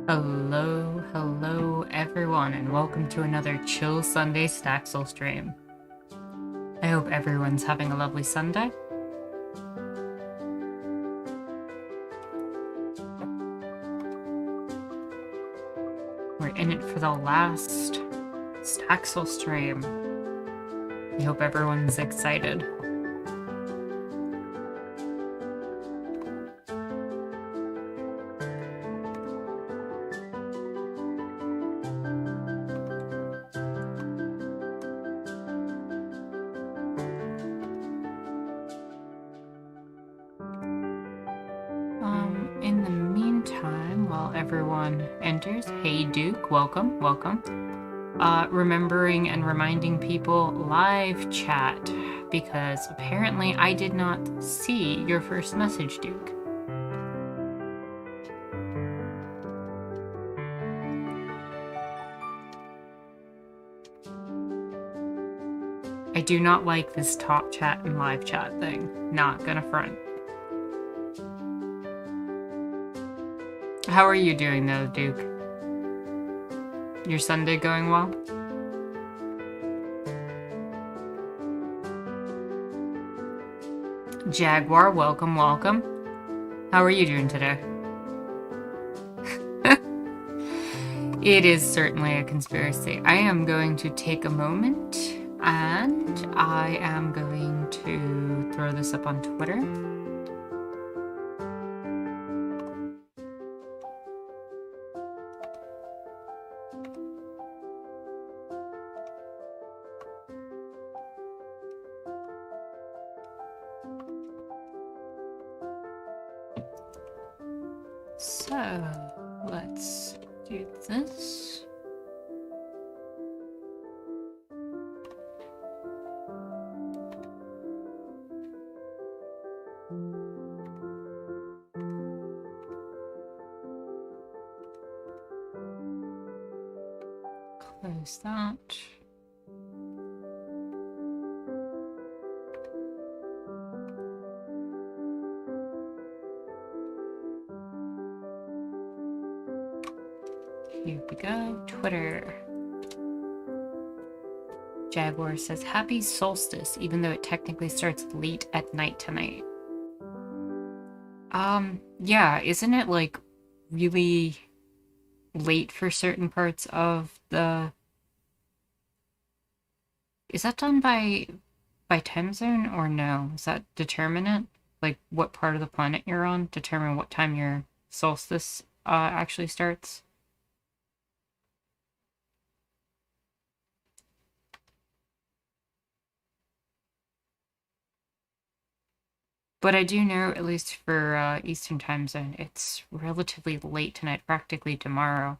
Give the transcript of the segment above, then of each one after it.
Hello everyone, and welcome to another Chill Sunday Staxel stream. I hope everyone's having a lovely Sunday. We're in it for the last Staxel stream. I hope everyone's excited. In the meantime, while everyone enters, hey Duke, welcome. Remembering and reminding people live chat, because apparently I did not see your first message, Duke. I do not like this top chat and live chat thing. Not gonna front. How are you doing though, Duke? Your Sunday going well? Jaguar, welcome. How are you doing today? It is certainly a conspiracy. I am going to take a moment and I am going to throw this up on Twitter. So, let's do this. Close that. Here we go. Twitter. Jaguar says, happy solstice, even though it technically starts late at night tonight. Yeah, isn't it like really late for certain parts of the... Is that done by time zone or no? Is that determinate? Like what part of the planet you're on determine what time your solstice actually starts? But I do know, at least for Eastern time zone, it's relatively late tonight, practically tomorrow.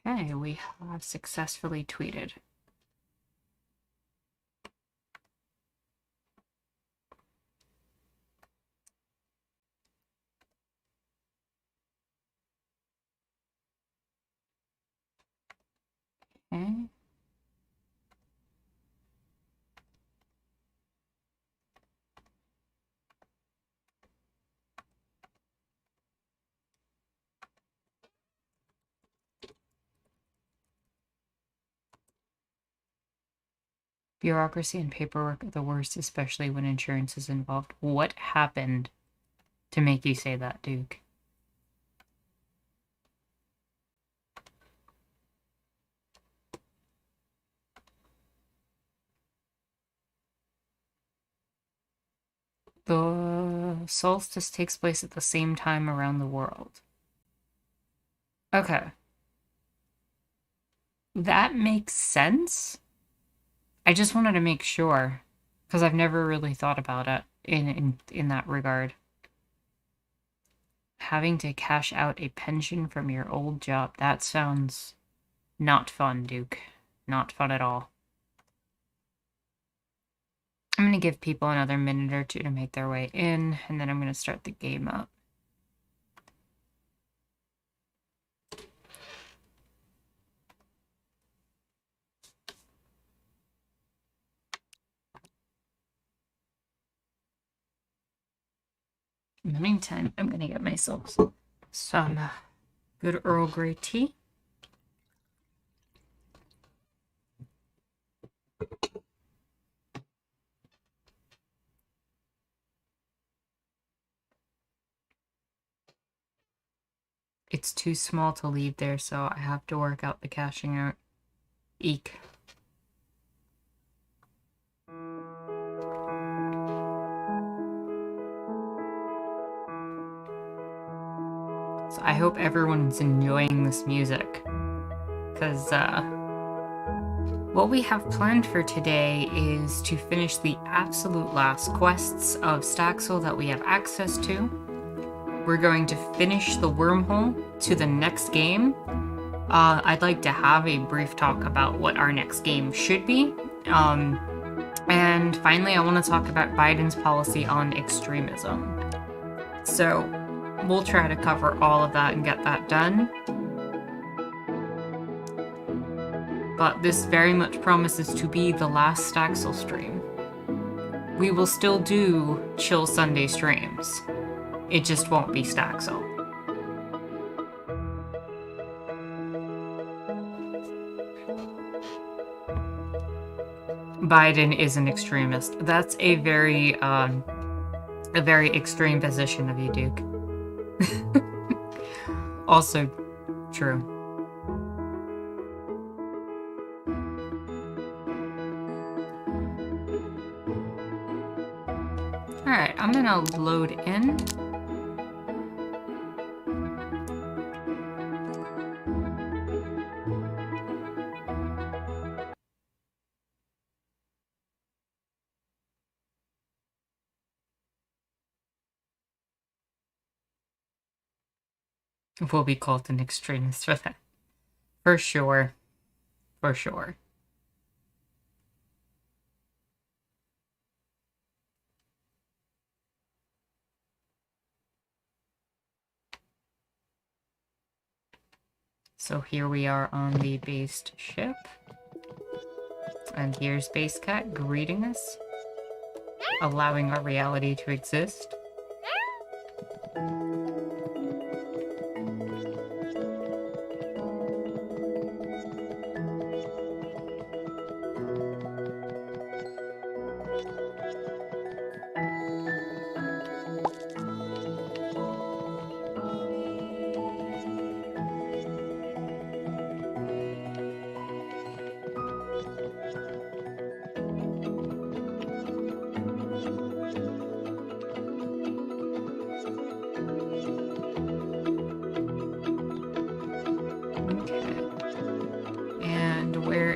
Okay, we have successfully tweeted. Okay. Bureaucracy and paperwork are the worst, especially when insurance is involved. What happened to make you say that, Duke? The solstice takes place at the same time around the world. Okay. That makes sense. I just wanted to make sure, because I've never really thought about it in that regard. Having to cash out a pension from your old job, that sounds not fun, Duke. Not fun at all. going to give people another minute or two to make their way in, and then I'm going to start the game up. In the meantime, I'm going to get myself some good Earl Grey tea. It's too small to leave there, so I have to work out the cashing out. Eek. So I hope everyone's enjoying this music, because what we have planned for today is to finish the absolute last quests of Staxel that we have access to. We're going to finish the Wormhole to the next game. I'd like to have a brief talk about what our next game should be. And finally, I want to talk about Biden's policy on extremism. So we'll try to cover all of that and get that done. But this very much promises to be the last Staxel stream. We will still do chill Sunday streams. It just won't be Staxel. Biden is an extremist. That's a very extreme position of you, Duke. Also true. Alright, I'm gonna load in. We'll be called an extremist for that. For sure. For sure. So here we are on the based ship. And here's Base Cat greeting us, allowing our reality to exist.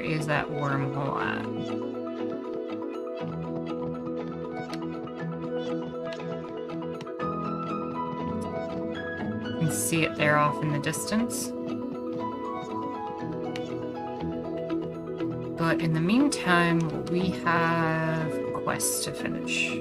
Is that wormhole at? You can see it there off in the distance. But in the meantime, we have quests to finish.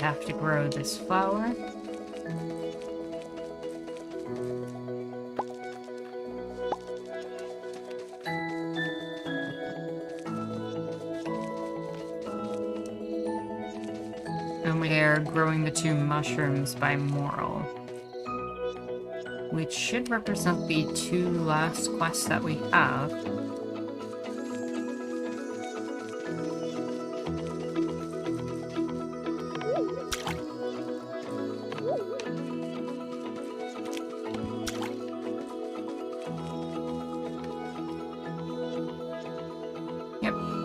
Have to grow this flower. And we are growing the 2 mushrooms by moral, which should represent the 2 last quests that we have.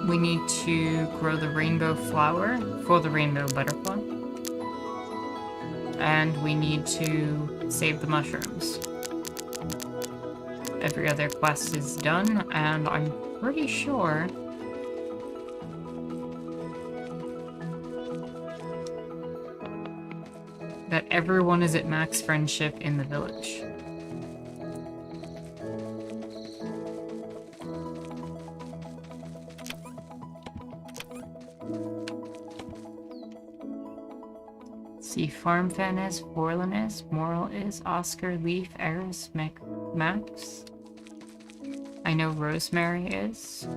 We need to grow the rainbow flower for the rainbow butterfly. And we need to save the mushrooms. Every other quest is done, and I'm pretty sure that everyone is at max friendship in the village. See, Farm Fan is, Forlin is, Moral is, Oscar, Leaf, Eris, Max. I know Rosemary is.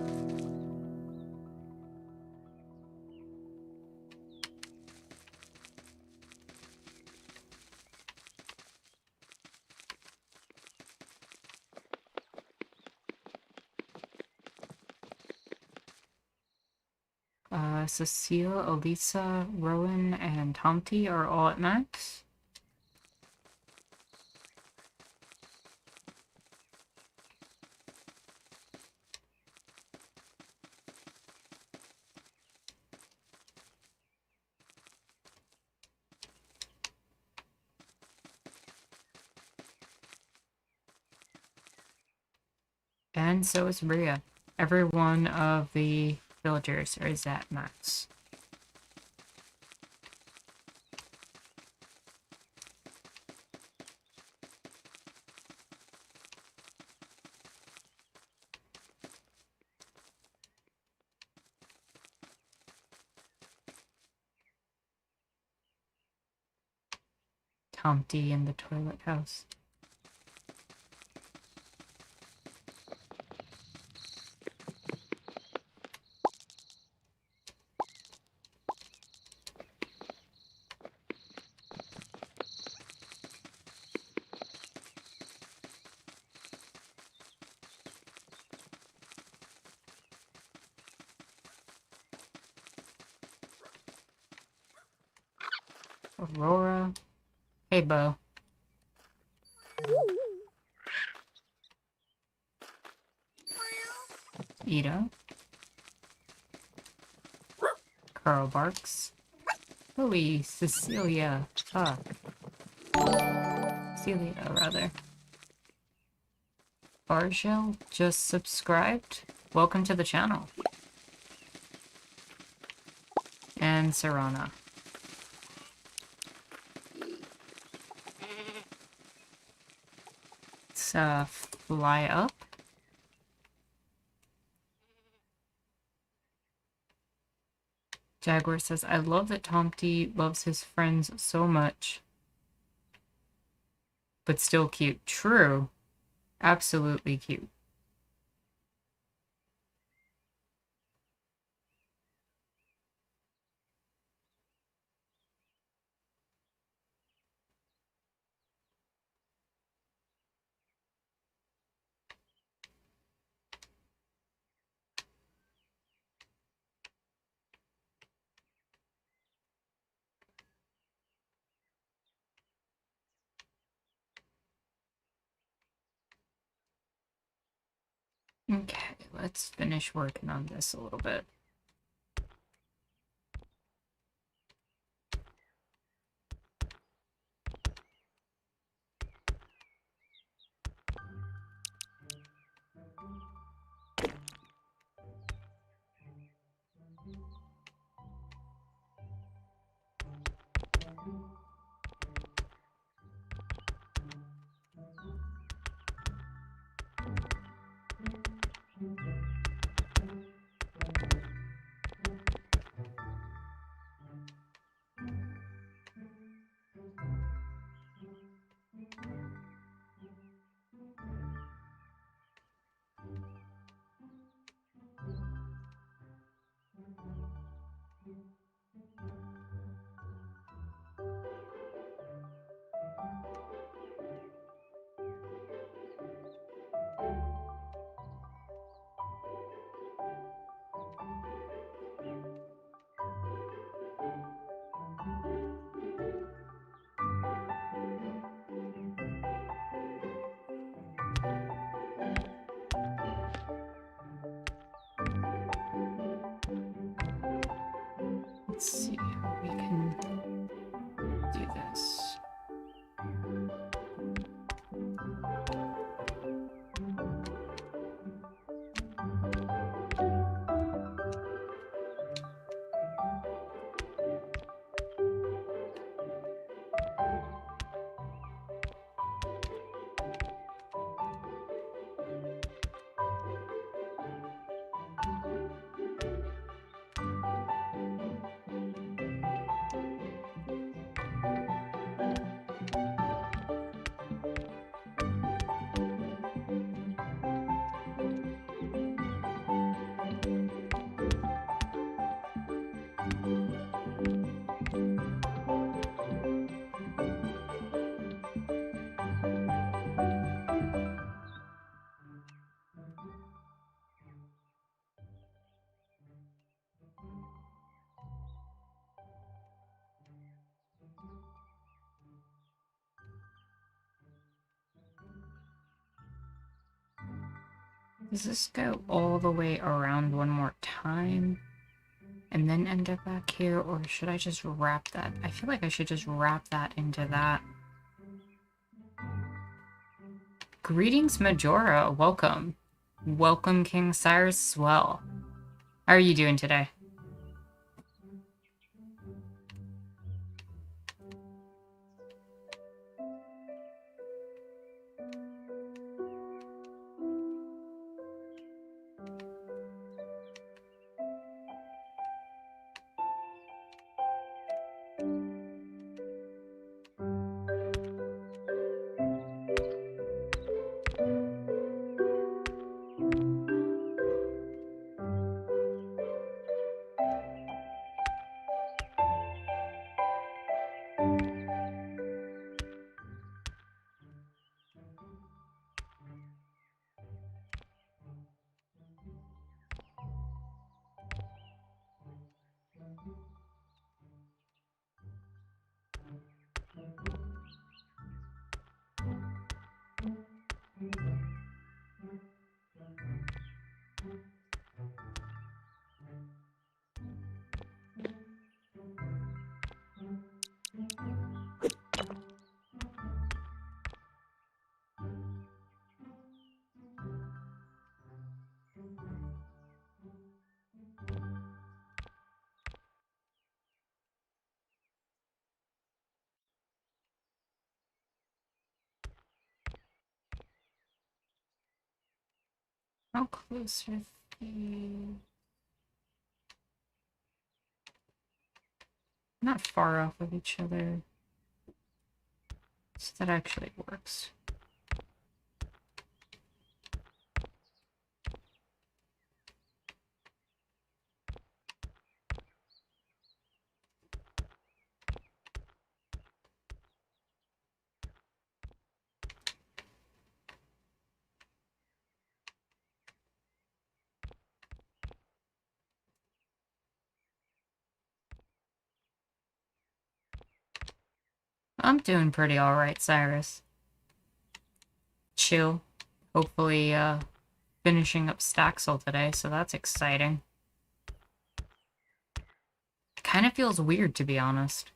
Cecile, Elisa, Rowan, and Tomty are all at max. And so is Rhea. Every one of the villagers is at max. Tomty in the toilet house. Aurora. Hey, Bo. Ida. Carl barks. Chloe. Cecilia. Fuck. Celia, rather. Bargel just subscribed. Welcome to the channel. And Serana. Let's fly up. Jaguar says, I love that Tomty loves his friends so much. But still cute. True. Absolutely cute. Okay, let's finish working on this a little bit. Does this go all the way around one more time and then end up back here, or should I just wrap that? I feel like I should just wrap that into that. Greetings, Majora. Welcome. Welcome, King Cyrus as well. How are you doing today? How close are they? Not far off of each other. So that actually works. I'm doing pretty alright, Cyrus. Chill. Hopefully, finishing up Staxel today, so that's exciting. Kind of feels weird, to be honest.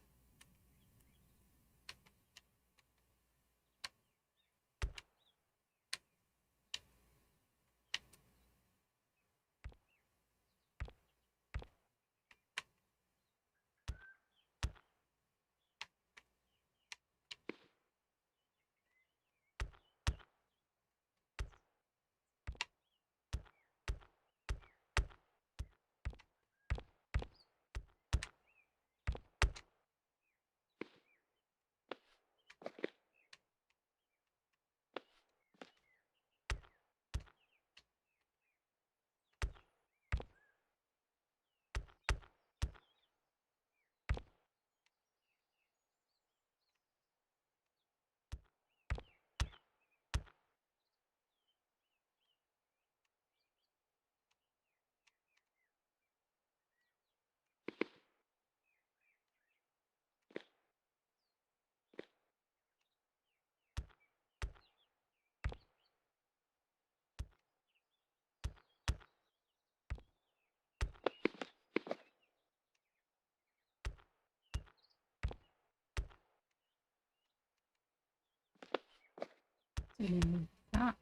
That.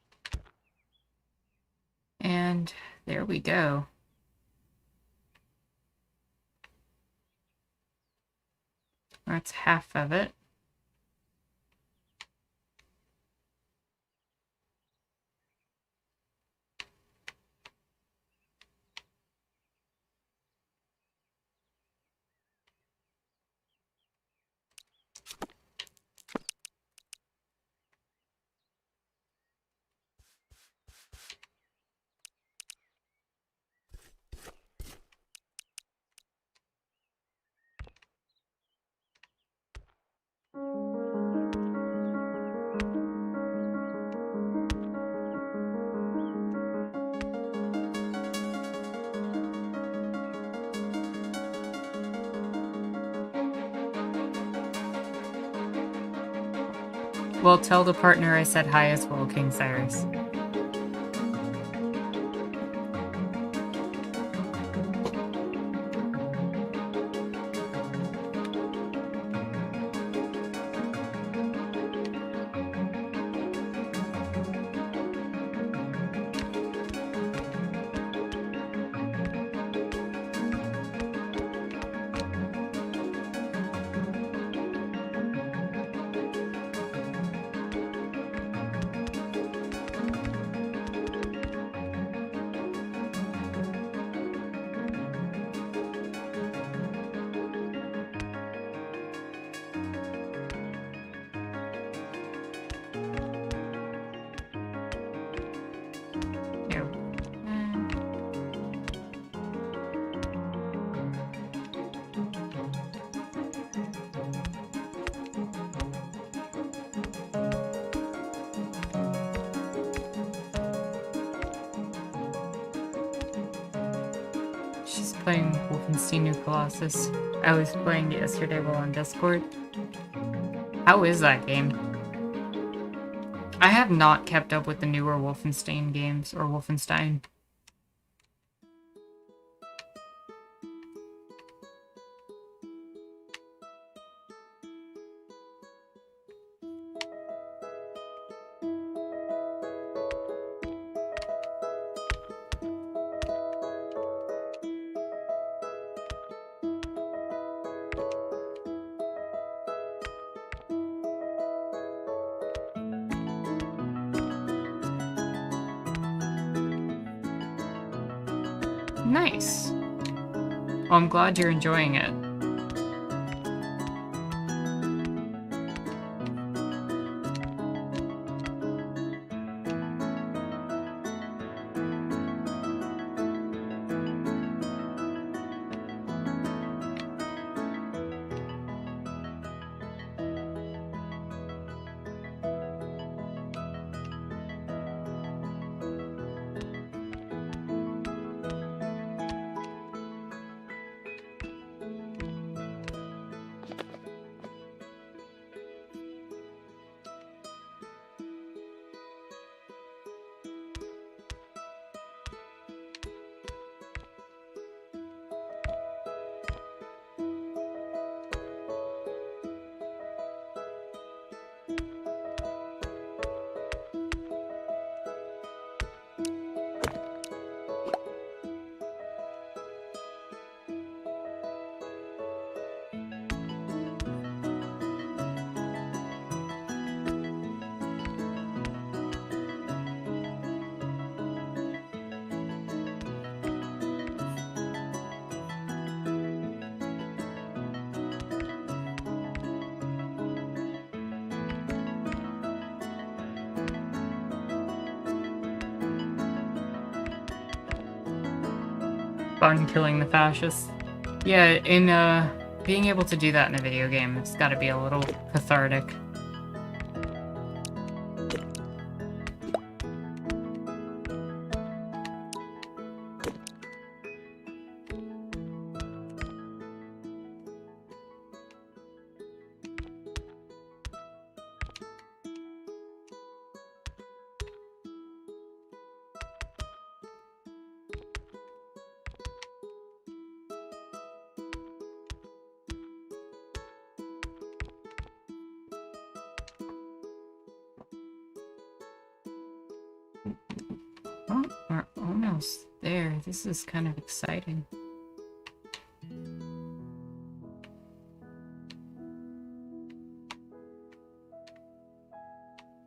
And there we go. That's half of it. Well, tell the partner I said hi as well, King Cyrus. playing Wolfenstein New Colossus. I was playing it yesterday while on Discord. How is that game? I have not kept up with the newer Wolfenstein games, or Wolfenstein. Nice. Well, I'm glad you're enjoying it. Fun killing the fascists. Yeah, in being able to do that in a video game, it's gotta be a little cathartic. Oh, we're almost there. This is kind of exciting.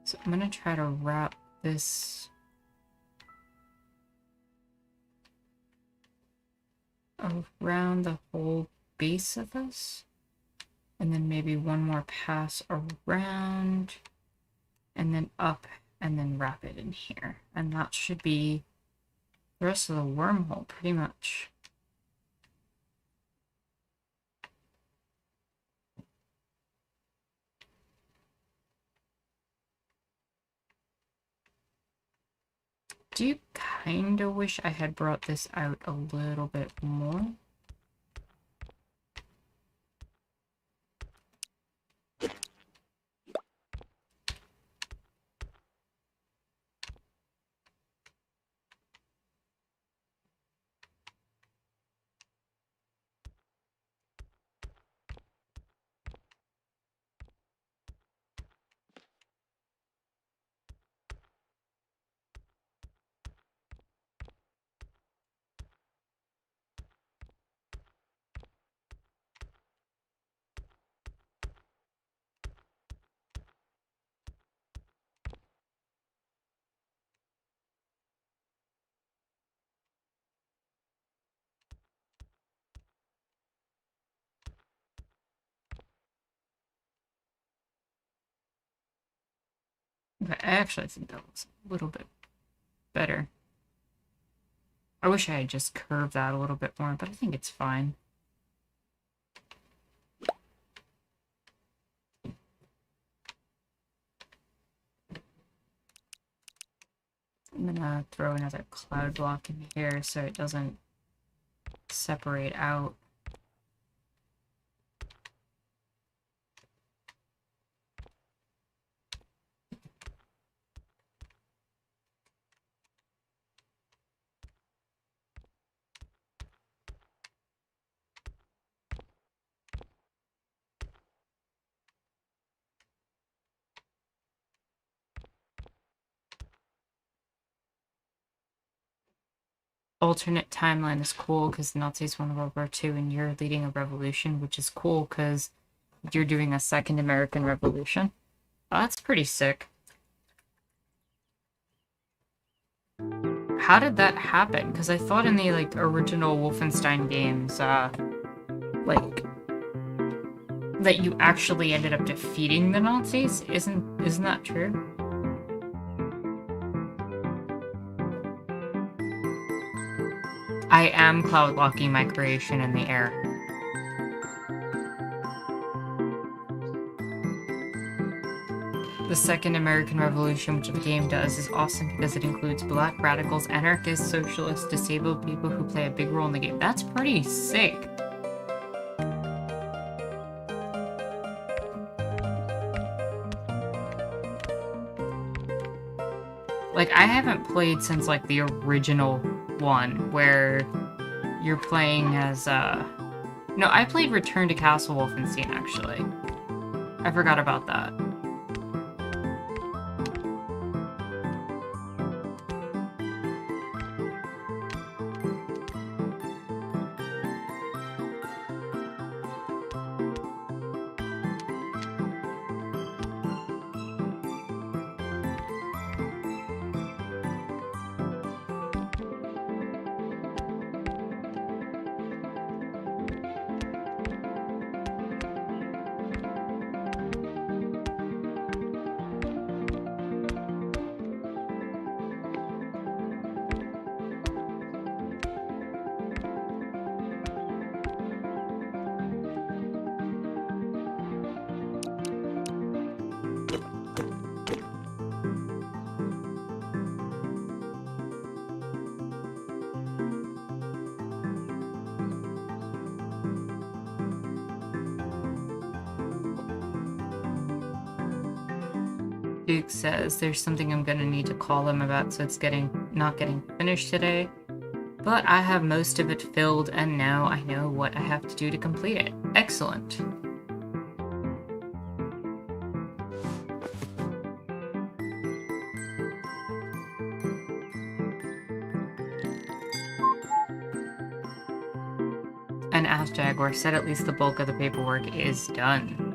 So I'm gonna try to wrap this around the whole base of this. And then maybe one more pass around. And then up. And then wrap it in here. And that should be the rest of the wormhole, pretty much. Do you kind of wish I had brought this out a little bit more? Okay, I actually think that looks a little bit better. I wish I had just curved that a little bit more, but I think it's fine. I'm gonna throw another cloud block in here so it doesn't separate out. Alternate timeline is cool because the Nazis won World War II and you're leading a revolution, which is cool because you're doing a second American Revolution. Oh, that's pretty sick. How did that happen? Because I thought in the, like, original Wolfenstein games, like, that you actually ended up defeating the Nazis? Isn't that true? I am cloud locking my creation in the air. The Second American Revolution, which the game does, is awesome because it includes black radicals, anarchists, socialists, disabled people who play a big role in the game. That's pretty sick. Like, I haven't played since, like, the original one, where you're playing as, No, I played Return to Castle Wolfenstein, actually. I forgot about that. Duke says there's something I'm gonna need to call him about, so it's not getting finished today. But I have most of it filled, and now I know what I have to do to complete it. Excellent. And Ash Jaguar said at least the bulk of the paperwork is done.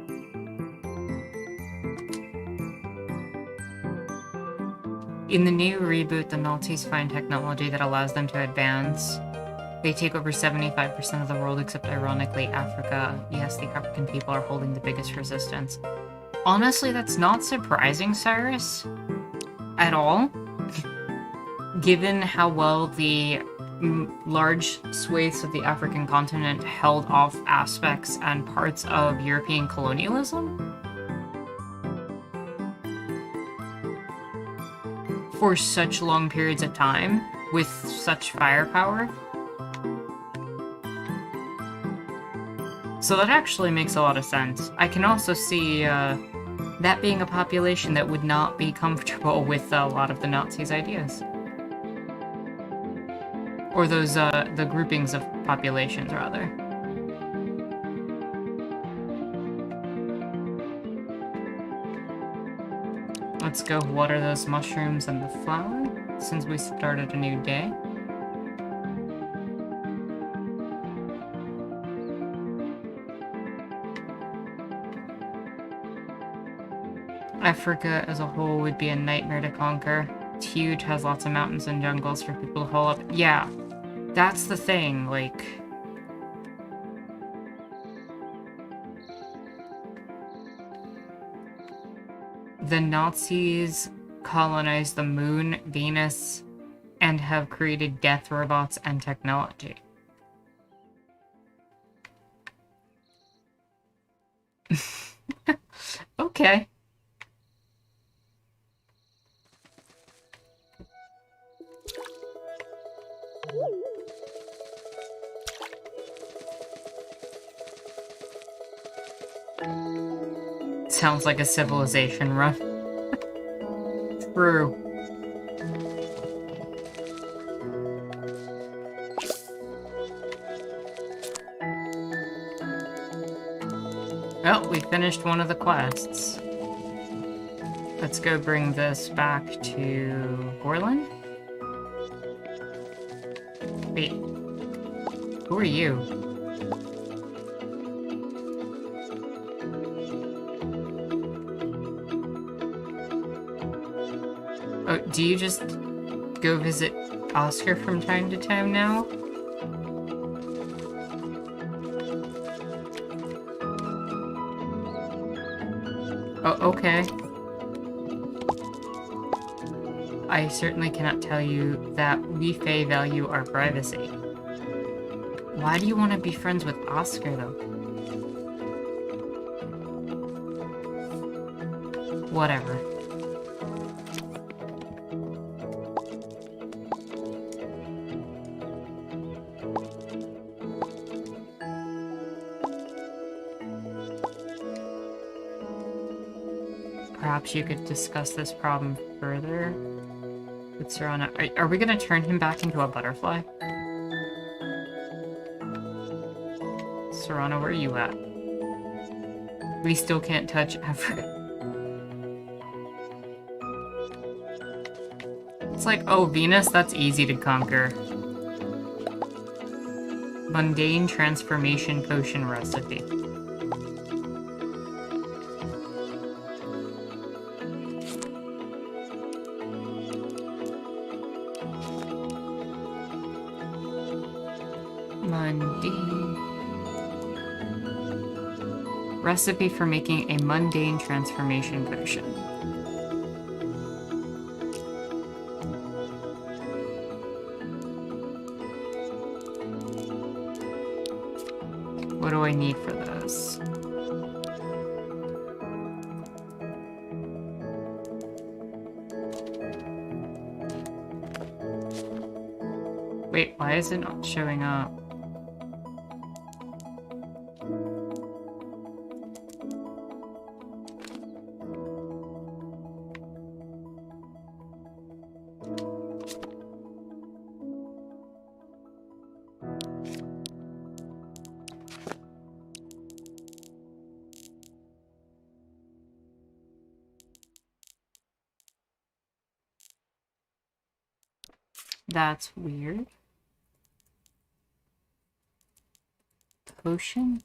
In the new reboot, the Nazis find technology that allows them to advance. They take over 75% of the world, except ironically, Africa. Yes, the African people are holding the biggest resistance. Honestly, that's not surprising, Cyrus. At all. Given how well the large swathes of the African continent held off aspects and parts of European colonialism for such long periods of time, with such firepower. So that actually makes a lot of sense. I can also see that being a population that would not be comfortable with a lot of the Nazis' ideas. Or those, the groupings of populations, rather. Let's go water those mushrooms and the flower, since we started a new day. Africa as a whole would be a nightmare to conquer. It's huge, has lots of mountains and jungles for people to hole up. Yeah, that's the thing, like... The Nazis colonized the moon, Venus, and have created death robots and technology. Okay. Sounds like a civilization run. True. Oh, we finished one of the quests. Let's go bring this back to Borland. Wait. Who are you? Oh, do you just go visit Oscar from time to time now? Oh, okay. I certainly cannot tell you that we Fae value our privacy. Why do you want to be friends with Oscar, though? Whatever. Perhaps you could discuss this problem further with Serrano. Are we gonna turn him back into a butterfly? Serrano, where are you at? We still can't touch ever. It's like, oh, Venus, that's easy to conquer. Mundane transformation potion recipe. Mundane. Recipe for making a mundane transformation potion. What do I need for this? Wait, why is it not showing up? That's weird. Potion?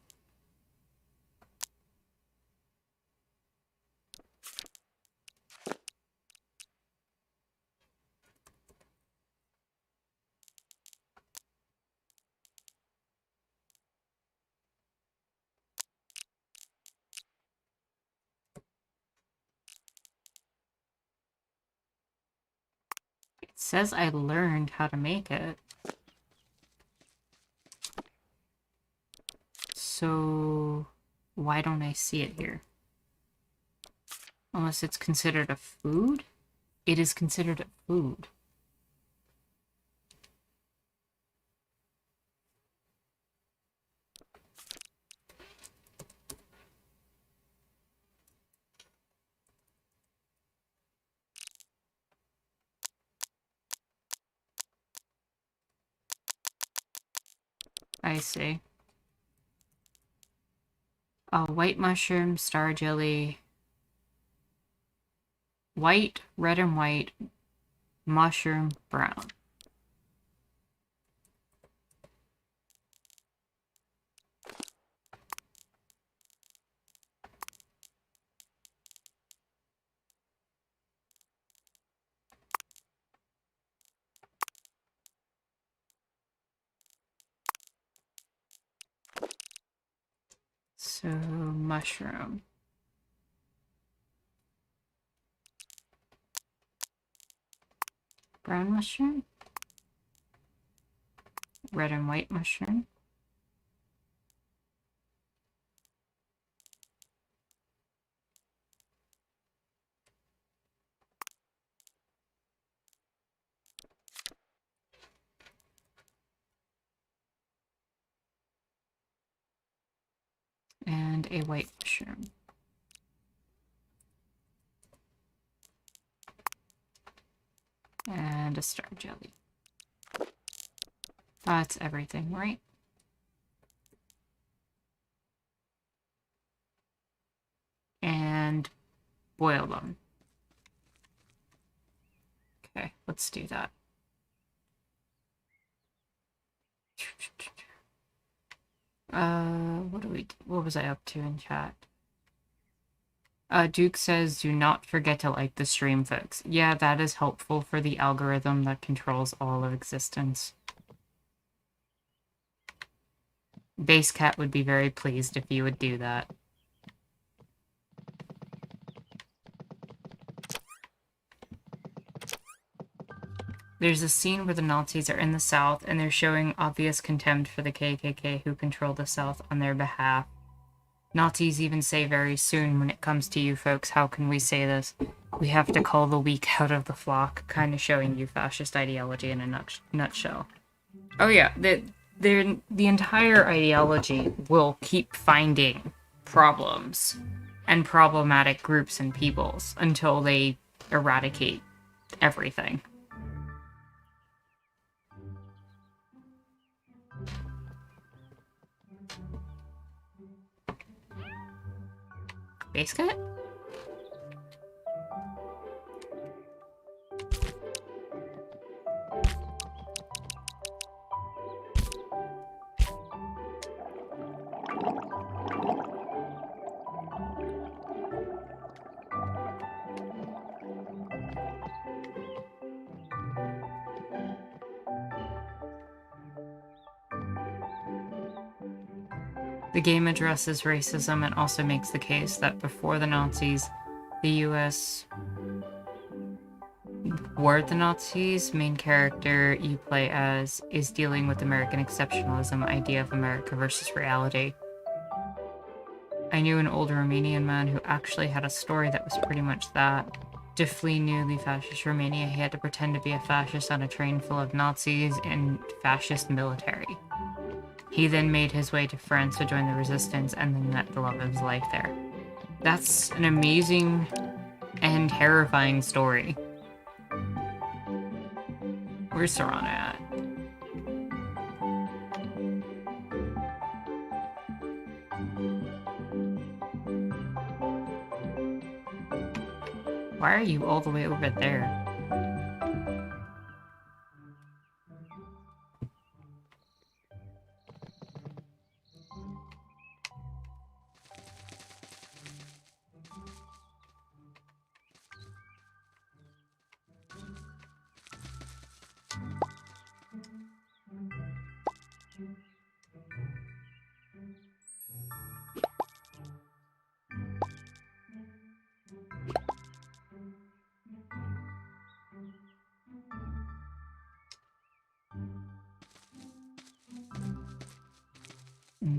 It says I learned how to make it. So why don't I see it here? Unless it's considered a food? It is considered a food. I see. White mushroom, star jelly. White, red and white, mushroom, brown. So, mushroom. Brown mushroom. Red and white mushroom. And a white mushroom. And a star jelly. That's everything, right? And boil them. Okay, let's do that. What was I up to in chat? Duke says, do not forget to like the stream, folks. Yeah, that is helpful for the algorithm that controls all of existence. Basecat would be very pleased if you would do that. There's a scene where the Nazis are in the South, and they're showing obvious contempt for the KKK who control the South on their behalf. Nazis even say very soon, when it comes to you folks, how can we say this? We have to call the weak out of the flock, kind of showing you fascist ideology in a nutshell. Oh yeah, the entire ideology will keep finding problems and problematic groups and peoples until they eradicate everything. Base cut? The game addresses racism and also makes the case that before the Nazis, the US were the Nazis. Main character you play as is dealing with American exceptionalism idea of America versus reality. I knew an old Romanian man who actually had a story that was pretty much that. To flee newly fascist Romania, he had to pretend to be a fascist on a train full of Nazis and fascist military. He then made his way to France to join the resistance and then met the love of his life there. That's an amazing and terrifying story. Where's Serana at? Why are you all the way over there?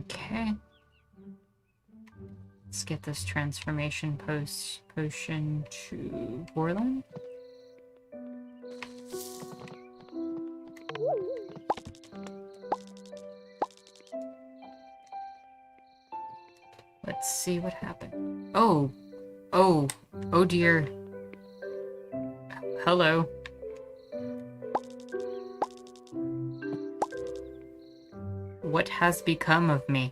Okay. Let's get this transformation potion to Borland. Let's see what happened. Oh dear. Hello. What has become of me?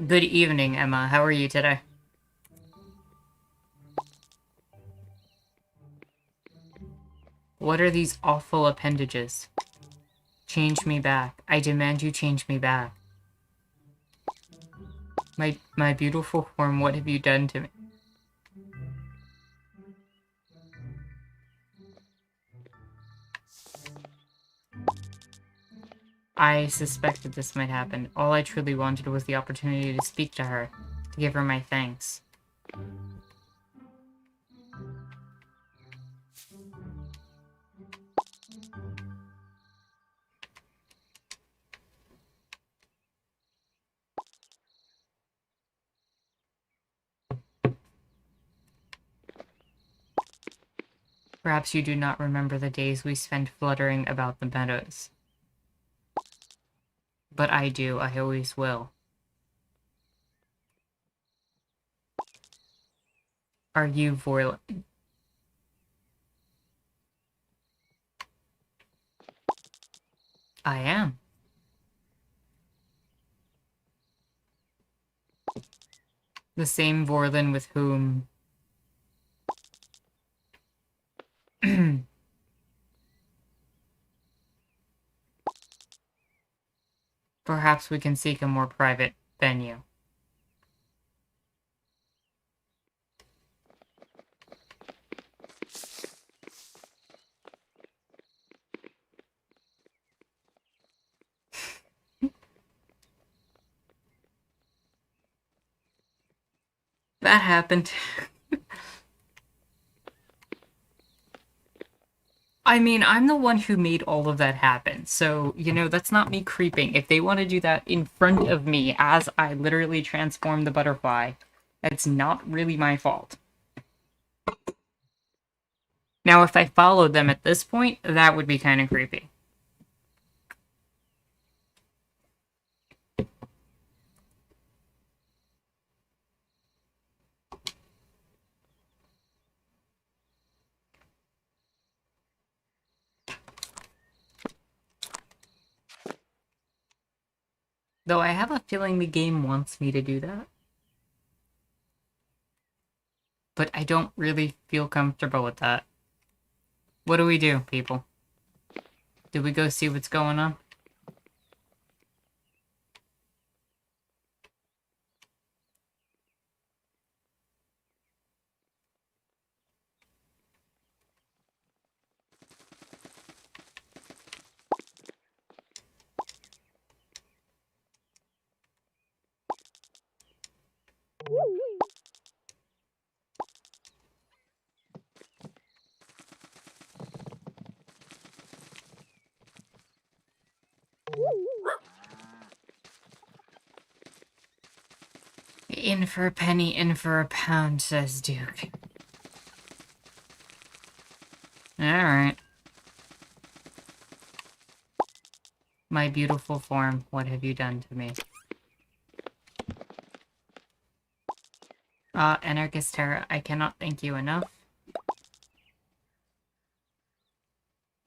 Good evening, Emma. How are you today? What are these awful appendages? Change me back. I demand you change me back. My beautiful form, what have you done to me? I suspected this might happen. All I truly wanted was the opportunity to speak to her, to give her my thanks. Perhaps you do not remember the days we spent fluttering about the meadows. But I do, I always will. Are you Vorlin? I am. The same Vorlin with whom... Perhaps we can seek a more private venue. That happened. I mean, I'm the one who made all of that happen, so, you know, that's not me creeping. If they want to do that in front of me as I literally transform the butterfly, that's not really my fault. Now, if I followed them at this point, that would be kind of creepy. Though I have a feeling the game wants me to do that. But I don't really feel comfortable with that. What do we do, people? Do we go see what's going on? In for a penny, in for a pound, says Duke. Alright. My beautiful form, what have you done to me? Anarchist Terra, I cannot thank you enough.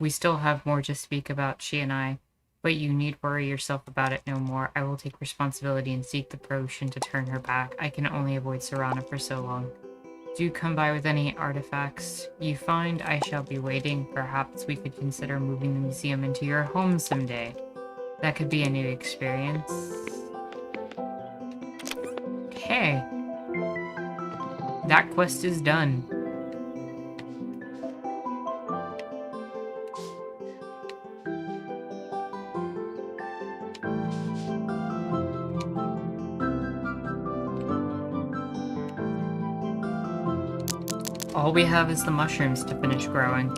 We still have more to speak about, she and I. But you need worry yourself about it no more. I will take responsibility and seek the potion to turn her back. I can only avoid Serana for so long. Do come by with any artifacts you find. I shall be waiting. Perhaps we could consider moving the museum into your home someday. That could be a new experience. Okay. That quest is done. All we have is the mushrooms to finish growing.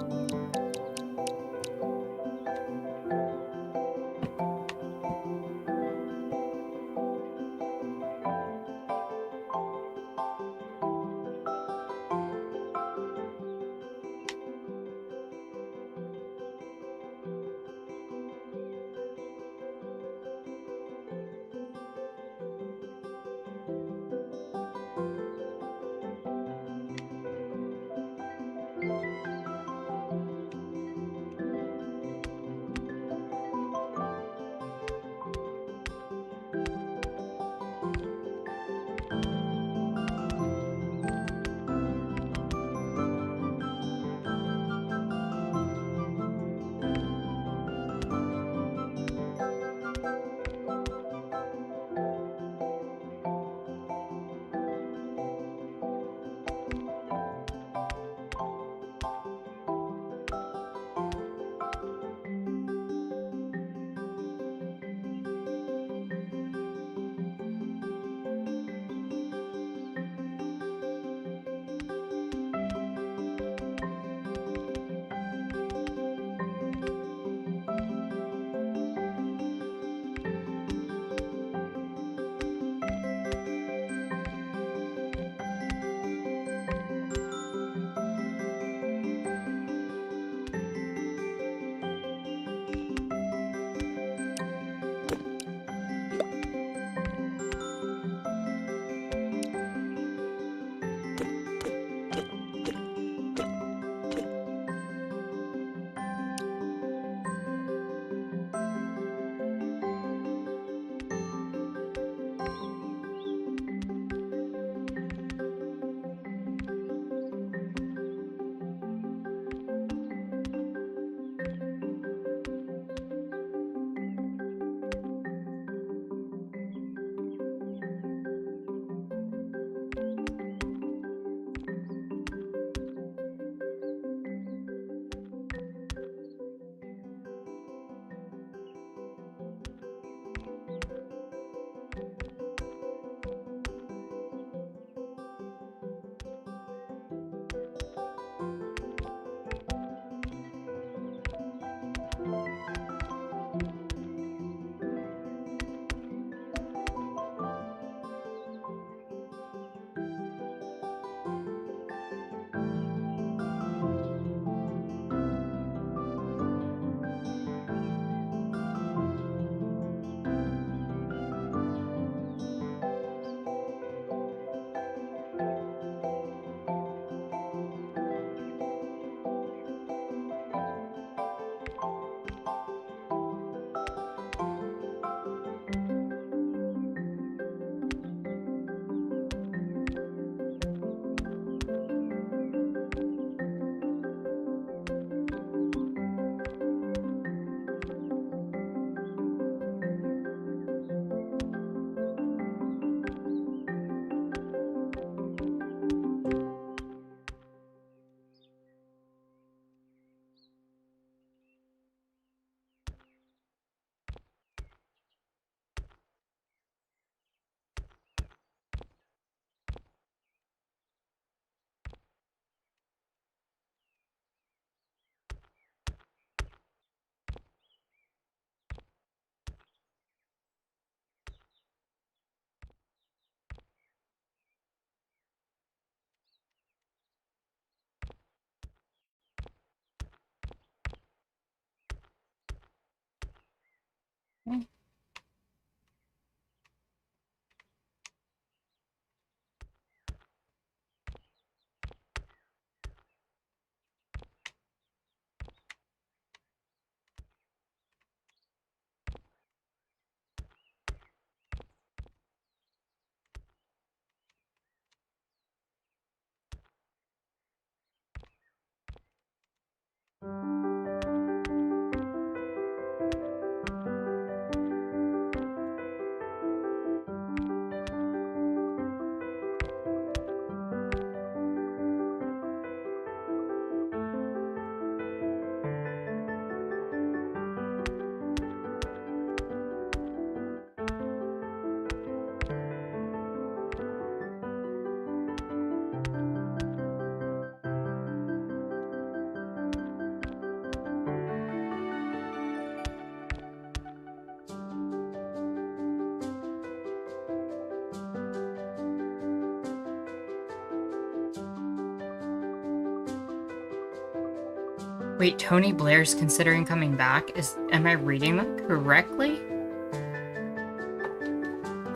Wait, Tony Blair's considering coming back? Am I reading that correctly?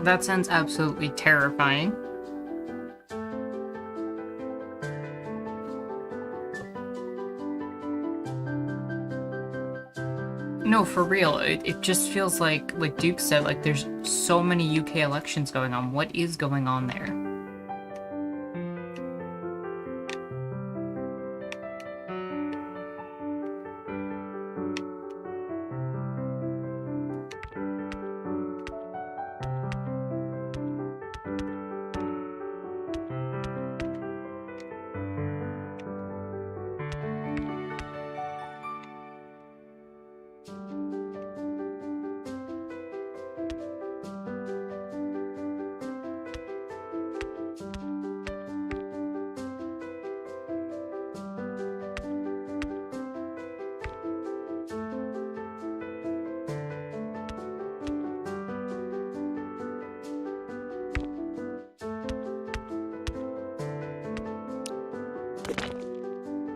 That sounds absolutely terrifying. No, for real, it just feels like Duke said, like there's so many UK elections going on. What is going on there?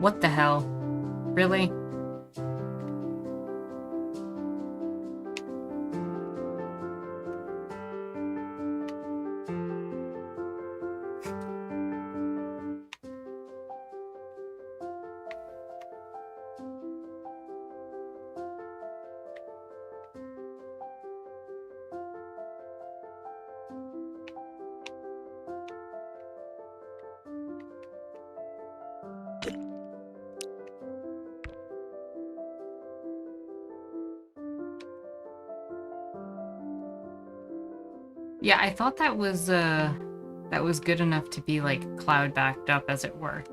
What the hell? Really? Yeah, I thought that was good enough to be like cloud backed up, as it were.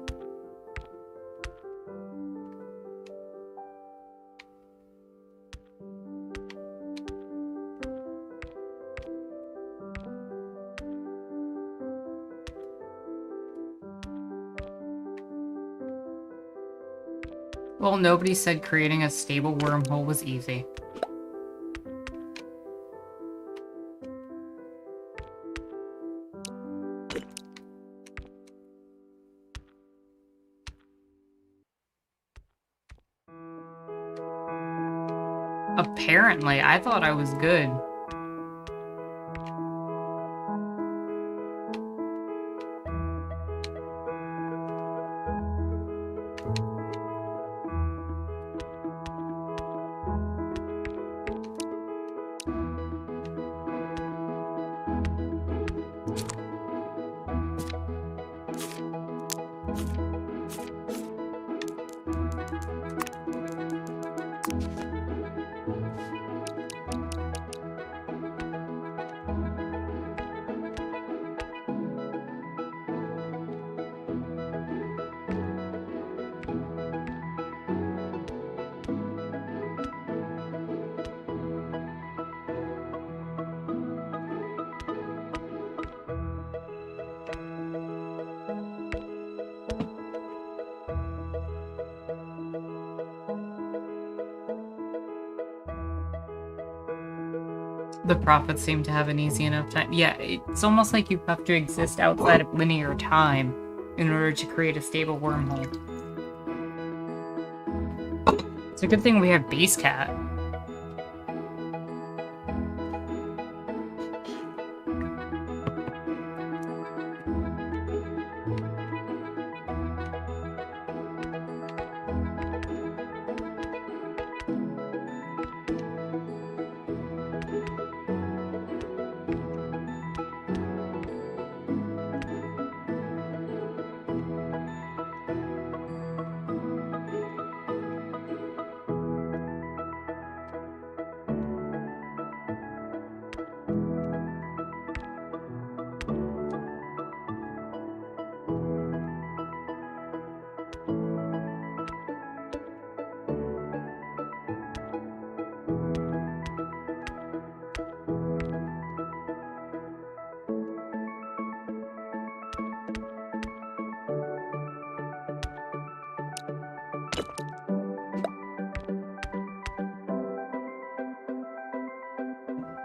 Well, nobody said creating a stable wormhole was easy. Apparently, I thought I was good. The prophets seem to have an easy enough time. Yeah, it's almost like you have to exist outside of linear time in order to create a stable wormhole. It's a good thing we have Base Cat.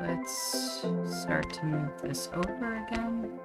Let's start to move this over again.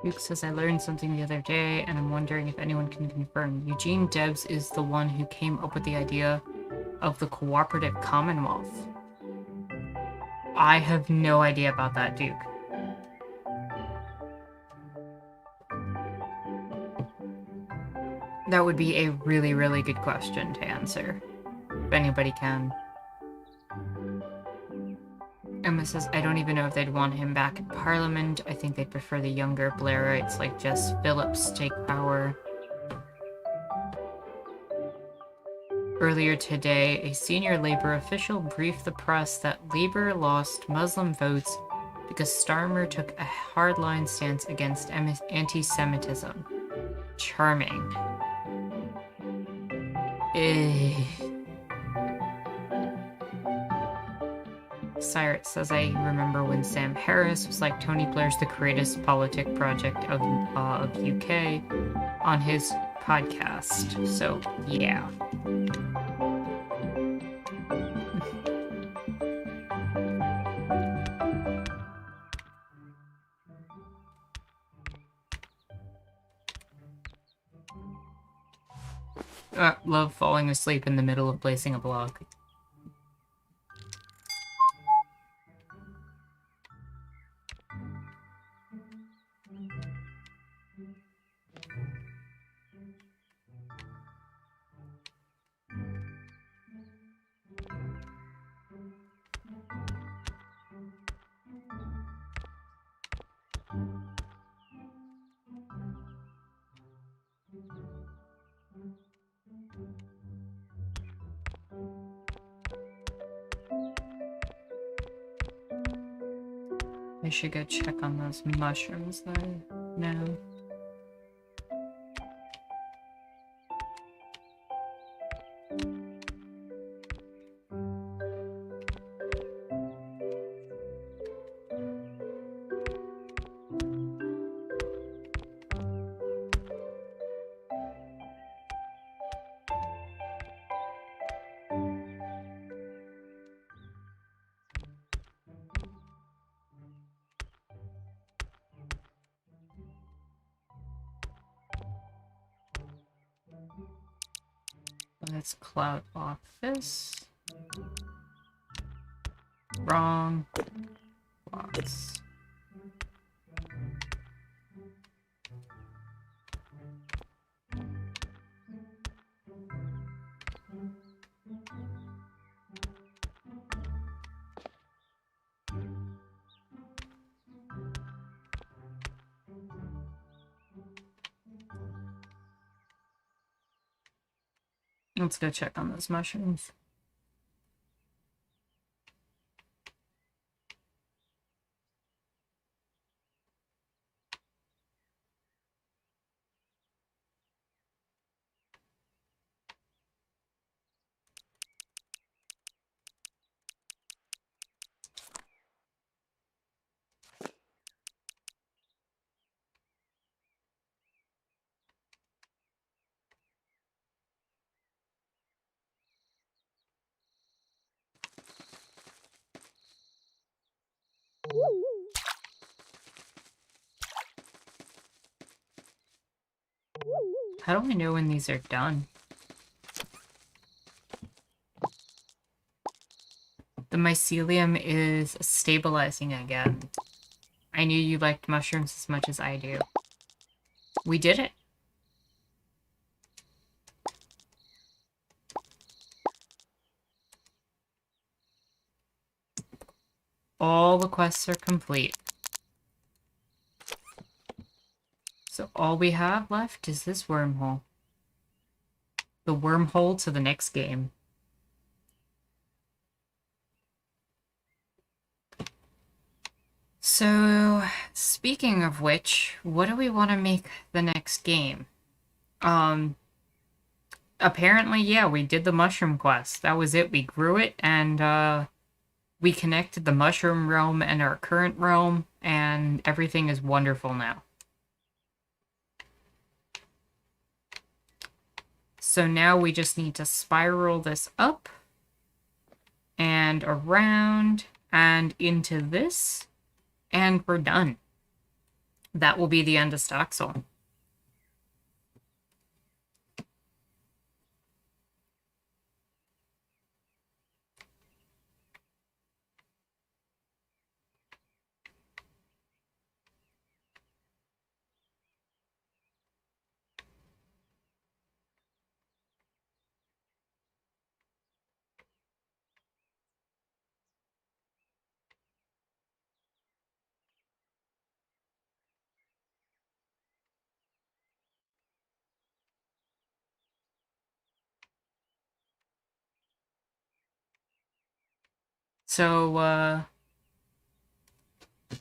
Luke says, I learned something the other day, and I'm wondering if anyone can confirm. Eugene Debs is the one who came up with the idea of the Cooperative Commonwealth. I have no idea about that, Duke. That would be a really, really good question to answer, if anybody can. Emma says, I don't even know if they'd want him back in Parliament. I think they'd prefer the younger Blairites like Jess Phillips take power. Earlier today, a senior Labour official briefed the press that Labour lost Muslim votes because Starmer took a hardline stance against anti-Semitism. Charming. Cyrus says, I remember when Sam Harris was like, Tony Blair's the greatest politic project of UK on his podcast. So, yeah. Love falling asleep in the middle of placing a block. I should go check on those mushrooms though. No. Let's cloud lock this. Wrong. Blocks. Let's go check on those mushrooms. How do I know when these are done? The mycelium is stabilizing again. I knew you liked mushrooms as much as I do. We did it. All the quests are complete. So all we have left is this wormhole. The wormhole to the next game. So, speaking of which, what do we want to make the next game? Apparently, yeah, we did the mushroom quest. That was it. We grew it, and, we connected the mushroom realm and our current realm, and everything is wonderful now. So now we just need to spiral this up, and around, and into this, and we're done. that will be the end of Staxel.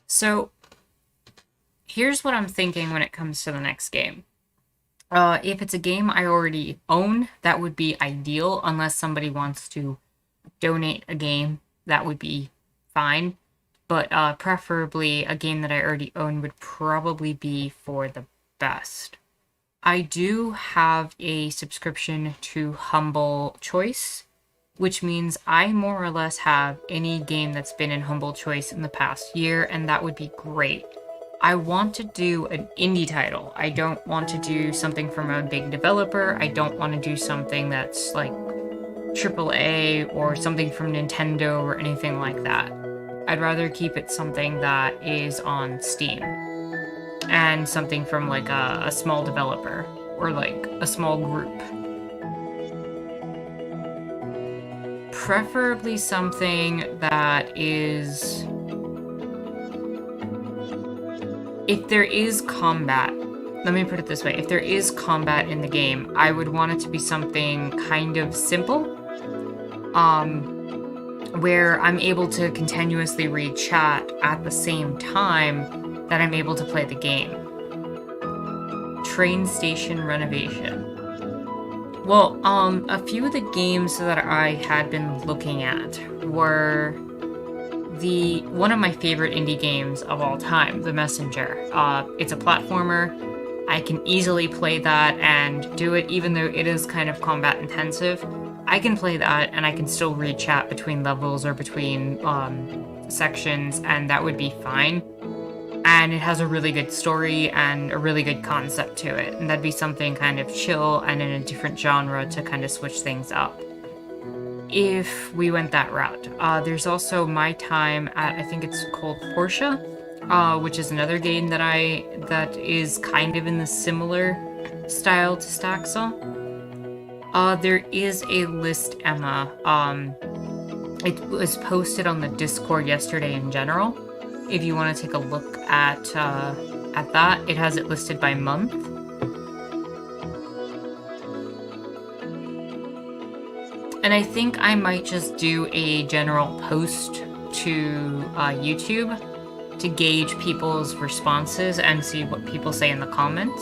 So here's what I'm thinking when it comes to the next game. If it's a game I already own, that would be ideal, unless somebody wants to donate a game, that would be fine. But preferably a game that I already own would probably be for the best. I do have a subscription to Humble Choice, which means I more or less have any game that's been in Humble Choice in the past year, and that would be great. I want to do an indie title. I don't want to do something from a big developer. I don't want to do something that's like AAA or something from Nintendo or anything like that. I'd rather keep it something that is on Steam and something from like a small developer or like a small group. Preferably something that is... If there is combat, let me put it this way, if there is combat in the game, I would want it to be something kind of simple, where I'm able to continuously read chat at the same time that I'm able to play the game. Train station renovation. Well, a few of the games that I had been looking at were one of my favorite indie games of all time, The Messenger. It's a platformer. I can easily play that and do it, even though it is kind of combat intensive. I can play that and I can still read chat between levels or between sections, and that would be fine. And it has a really good story and a really good concept to it, and that'd be something kind of chill and in a different genre to kind of switch things up if we went that route. There's also My Time at, I think it's called Portia, which is another game that is kind of in the similar style to Staxel. There is a list, Emma. It was posted on the Discord yesterday in general. If you want to take a look at that, it has it listed by month. And I think I might just do a general post to YouTube to gauge people's responses and see what people say in the comments.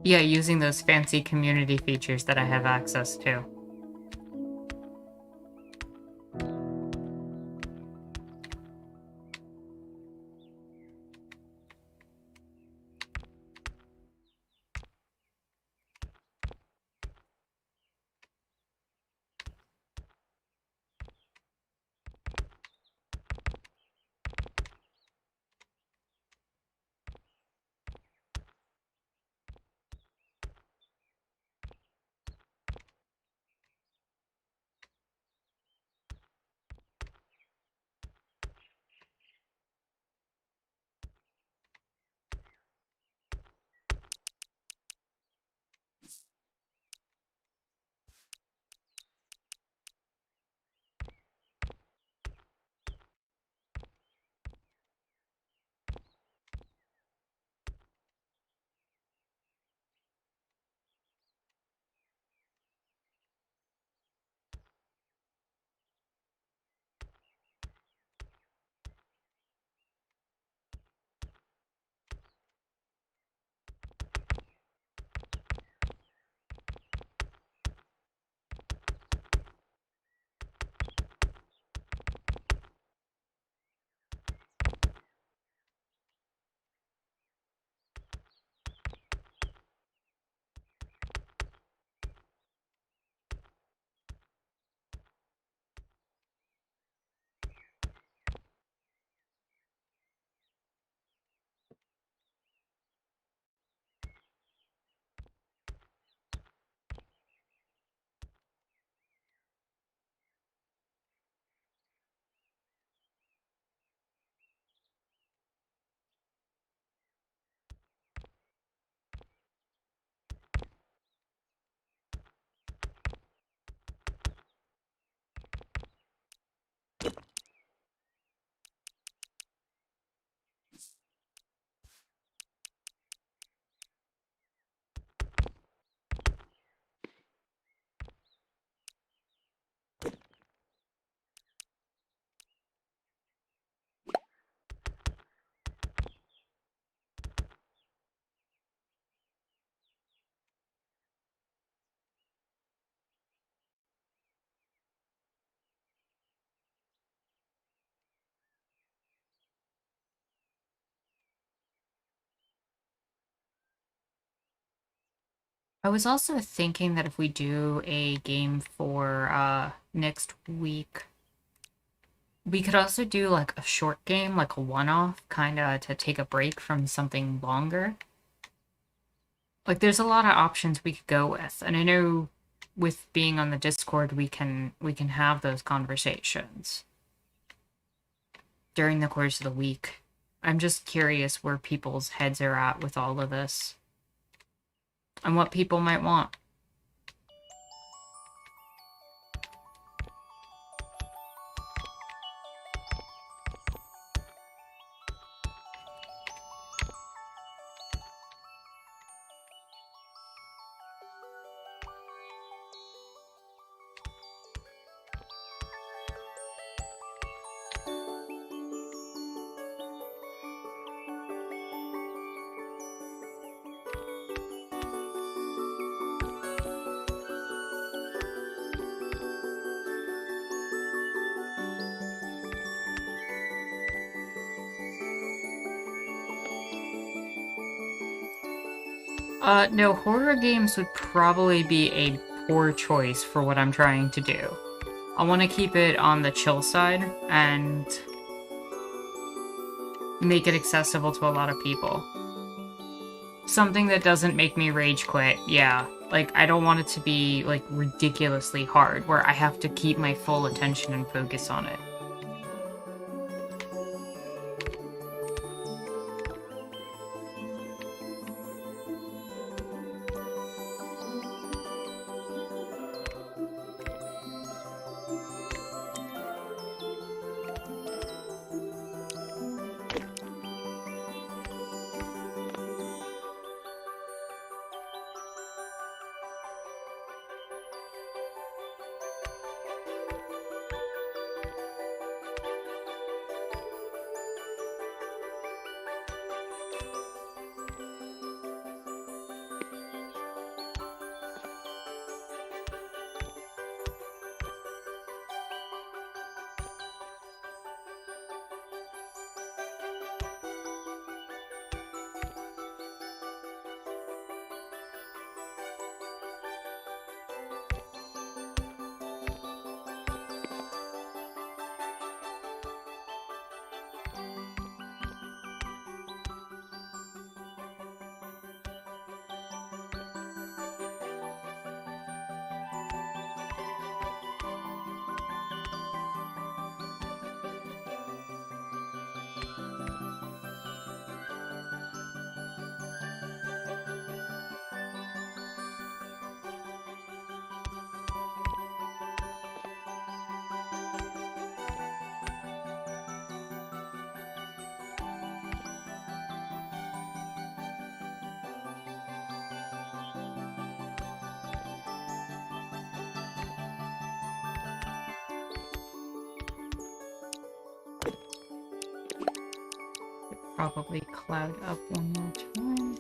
Yeah, using those fancy community features that I have access to. I was also thinking that if we do a game for next week, we could also do like a short game, like a one-off, kind of to take a break from something longer. Like there's a lot of options we could go with, and I know with being on the Discord we can have those conversations during the course of the week. I'm just curious where people's heads are at with all of this and what people might want. No, horror games would probably be a poor choice for what I'm trying to do. I want to keep it on the chill side and make it accessible to a lot of people. Something that doesn't make me rage quit, yeah. Like, I don't want it to be, like, ridiculously hard, where I have to keep my full attention and focus on it. Probably cloud up one more time.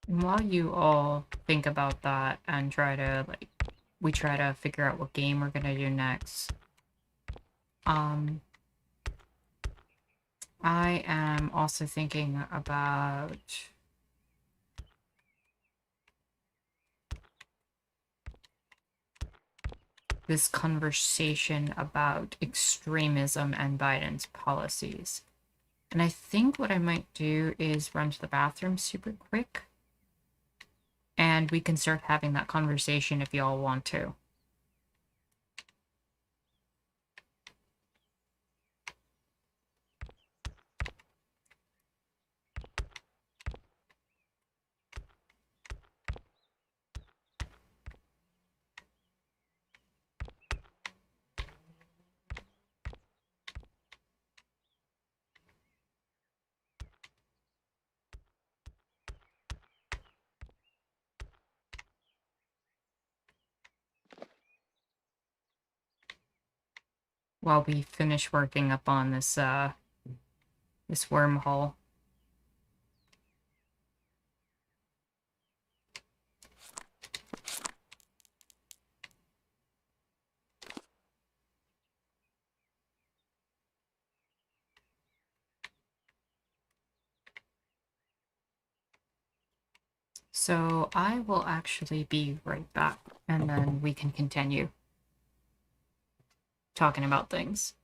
And while you all think about that and we try to figure out what game we're gonna do next, I am also thinking about this conversation about extremism and Biden's policies. And I think what I might do is run to the bathroom super quick, and we can start having that conversation if y'all want to. While we finish working up on this wormhole. So I will actually be right back, and then we can continue talking about things.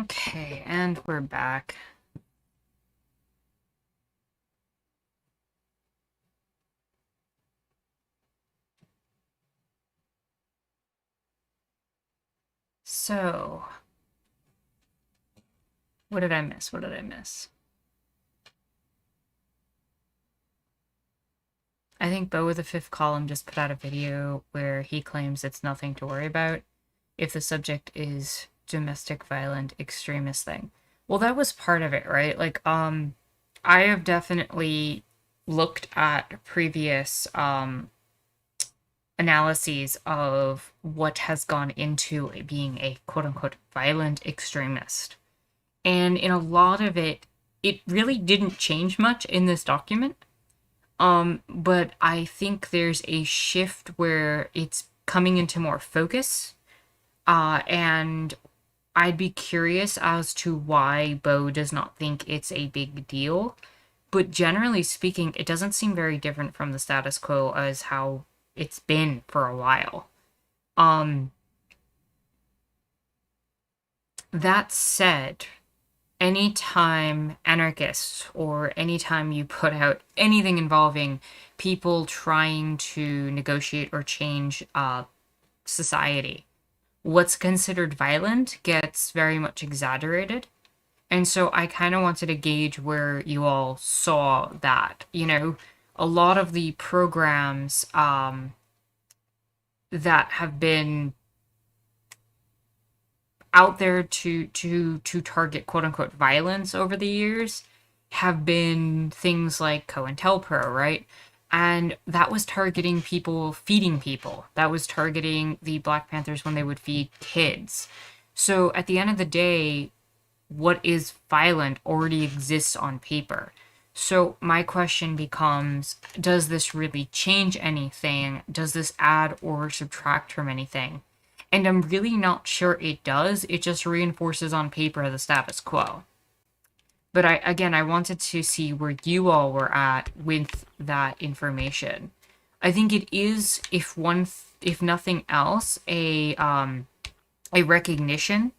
Okay, and we're back. So, what did I miss? What did I miss? I think Bo with the Fifth Column just put out a video where he claims it's nothing to worry about if the subject is domestic violent extremist thing. Well, that was part of it, right? Like, I have definitely looked at previous analyses of what has gone into being a quote-unquote violent extremist. And in a lot of it, it really didn't change much in this document. But I think there's a shift where it's coming into more focus. And I'd be curious as to why Bo does not think it's a big deal. But generally speaking, it doesn't seem very different from the status quo as how it's been for a while. That said, anytime anarchists or anytime you put out anything involving people trying to negotiate or change society, what's considered violent gets very much exaggerated. And so I kind of wanted to gauge where you all saw that. You know, a lot of the programs that have been out there to target quote unquote violence over the years have been things like COINTELPRO, right? And that was targeting people feeding people. That was targeting the Black Panthers when they would feed kids. So at the end of the day, what is violent already exists on paper. So my question becomes, does this really change anything? Does this add or subtract from anything? And I'm really not sure it does. It just reinforces on paper the status quo. But I wanted to see where you all were at with that information. I think it is, if nothing else, a recognition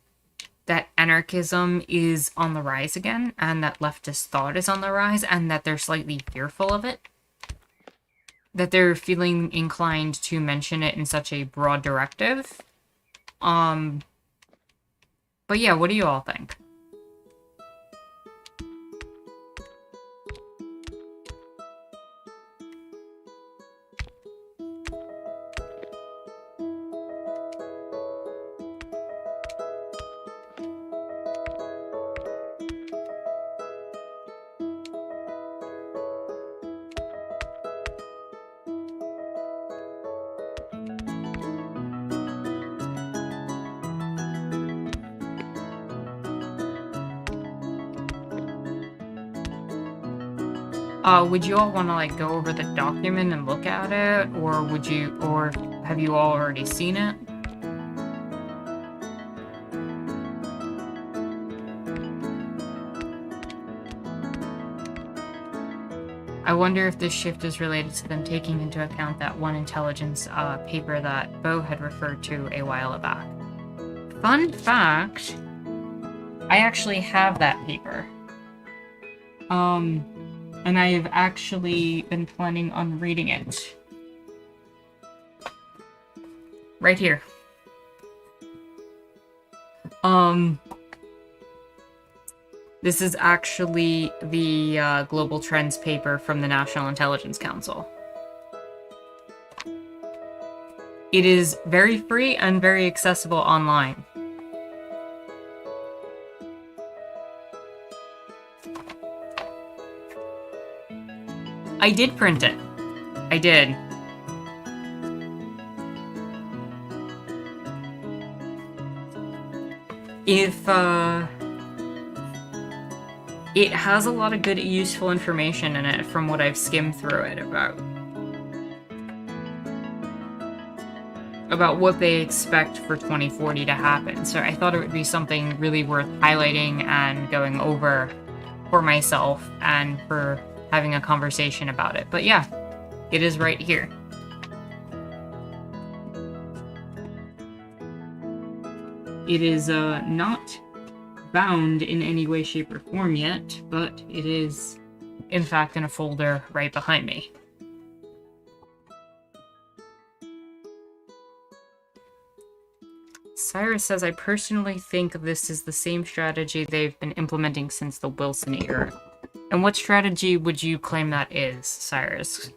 that anarchism is on the rise again, and that leftist thought is on the rise, and that they're slightly fearful of it. That they're feeling inclined to mention it in such a broad directive. But yeah, what do you all think? Would you all want to like go over the document and look at it, or have you all already seen it? I wonder if this shift is related to them taking into account that one intelligence paper that Bo had referred to a while back. Fun fact, I actually have that paper. And I've actually been planning on reading it. Right here. This is actually the Global Trends paper from the National Intelligence Council. It is very free and very accessible online. I did print it. I did. It has a lot of good, useful information in it from what I've skimmed through it about what they expect for 2040 to happen. So I thought it would be something really worth highlighting and going over for myself and for having a conversation about it. But yeah, it is right here. It is not bound in any way, shape, or form yet, but it is, in fact, in a folder right behind me. Cyrus says, I personally think this is the same strategy they've been implementing since the Wilson era. And what strategy would you claim that is, Cyrus?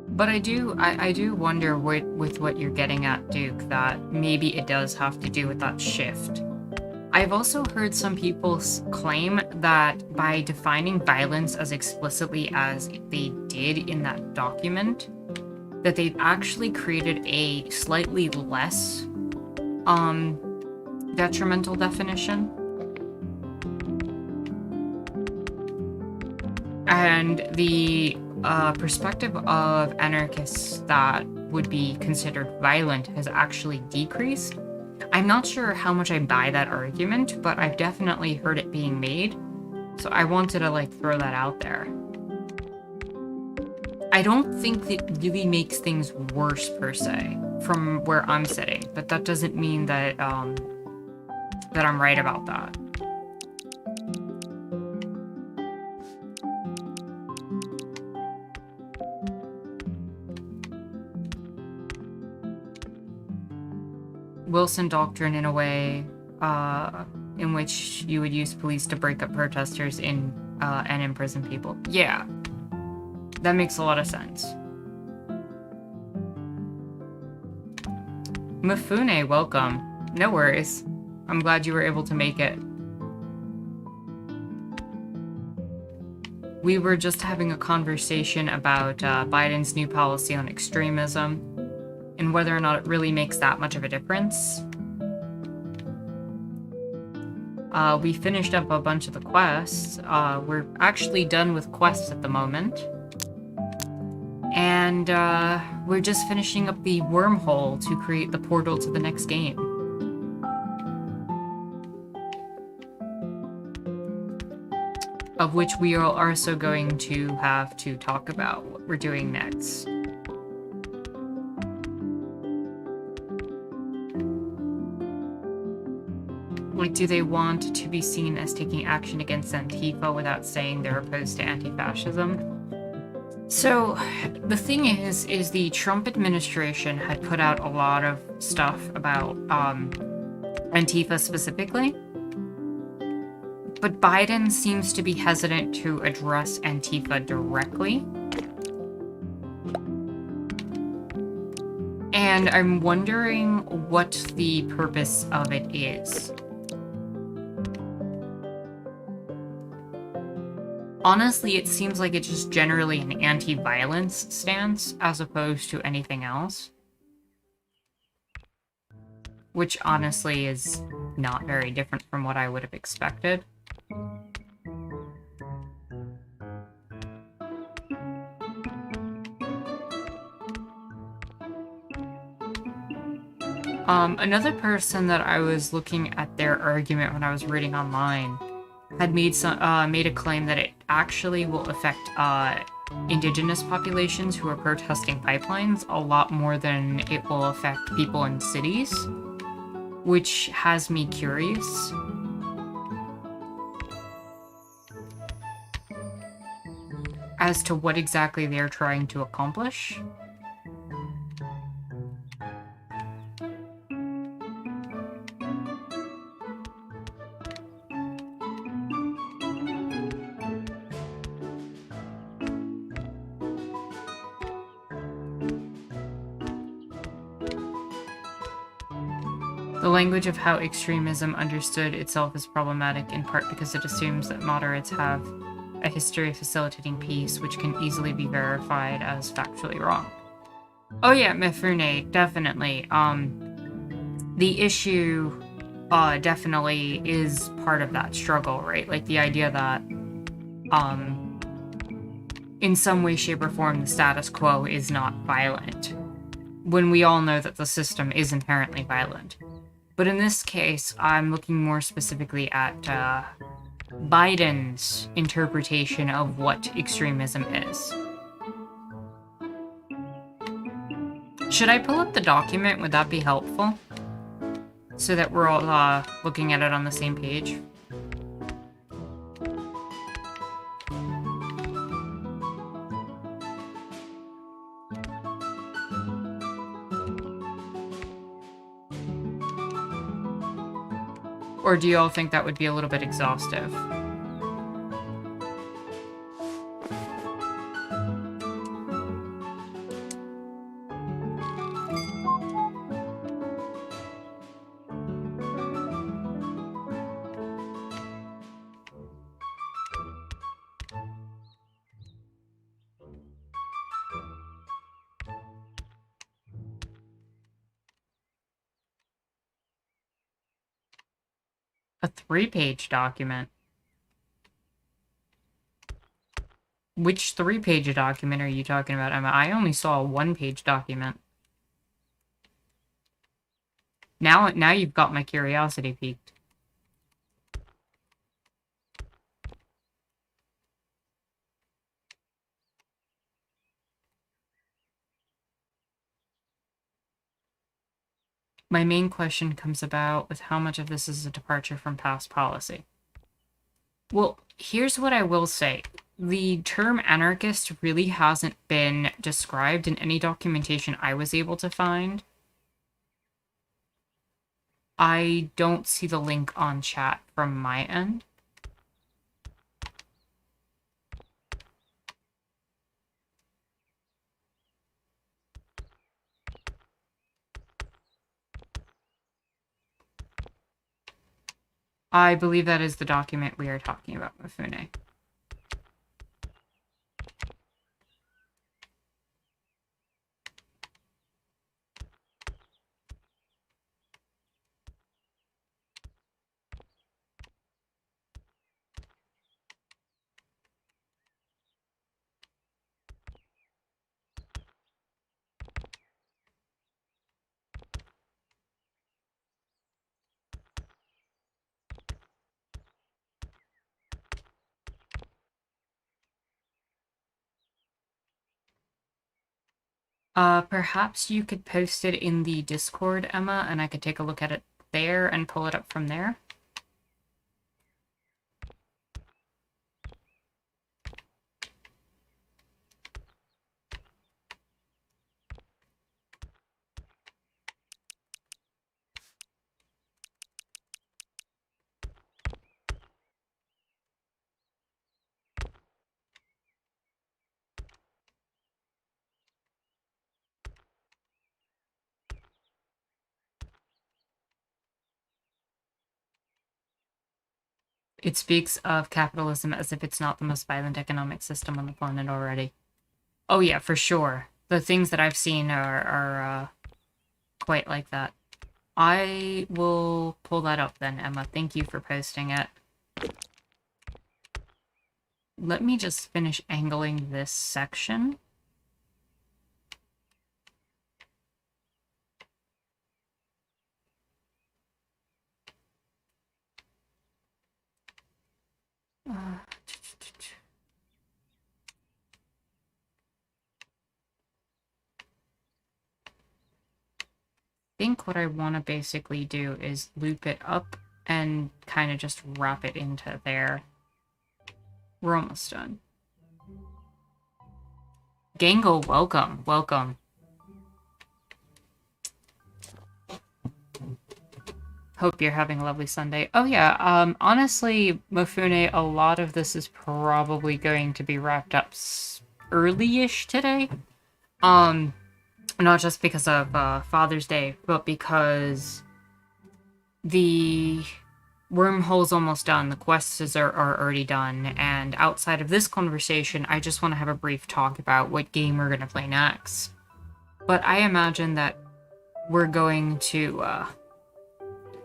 But I do wonder with what you're getting at, Duke, that maybe it does have to do with that shift. I've also heard some people claim that by defining violence as explicitly as they did in that document, that they've actually created a slightly less detrimental definition. And the perspective of anarchists that would be considered violent has actually decreased. I'm not sure how much I buy that argument, but I've definitely heard it being made. So I wanted to throw that out there. I don't think it really makes things worse per se from where I'm sitting, but that doesn't mean that that I'm right about that. Wilson doctrine in a way in which you would use police to break up protesters and imprison people. Yeah, that makes a lot of sense. Mifune, welcome. No worries. I'm glad you were able to make it. We were just having a conversation about Biden's new policy on extremism and whether or not it really makes that much of a difference. We finished up a bunch of the quests. We're actually done with quests at the moment. And we're just finishing up the wormhole to create the portal to the next game. Of which we are also going to have to talk about what we're doing next. Do they want to be seen as taking action against Antifa without saying they're opposed to anti-fascism? So, the thing is the Trump administration had put out a lot of stuff about Antifa specifically, but Biden seems to be hesitant to address Antifa directly. And I'm wondering what the purpose of it is. Honestly, it seems like it's just generally an anti-violence stance as opposed to anything else. Which honestly is not very different from what I would have expected. Another person that I was looking at their argument when I was reading online had made a claim that it actually will affect indigenous populations who are protesting pipelines a lot more than it will affect people in cities, which has me curious. As to what exactly they're trying to accomplish. The language of how extremism understood itself is problematic, in part because it assumes that moderates have a history of facilitating peace, which can easily be verified as factually wrong. Oh yeah, Mifune, definitely. The issue, definitely is part of that struggle, right? Like, the idea that, in some way, shape, or form, the status quo is not violent, when we all know that the system is inherently violent. But in this case, I'm looking more specifically at Biden's interpretation of what extremism is. Should I pull up the document? Would that be helpful? So that we're all looking at it on the same page? Or do you all think that would be a little bit exhaustive? A 3-page document? Which 3-page document are you talking about, Emma? I only saw a 1-page document. Now you've got my curiosity piqued. My main question comes about with how much of this is a departure from past policy. Well, here's what I will say. The term anarchist really hasn't been described in any documentation I was able to find. I don't see the link on chat from my end. I believe that is the document we are talking about, Mifune. Perhaps you could post it in the Discord, Emma, and I could take a look at it there and pull it up from there. It speaks of capitalism as if it's not the most violent economic system on the planet already. Oh yeah, for sure. The things that I've seen are quite like that. I will pull that up then, Emma. Thank you for posting it. Let me just finish angling this section. I think what I want to basically do is loop it up and kind of just wrap it into there. We're almost done. Gangle, welcome, welcome. Hope you're having a lovely Sunday. Oh yeah, honestly, Mofune, a lot of this is probably going to be wrapped up early-ish today. Not just because of Father's Day, but because the Wormhole's almost done, the quests are already done, and outside of this conversation, I just want to have a brief talk about what game we're going to play next. But I imagine that we're going to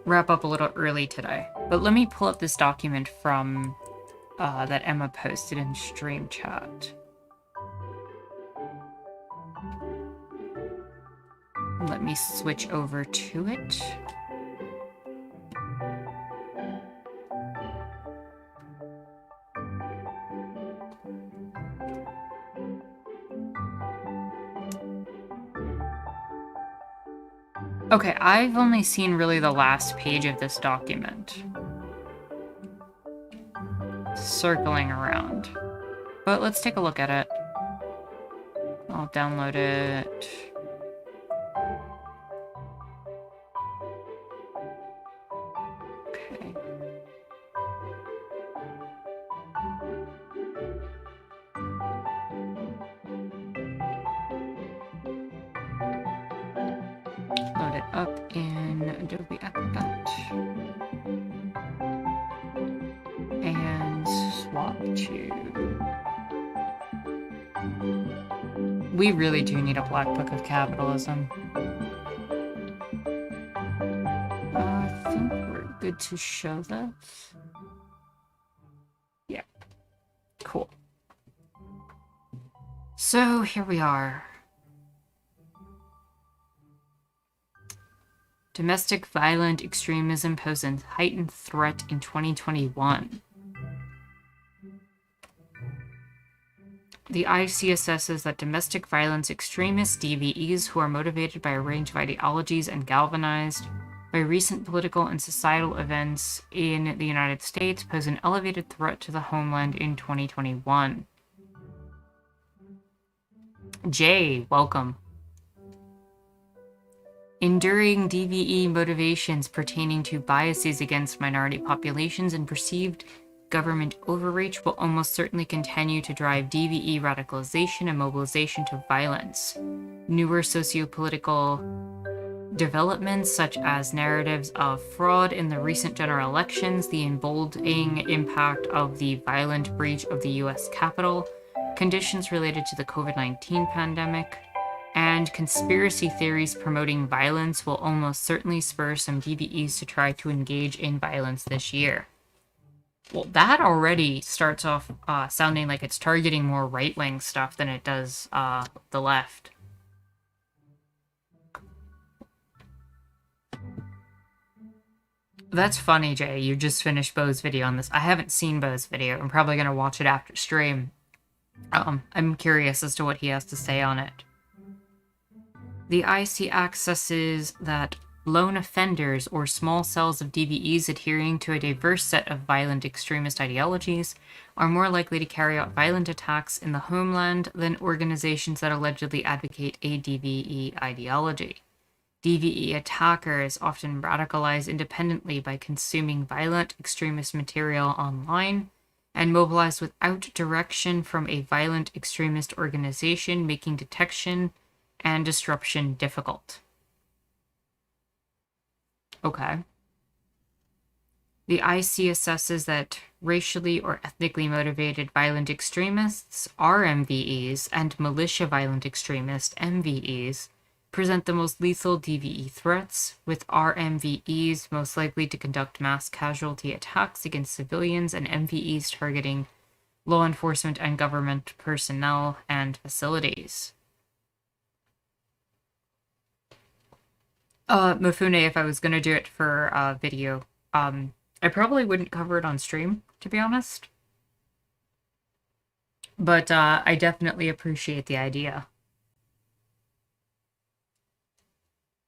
wrap up a little early today. But let me pull up this document from that Emma posted in stream chat. Let me switch over to it. Okay, I've only seen really the last page of this document. Circling around. But let's take a look at it. I'll download it. Okay. Load it up in Adobe Acrobat. And swap to... We really do need a Black Book of Capitalism. I think we're good to show this. Yeah. Cool. So here we are. Domestic violent extremism poses heightened threat in 2021. The IC assesses that domestic violence extremists, DVEs, who are motivated by a range of ideologies and galvanized by recent political and societal events in the United States, pose an elevated threat to the homeland in 2021. Jay, welcome. Enduring DVE motivations pertaining to biases against minority populations and perceived government overreach will almost certainly continue to drive DVE radicalization and mobilization to violence. Newer sociopolitical developments, such as narratives of fraud in the recent general elections, the emboldening impact of the violent breach of the US Capitol, conditions related to the COVID-19 pandemic, and conspiracy theories promoting violence will almost certainly spur some DVEs to try to engage in violence this year. Well, that already starts off sounding like it's targeting more right-wing stuff than it does the left. That's funny, Jay. You just finished Bo's video on this. I haven't seen Bo's video. I'm probably going to watch it after stream. I'm curious as to what he has to say on it. The IC accesses that lone offenders or small cells of DVEs adhering to a diverse set of violent extremist ideologies are more likely to carry out violent attacks in the homeland than organizations that allegedly advocate a DVE ideology. DVE attackers often radicalize independently by consuming violent extremist material online and mobilize without direction from a violent extremist organization, making detection and disruption difficult. Okay. The IC assesses that racially or ethnically motivated violent extremists, RMVEs, and militia violent extremist, MVEs, present the most lethal DVE threats, with RMVEs most likely to conduct mass casualty attacks against civilians and MVEs targeting law enforcement and government personnel and facilities. Mifune, if I was gonna do it for video, I probably wouldn't cover it on stream, to be honest. But I definitely appreciate the idea.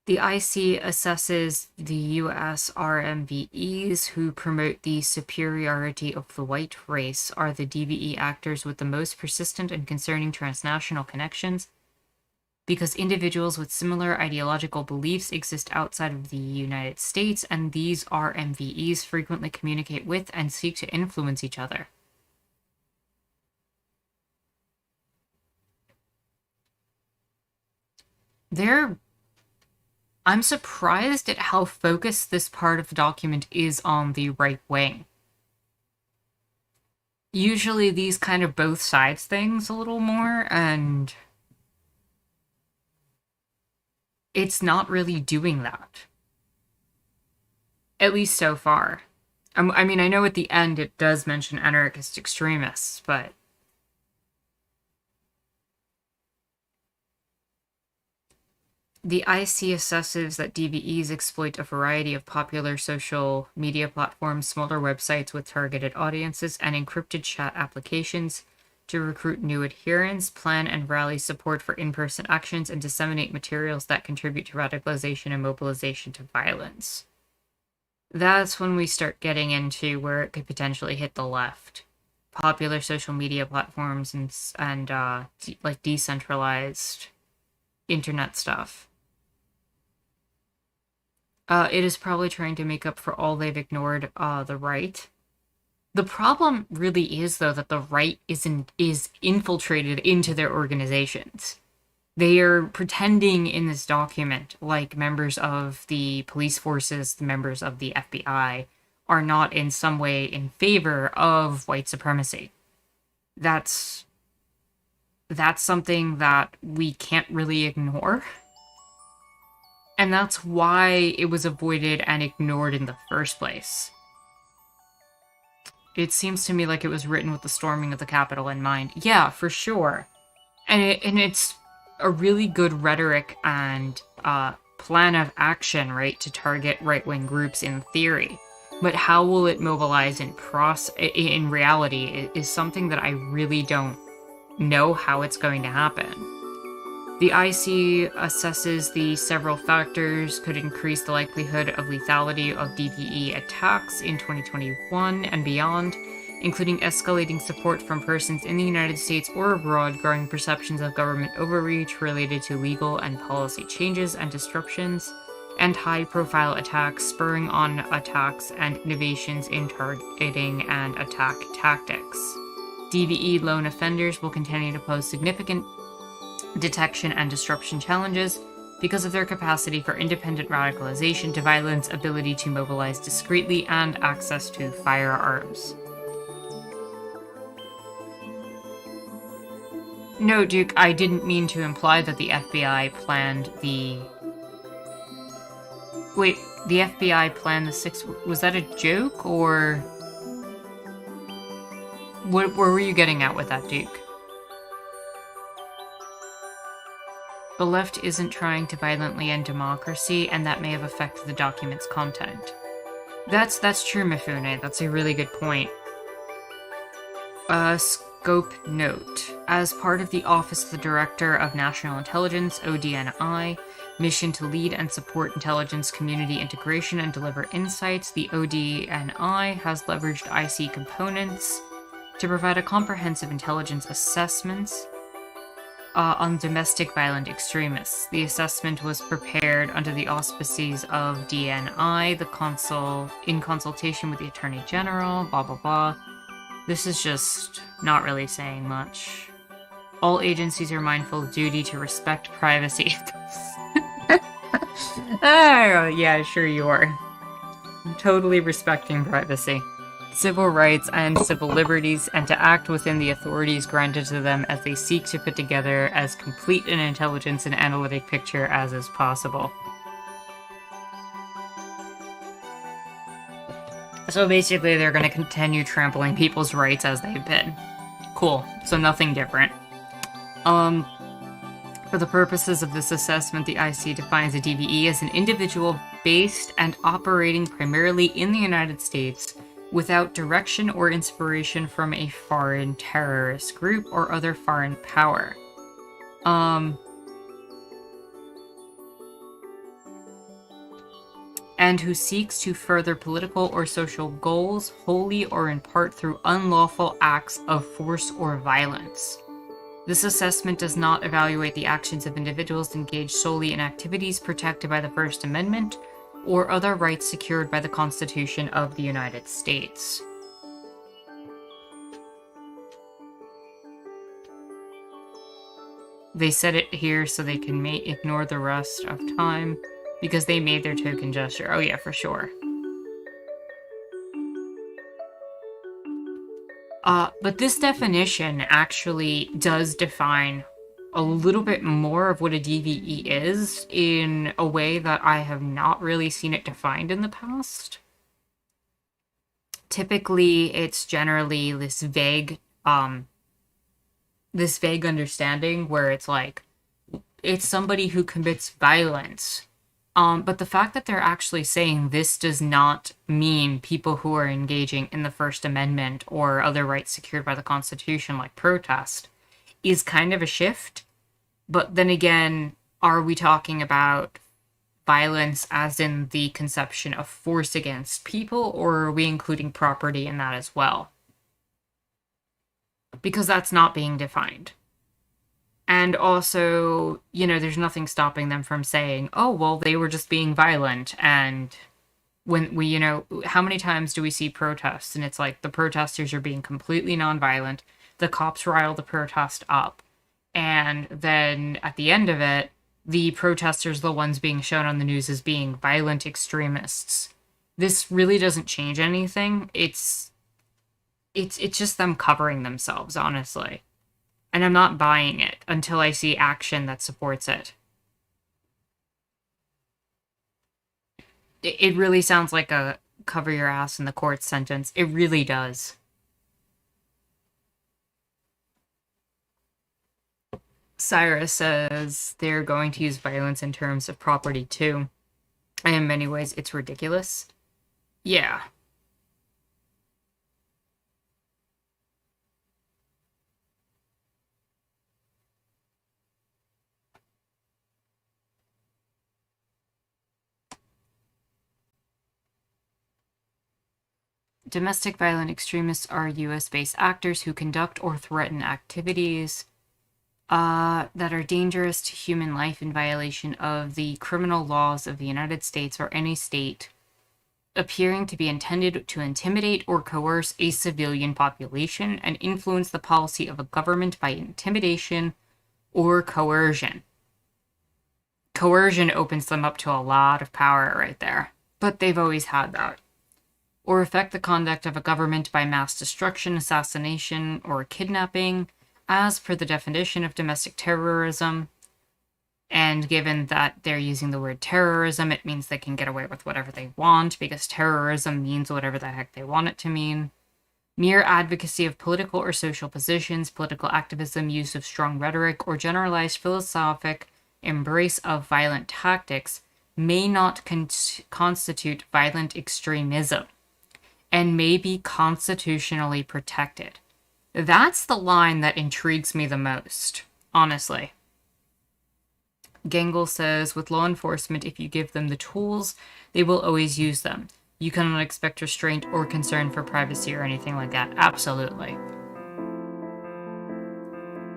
The IC assesses the US RMVEs who promote the superiority of the white race are the DVE actors with the most persistent and concerning transnational connections, because individuals with similar ideological beliefs exist outside of the United States, and these RMVEs frequently communicate with and seek to influence each other. I'm surprised at how focused this part of the document is on the right wing. Usually these kind of both sides things a little more, and it's not really doing that. At least so far. I mean, I know at the end it does mention anarchist extremists, but the IC assesses that DVEs exploit a variety of popular social media platforms, smaller websites with targeted audiences, and encrypted chat applications to recruit new adherents, plan and rally support for in-person actions, and disseminate materials that contribute to radicalization and mobilization to violence. That's when we start getting into where it could potentially hit the left. Popular social media platforms and like decentralized internet stuff. It is probably trying to make up for all they've ignored, the right. The problem really is, though, that the right is infiltrated into their organizations. They are pretending in this document like members of the police forces, the members of the FBI, are not in some way in favor of white supremacy. That's something that we can't really ignore. And that's why it was avoided and ignored in the first place. It seems to me like it was written with the storming of the Capitol in mind. Yeah, for sure. And it's a really good rhetoric and plan of action, right, to target right-wing groups in theory. But how will it mobilize in reality is something that I really don't know how it's going to happen. The IC assesses the several factors could increase the likelihood of lethality of DVE attacks in 2021 and beyond, including escalating support from persons in the United States or abroad, growing perceptions of government overreach related to legal and policy changes and disruptions, and high-profile attacks spurring on attacks and innovations in targeting and attack tactics. DVE lone offenders will continue to pose significant detection and disruption challenges because of their capacity for independent radicalization to violence, ability to mobilize discreetly, and access to firearms. No, Duke, I didn't mean to imply that the FBI planned the... Wait, the FBI planned the 6... Was that a joke, or... Where were you getting at with that, Duke? The left isn't trying to violently end democracy, and that may have affected the document's content. That's true, Mifune. That's a really good point. Scope note. As part of the Office of the Director of National Intelligence, ODNI, mission to lead and support intelligence community integration and deliver insights, the ODNI has leveraged IC components to provide a comprehensive intelligence assessments on domestic violent extremists. The assessment was prepared under the auspices of DNI, in consultation with the Attorney General, blah blah blah. This is just not really saying much. All agencies are mindful of duty to respect privacy. Oh, yeah, sure you are. totally respecting privacy, civil rights, and civil liberties, and to act within the authorities granted to them as they seek to put together as complete an intelligence and analytic picture as is possible. So basically, they're going to continue trampling people's rights as they've been. Cool. So nothing different. For the purposes of this assessment, the IC defines a DVE as an individual based and operating primarily in the United States without direction or inspiration from a foreign terrorist group or other foreign power. And who seeks to further political or social goals wholly or in part through unlawful acts of force or violence. This assessment does not evaluate the actions of individuals engaged solely in activities protected by the First Amendment or other rights secured by the Constitution of the United States. They said it here so they can ignore the rest of time, because they made their token gesture. Oh yeah, for sure. But this definition actually does define a little bit more of what a DVE is in a way that I have not really seen it defined in the past. Typically, it's generally this vague understanding where it's like, it's somebody who commits violence. But the fact that they're actually saying this does not mean people who are engaging in the First Amendment or other rights secured by the Constitution, like protest, is kind of a shift. But then again, are we talking about violence as in the conception of force against people, or are we including property in that as well? Because that's not being defined. And also, you know, there's nothing stopping them from saying, oh, well, they were just being violent. And when we, you know, how many times do we see protests? And it's like the protesters are being completely nonviolent. The cops rile the protest up. And then at the end of it, the protesters, the ones being shown on the news as being violent extremists. This really doesn't change anything. It's just them covering themselves, honestly. And I'm not buying it until I see action that supports it. It really sounds like a cover your ass in the court sentence. It really does. Cyrus says they're going to use violence in terms of property too. And in many ways, it's ridiculous. Yeah. Domestic violent extremists are US-based actors who conduct or threaten activities that are dangerous to human life in violation of the criminal laws of the United States or any state, appearing to be intended to intimidate or coerce a civilian population and influence the policy of a government by intimidation or coercion. Coercion opens them up to a lot of power right there, but they've always had that. Or affect the conduct of a government by mass destruction, assassination, or kidnapping, as per the definition of domestic terrorism. And given that they're using the word terrorism, it means they can get away with whatever they want, because terrorism means whatever the heck they want it to mean. Mere advocacy of political or social positions, political activism, use of strong rhetoric, or generalized philosophic embrace of violent tactics may not constitute violent extremism, and may be constitutionally protected. That's the line that intrigues me the most, honestly. Gengel says, with law enforcement, if you give them the tools, they will always use them. You cannot expect restraint or concern for privacy or anything like that. Absolutely.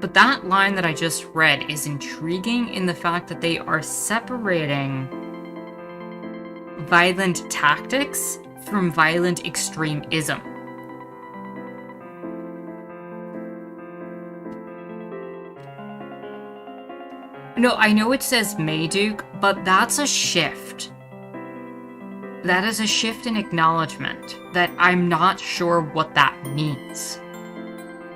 But that line that I just read is intriguing in the fact that they are separating violent tactics from violent extremism. No, I know it says Mayduke, but that's a shift. That is a shift in acknowledgement that I'm not sure what that means.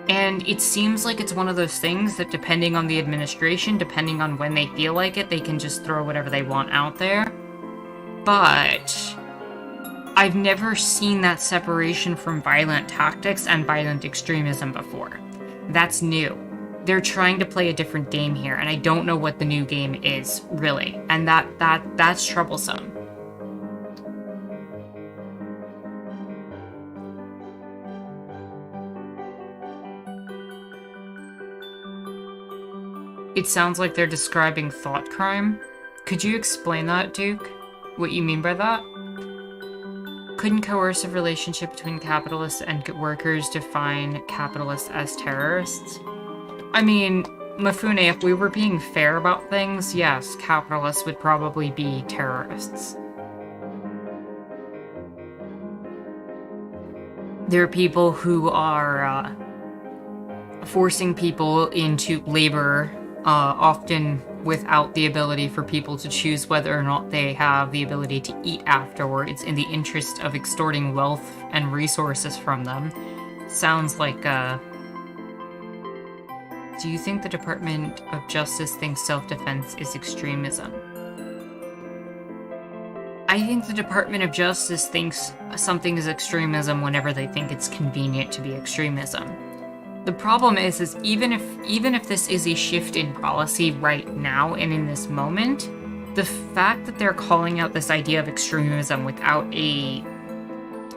And it seems like it's one of those things that depending on the administration, depending on when they feel like it, they can just throw whatever they want out there. But I've never seen that separation from violent tactics and violent extremism before. That's new. They're trying to play a different game here, and I don't know what the new game is, really. And that's troublesome. It sounds like they're describing thought crime. Could you explain that, Duke? What you mean by that? Couldn't coercive relationship between capitalists and workers define capitalists as terrorists? I mean, Mifune, if we were being fair about things, yes, capitalists would probably be terrorists. There are people who are forcing people into labor, often without the ability for people to choose whether or not they have the ability to eat afterwards in the interest of extorting wealth and resources from them. Sounds like, do you think the Department of Justice thinks self-defense is extremism? I think the Department of Justice thinks something is extremism whenever they think it's convenient to be extremism. The problem is even if this is a shift in policy right now and in this moment, the fact that they're calling out this idea of extremism without a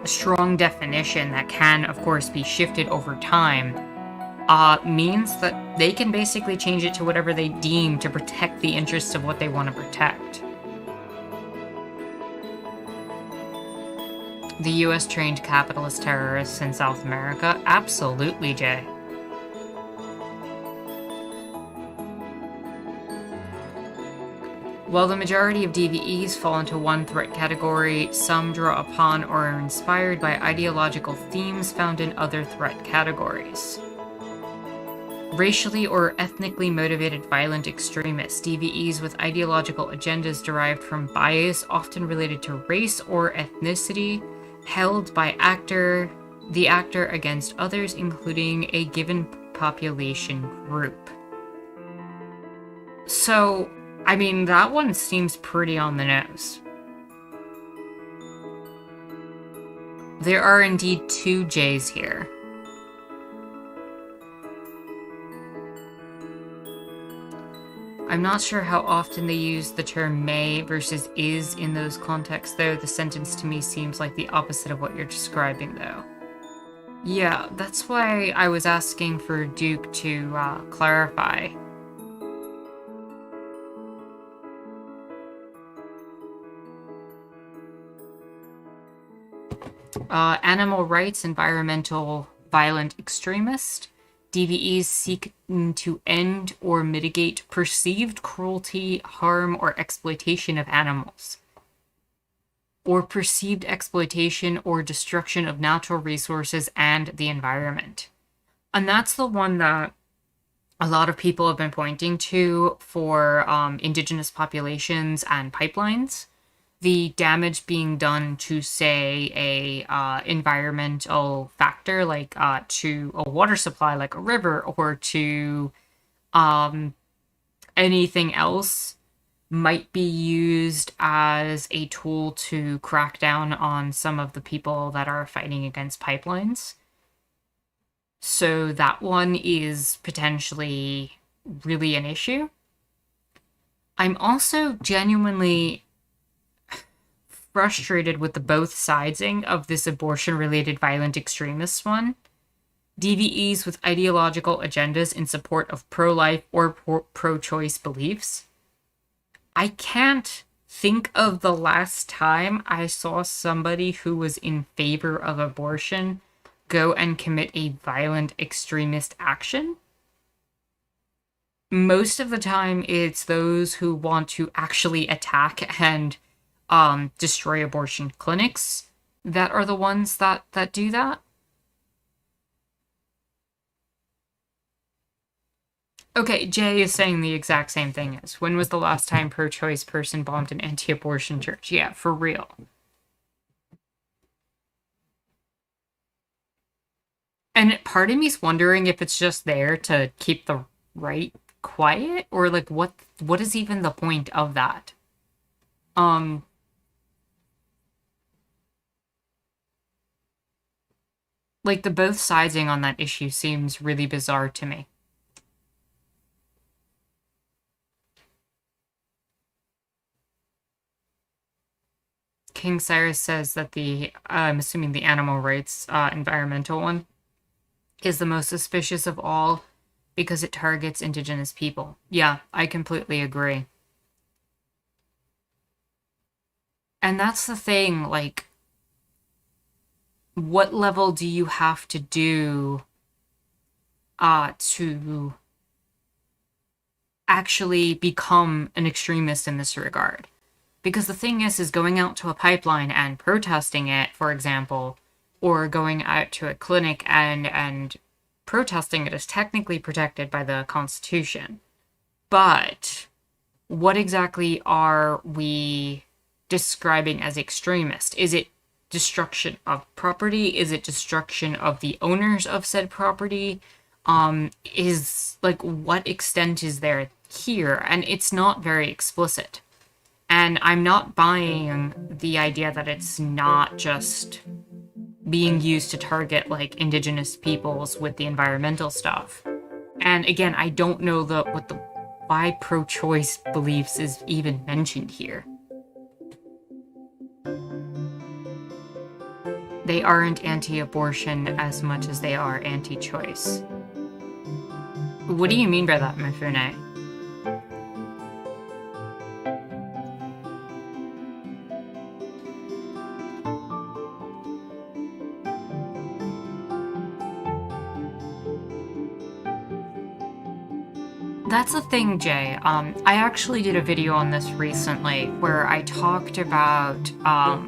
strong definition that can, of course, be shifted over time, means that they can basically change it to whatever they deem to protect the interests of what they want to protect. The US trained capitalist terrorists in South America? Absolutely, Jay. While the majority of DVEs fall into one threat category, some draw upon or are inspired by ideological themes found in other threat categories. Racially or ethnically motivated violent extremists, DVEs with ideological agendas derived from bias often related to race or ethnicity, held by the actor against others, including a given population group. So, I mean, that one seems pretty on the nose. There are indeed two J's here. I'm not sure how often they use the term may versus is in those contexts, though. The sentence to me seems like the opposite of what you're describing, though. Yeah, that's why I was asking for Duke to clarify. Animal rights, environmental, violent extremist. DVEs seek to end or mitigate perceived cruelty, harm, or exploitation of animals, or perceived exploitation or destruction of natural resources and the environment. And that's the one that a lot of people have been pointing to for indigenous populations and pipelines. The damage being done to, say, a environmental factor, like to a water supply, like a river, or to anything else, might be used as a tool to crack down on some of the people that are fighting against pipelines. So that one is potentially really an issue. I'm also genuinely frustrated with the both sidesing of this abortion-related violent extremist one. DVEs with ideological agendas in support of pro-life or pro-choice beliefs. I can't think of the last time I saw somebody who was in favor of abortion go and commit a violent extremist action. Most of the time, it's those who want to actually attack and destroy abortion clinics that are the ones that do that. Okay, Jay is saying the exact same thing as, when was the last time pro-choice person bombed an anti-abortion church? Yeah, for real. And part of me's wondering if it's just there to keep the right quiet, or like what is even the point of that? Um, like the both siding on that issue seems really bizarre to me. King Cyrus says that I'm assuming the animal rights, environmental one, is the most suspicious of all because it targets indigenous people. Yeah, I completely agree. And that's the thing, like, what level do you have to do to actually become an extremist in this regard? Because the thing is going out to a pipeline and protesting it, for example, or going out to a clinic and protesting it is technically protected by the Constitution. But what exactly are we describing as extremist? Is it destruction of property? Is it destruction of the owners of said property? Is like what extent is there here? And it's not very explicit. And I'm not buying the idea that it's not just being used to target like indigenous peoples with the environmental stuff. And again, I don't know why pro-choice beliefs is even mentioned here. They aren't anti-abortion as much as they are anti-choice. What do you mean by that, Mifune? That's the thing, Jay. I actually did a video on this recently where I talked about, I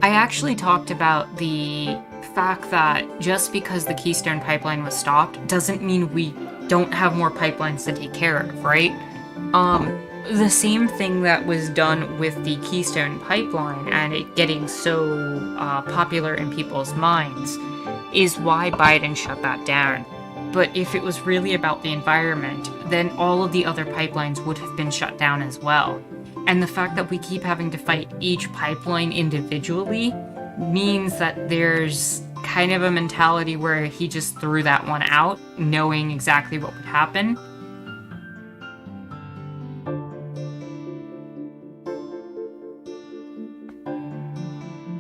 actually talked about the fact that just because the Keystone Pipeline was stopped doesn't mean we don't have more pipelines to take care of, right? The same thing that was done with the Keystone Pipeline and it getting so popular in people's minds is why Biden shut that down. But if it was really about the environment, then all of the other pipelines would have been shut down as well. And the fact that we keep having to fight each pipeline individually means that there's kind of a mentality where he just threw that one out, knowing exactly what would happen.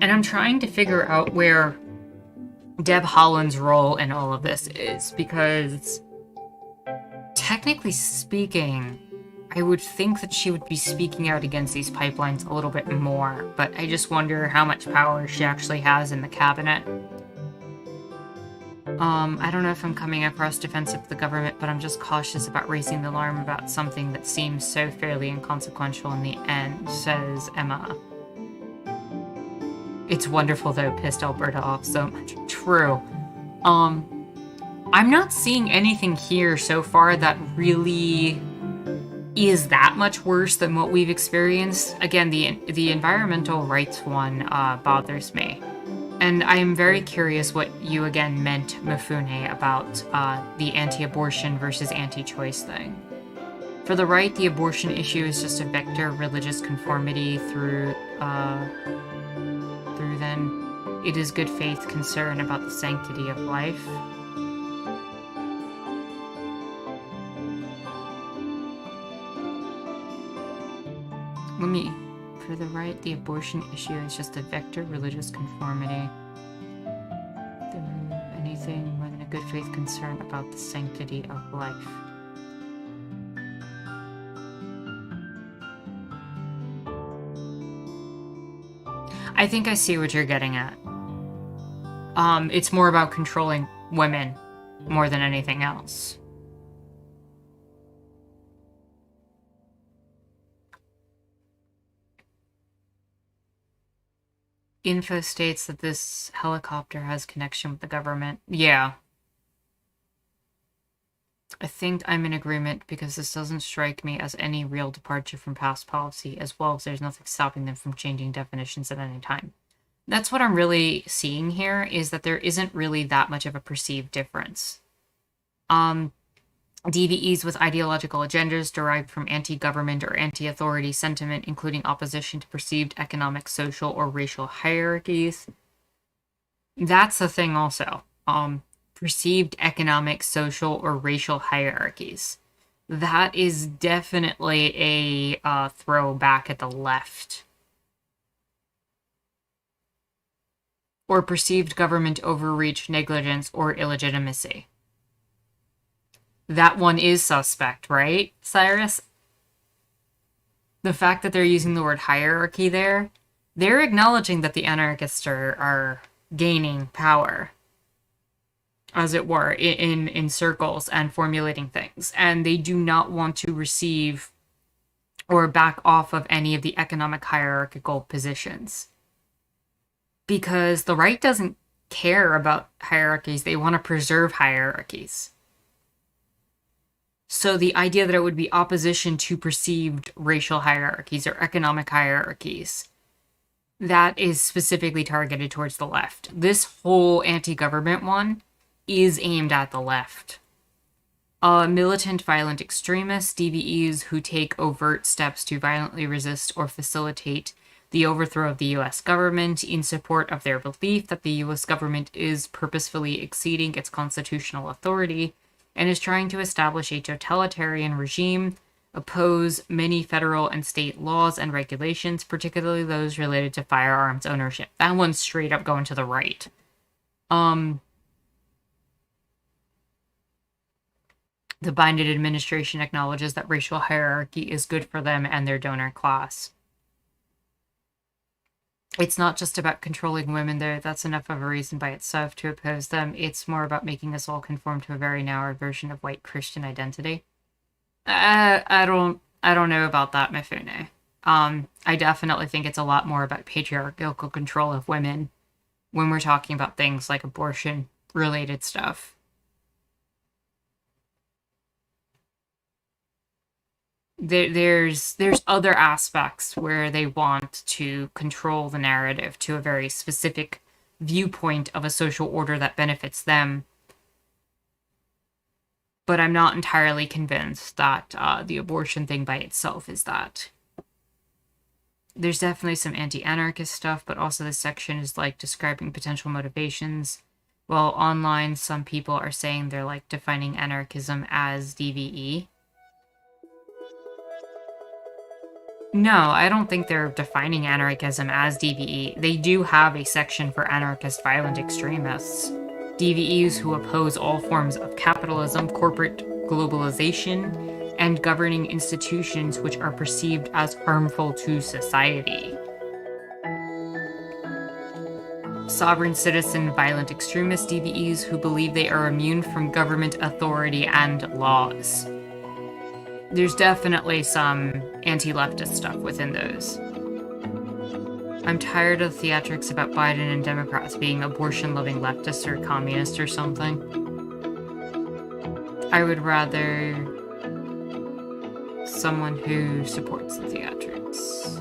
And I'm trying to figure out where Deb Haaland's role in all of this is, because technically speaking, I would think that she would be speaking out against these pipelines a little bit more, but I just wonder how much power she actually has in the cabinet. I don't know if I'm coming across defensive of the government, but I'm just cautious about raising the alarm about something that seems so fairly inconsequential in the end, says Emma. It's wonderful, though, pissed Alberta off so much. True. I'm not seeing anything here so far that really is that much worse than what we've experienced. Again, the environmental rights one bothers me. And I am very curious what you again meant, Mifune, about the anti-abortion versus anti-choice thing. For the right, the abortion issue is just a vector of religious conformity through then it is good faith concern about the sanctity of life. For the right, the abortion issue is just a vector of religious conformity. Anything more than a good faith concern about the sanctity of life. I think I see what you're getting at. It's more about controlling women more than anything else. Info states that this helicopter has connection with the government. Yeah. I think I'm in agreement because this doesn't strike me as any real departure from past policy, as well as there's nothing stopping them from changing definitions at any time. That's what I'm really seeing here, is that there isn't really that much of a perceived difference. DVEs with ideological agendas derived from anti-government or anti-authority sentiment, including opposition to perceived economic, social, or racial hierarchies. That's the thing also. Perceived economic, social, or racial hierarchies. That is definitely a throwback at the left. Or perceived government overreach, negligence, or illegitimacy. That one is suspect, right, Cyrus? The fact that they're using the word hierarchy there, they're acknowledging that the anarchists are gaining power, as it were, in circles and formulating things. And they do not want to receive or back off of any of the economic hierarchical positions. Because the right doesn't care about hierarchies. They want to preserve hierarchies. So the idea that it would be opposition to perceived racial hierarchies or economic hierarchies, that is specifically targeted towards the left. This whole anti-government one is aimed at the left. Militant violent extremists, DVEs who take overt steps to violently resist or facilitate the overthrow of the U.S. government in support of their belief that the U.S. government is purposefully exceeding its constitutional authority and is trying to establish a totalitarian regime, oppose many federal and state laws and regulations, particularly those related to firearms ownership. That one's straight up going to the right. The Biden administration acknowledges that racial hierarchy is good for them and their donor class. It's not just about controlling women there. That's enough of a reason by itself to oppose them. It's more about making us all conform to a very narrow version of white Christian identity. I don't know about that, Mifune. I definitely think it's a lot more about patriarchal control of women when we're talking about things like abortion-related stuff. There's other aspects where they want to control the narrative to a very specific viewpoint of a social order that benefits them. But I'm not entirely convinced that the abortion thing by itself is that. There's definitely some anti-anarchist stuff, but also this section is like describing potential motivations. While online, some people are saying they're like defining anarchism as DVE. No, I don't think they're defining anarchism as DVE. They do have a section for anarchist violent extremists. DVEs who oppose all forms of capitalism, corporate globalization, and governing institutions which are perceived as harmful to society. Sovereign citizen violent extremist DVEs who believe they are immune from government authority and laws. There's definitely some anti-leftist stuff within those. I'm tired of the theatrics about Biden and Democrats being abortion-loving leftists or communists or something. I would rather someone who supports the theatrics.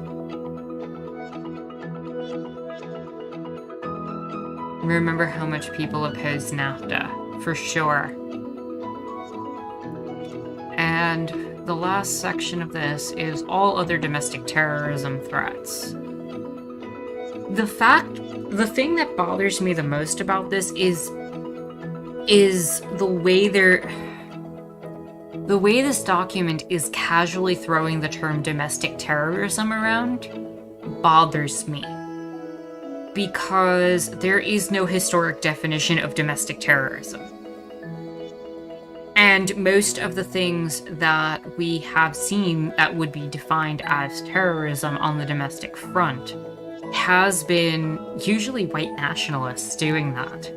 Remember how much people opposed NAFTA, for sure. And the last section of this is all other domestic terrorism threats. The thing that bothers me the most about this is the way this document is casually throwing the term domestic terrorism around bothers me. Because there is no historic definition of domestic terrorism. And most of the things that we have seen that would be defined as terrorism on the domestic front has been usually white nationalists doing that.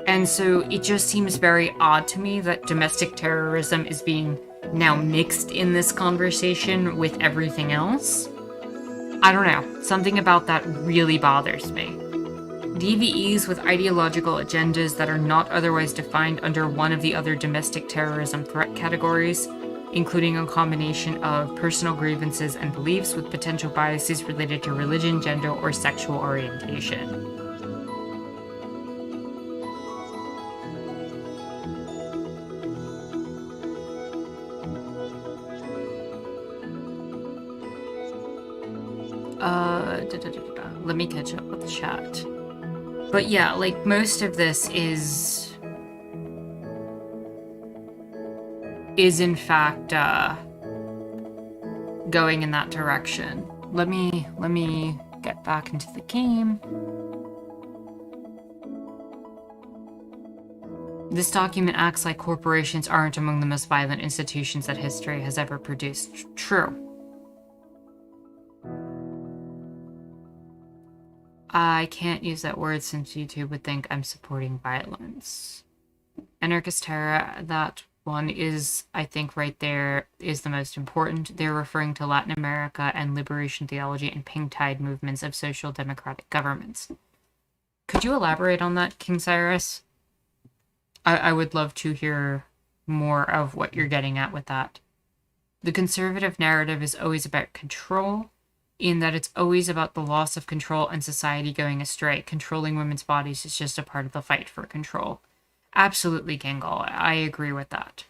And so it just seems very odd to me that domestic terrorism is being now mixed in this conversation with everything else. I don't know. Something about that really bothers me. DVEs with ideological agendas that are not otherwise defined under one of the other domestic terrorism threat categories, including a combination of personal grievances and beliefs with potential biases related to religion, gender, or sexual orientation. Let me catch up with the chat. But yeah, like, most of this is in fact going in that direction. Let me get back into the game. This document acts like corporations aren't among the most violent institutions that history has ever produced. True. I can't use that word since YouTube would think I'm supporting violence. Anarchist terror, that one is, I think right there, is the most important. They're referring to Latin America and liberation theology and pink tide movements of social democratic governments. Could you elaborate on that, King Cyrus? I would love to hear more of what you're getting at with that. The conservative narrative is always about control, in that it's always about the loss of control and society going astray. Controlling women's bodies is just a part of the fight for control. Absolutely, Gangal. I agree with that.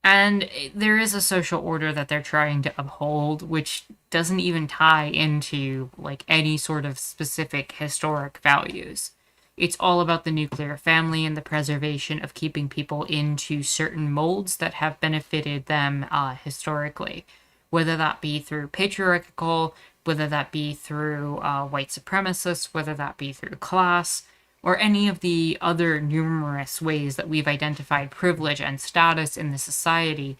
And there is a social order that they're trying to uphold, which doesn't even tie into, like, any sort of specific historic values. It's all about the nuclear family and the preservation of keeping people into certain molds that have benefited them historically. Whether that be through patriarchal, whether that be through white supremacists, whether that be through class, or any of the other numerous ways that we've identified privilege and status in the society,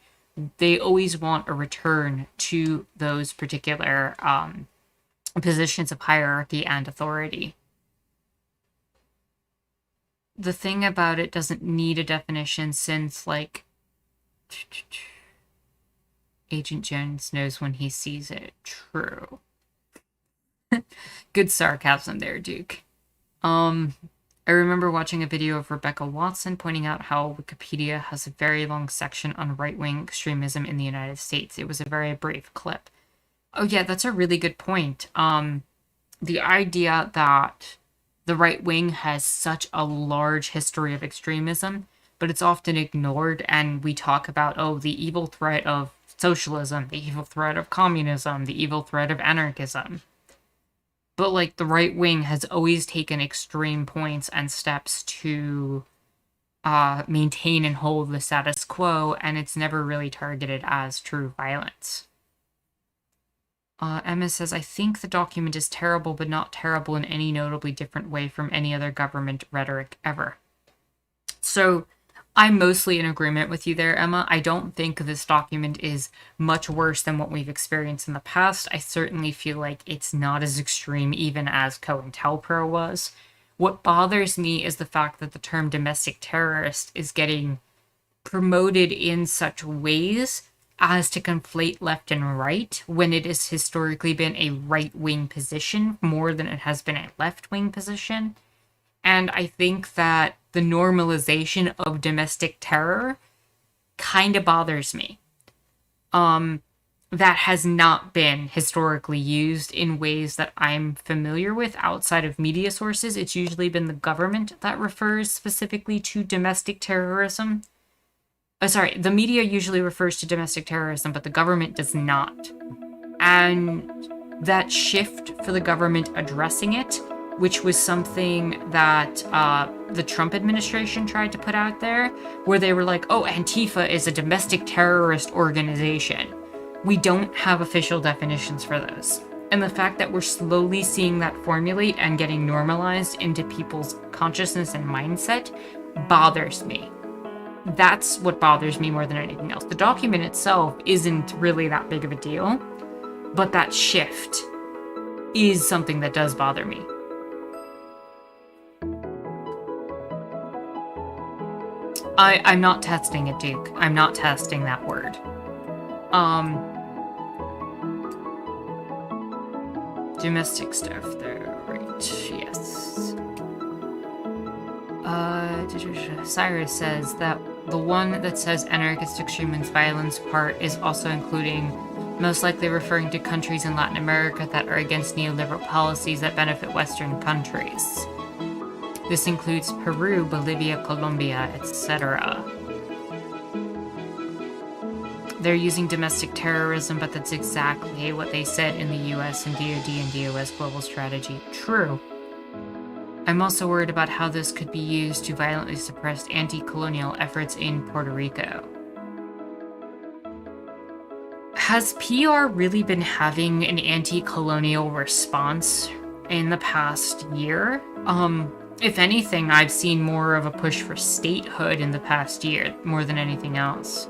they always want a return to those particular positions of hierarchy and authority. The thing about it doesn't need a definition since, like, Agent Jones knows when he sees it. True. Good sarcasm there, Duke. I remember watching a video of Rebecca Watson pointing out how Wikipedia has a very long section on right-wing extremism in the United States. It was a very brief clip. Oh yeah, that's a really good point. The idea that the right wing has such a large history of extremism, but it's often ignored, and we talk about, oh, the evil threat of socialism, the evil threat of communism, the evil threat of anarchism. But, like, the right wing has always taken extreme points and steps to maintain and hold the status quo, and it's never really targeted as true violence. Emma says, I think the document is terrible, but not terrible in any notably different way from any other government rhetoric ever. So, I'm mostly in agreement with you there, Emma. I don't think this document is much worse than what we've experienced in the past. I certainly feel like it's not as extreme even as COINTELPRO was. What bothers me is the fact that the term domestic terrorist is getting promoted in such ways as to conflate left and right, when it has historically been a right-wing position more than it has been a left-wing position. And I think that the normalization of domestic terror kind of bothers me. That has not been historically used in ways that I'm familiar with outside of media sources. It's usually been the government that refers specifically to domestic terrorism. The media usually refers to domestic terrorism, but the government does not. And that shift for the government addressing it, which was something that the Trump administration tried to put out there, where they were like, oh, Antifa is a domestic terrorist organization. We don't have official definitions for those. And the fact that we're slowly seeing that formulate and getting normalized into people's consciousness and mindset bothers me. That's what bothers me more than anything else. The document itself isn't really that big of a deal, but that shift is something that does bother me. I'm not testing it, Duke. I'm not testing that word. Domestic stuff, though, right, yes. Cyrus says that the one that says anarchist extremist violence part is also including, most likely referring to countries in Latin America that are against neoliberal policies that benefit Western countries. This includes Peru, Bolivia, Colombia, etc. They're using domestic terrorism, but that's exactly what they said in the US and DoD and DOS global strategy. True. I'm also worried about how this could be used to violently suppress anti-colonial efforts in Puerto Rico. Has PR really been having an anti-colonial response in the past year? If anything, I've seen more of a push for statehood in the past year, more than anything else.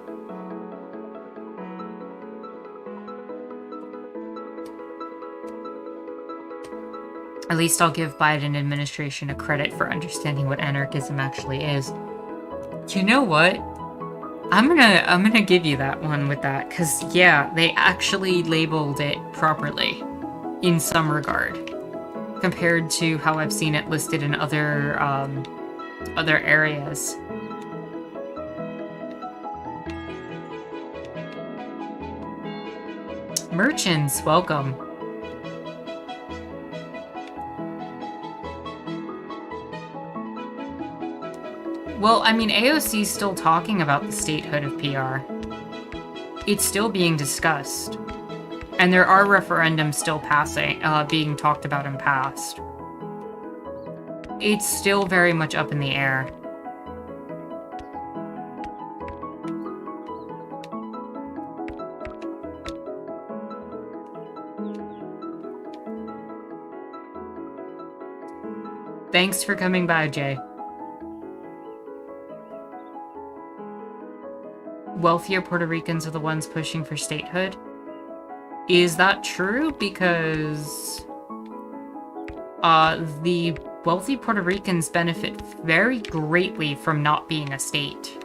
At least I'll give Biden administration a credit for understanding what anarchism actually is. You know what? I'm gonna give you that one with that, because yeah, they actually labeled it properly in some regard, compared to how I've seen it listed in other areas. Merchants, welcome. Well, I mean, AOC's still talking about the statehood of PR. It's still being discussed. And there are referendums still being talked about and passed. It's still very much up in the air. Thanks for coming by, Jay. Wealthier Puerto Ricans are the ones pushing for statehood? Is that true? Because the wealthy Puerto Ricans benefit very greatly from not being a state.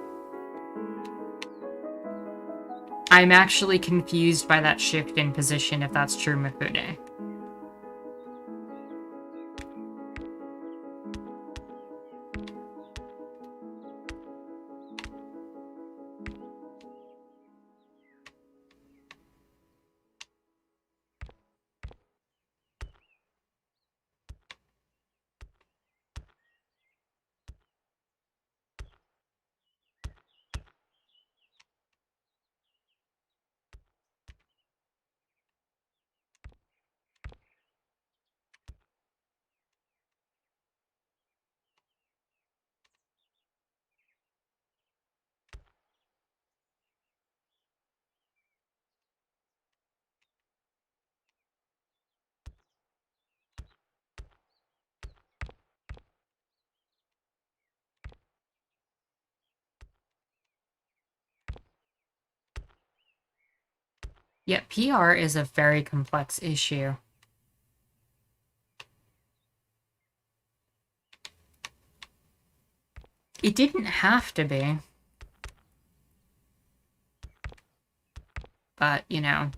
I'm actually confused by that shift in position, if that's true, Mifune. Yeah, PR is a very complex issue. It didn't have to be. But, you know.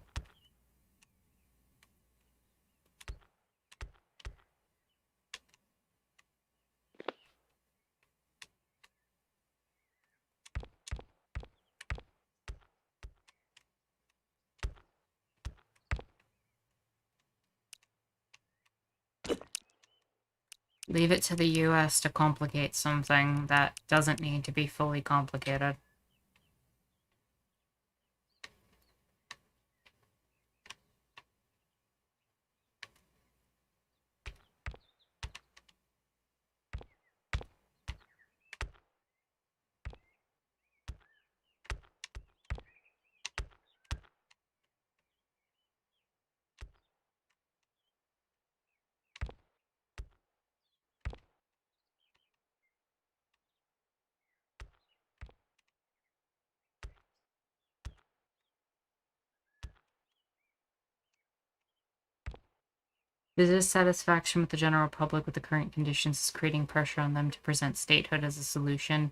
Leave it to the US to complicate something that doesn't need to be fully complicated. The dissatisfaction with the general public with the current conditions is creating pressure on them to present statehood as a solution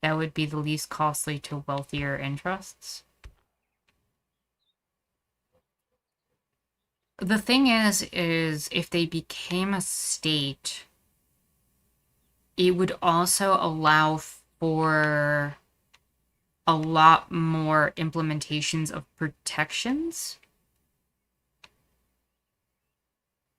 that would be the least costly to wealthier interests. The thing is if they became a state, it would also allow for a lot more implementations of protections.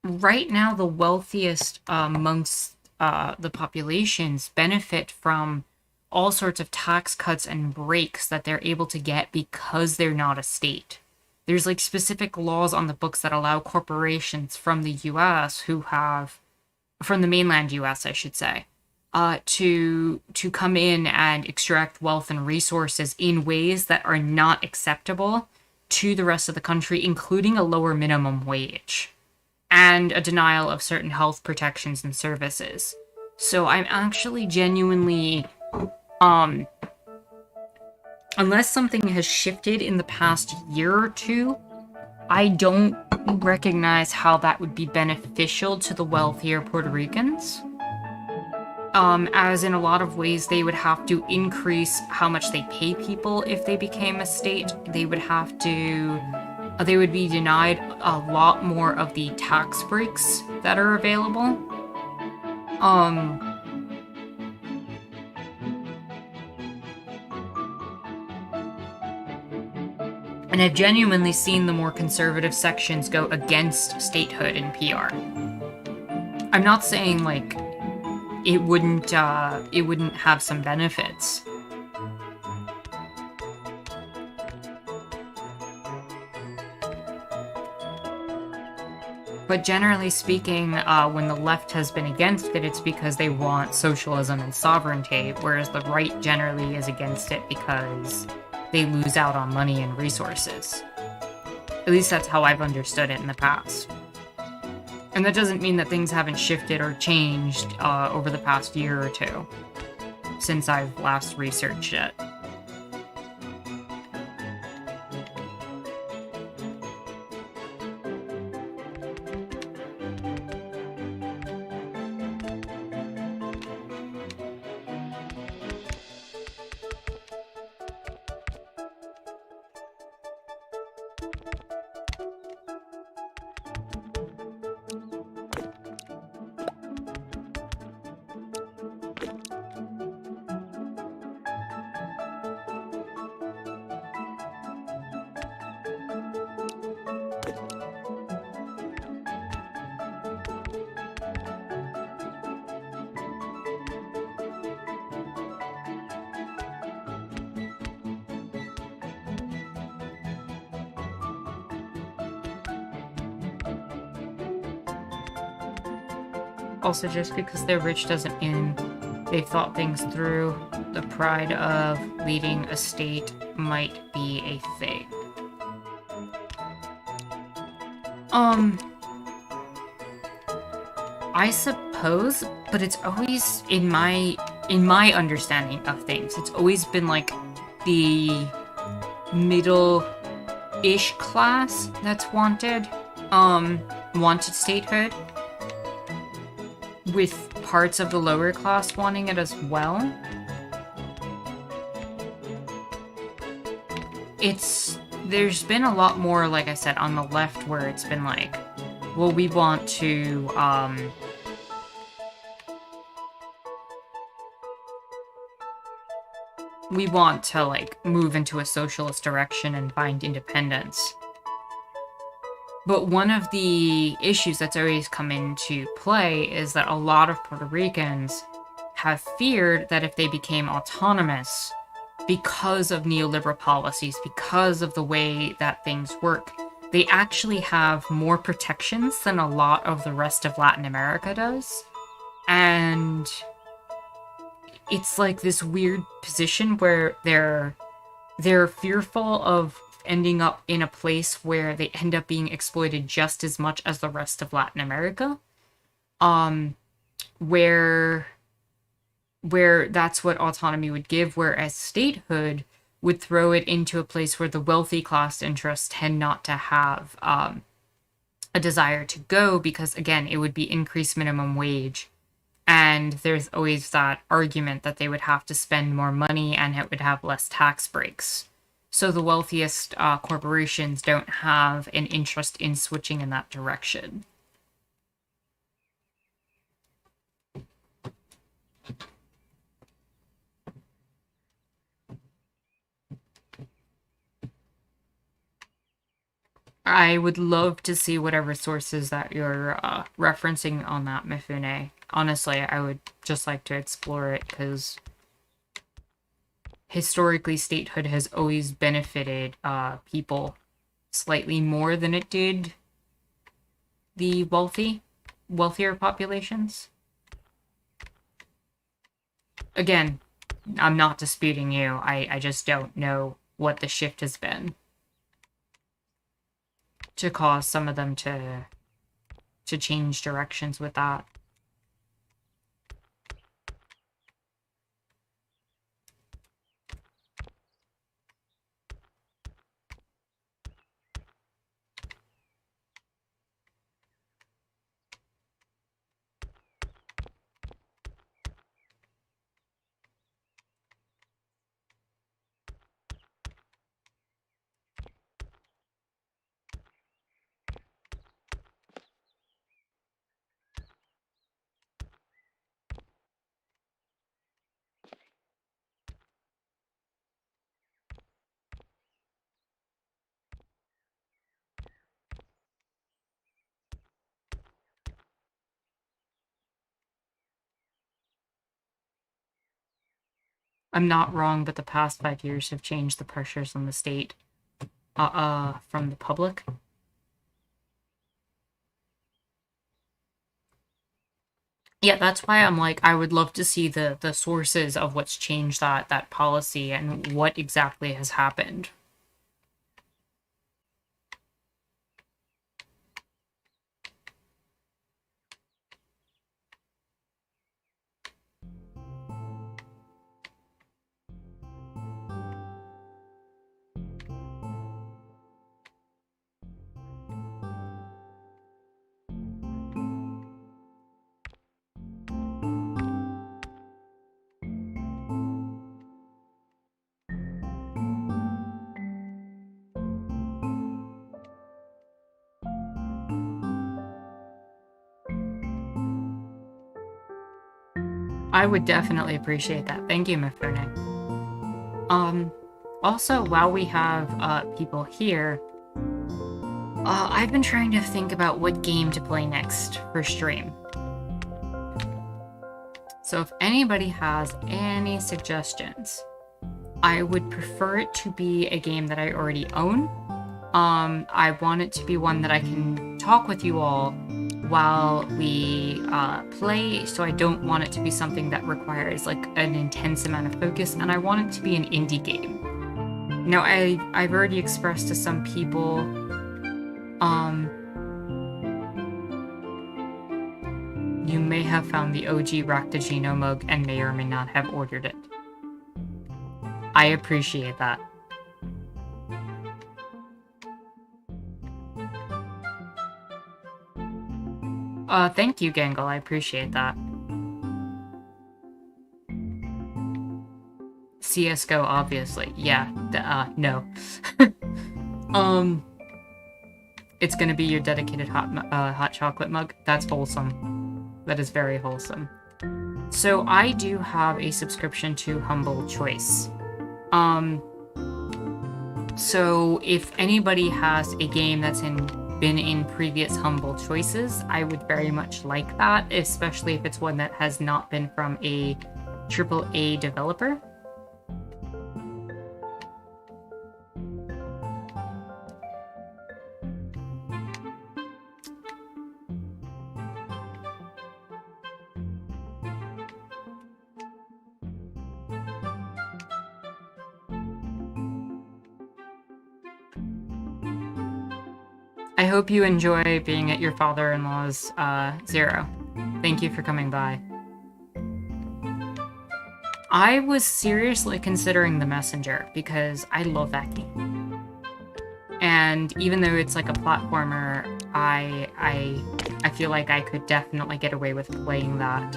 Right now, the wealthiest amongst the populations benefit from all sorts of tax cuts and breaks that they're able to get because they're not a state. There's like specific laws on the books that allow corporations from the US from the mainland US, I should say, to come in and extract wealth and resources in ways that are not acceptable to the rest of the country, including a lower minimum wage and a denial of certain health protections and services. So I'm actually genuinely, unless something has shifted in the past year or two, I don't recognize how that would be beneficial to the wealthier Puerto Ricans. As in a lot of ways, they would have to increase how much they pay people if they became a state. They would be denied a lot more of the tax breaks that are available. And I've genuinely seen the more conservative sections go against statehood in PR. I'm not saying, like, it wouldn't have some benefits. But generally speaking, when the left has been against it, it's because they want socialism and sovereignty, whereas the right generally is against it because they lose out on money and resources. At least that's how I've understood it in the past. And that doesn't mean that things haven't shifted or changed over the past year or two, since I've last researched it. Also, just because they're rich doesn't mean they've thought things through. The pride of leading a state might be a thing. I suppose, but it's always in my understanding of things, it's always been like the middle-ish class that's wanted statehood, with parts of the lower class wanting it as well. There's been a lot more, like I said, on the left where it's been like, well, we want to, like, move into a socialist direction and find independence. But one of the issues that's always come into play is that a lot of Puerto Ricans have feared that if they became autonomous, because of neoliberal policies, because of the way that things work, they actually have more protections than a lot of the rest of Latin America does. And it's like this weird position where they're fearful of ending up in a place where they end up being exploited just as much as the rest of Latin America. Where that's what autonomy would give, whereas statehood would throw it into a place where the wealthy class interests tend not to have a desire to go, because, again, it would be increased minimum wage. And there's always that argument that they would have to spend more money and it would have less tax breaks. So the wealthiest corporations don't have an interest in switching in that direction. I would love to see whatever sources that you're referencing on that, Mifune. Honestly, I would just like to explore it because historically statehood has always benefited people slightly more than it did the wealthier populations. Again, I'm not disputing you. I just don't know what the shift has been to cause some of them to change directions with that. I'm not wrong, but the past 5 years have changed the pressures on the state from the public. Yeah, that's why I'm like, I would love to see the sources of what's changed that policy and what exactly has happened. I would definitely appreciate that. Thank you, Mifune. Also, while we have people here, I've been trying to think about what game to play next for stream. So if anybody has any suggestions, I would prefer it to be a game that I already own. I want it to be one that I can talk with you all while we play, so I don't want it to be something that requires like an intense amount of focus, and I want it to be an indie game. Now, I've already expressed to some people, you may have found the OG Raktajino mug and may or may not have ordered it. I appreciate that. Thank you, Gangle. I appreciate that. CSGO, obviously. Yeah, no. It's gonna be your dedicated hot chocolate mug. That's wholesome. That is very wholesome. So I do have a subscription to Humble Choice. So if anybody has a game that's been in previous Humble Choices, I would very much like that, especially if it's one that has not been from a AAA developer. I hope you enjoy being at your father-in-law's, Zero. Thank you for coming by. I was seriously considering The Messenger, because I love that game. And even though it's like a platformer, I feel like I could definitely get away with playing that.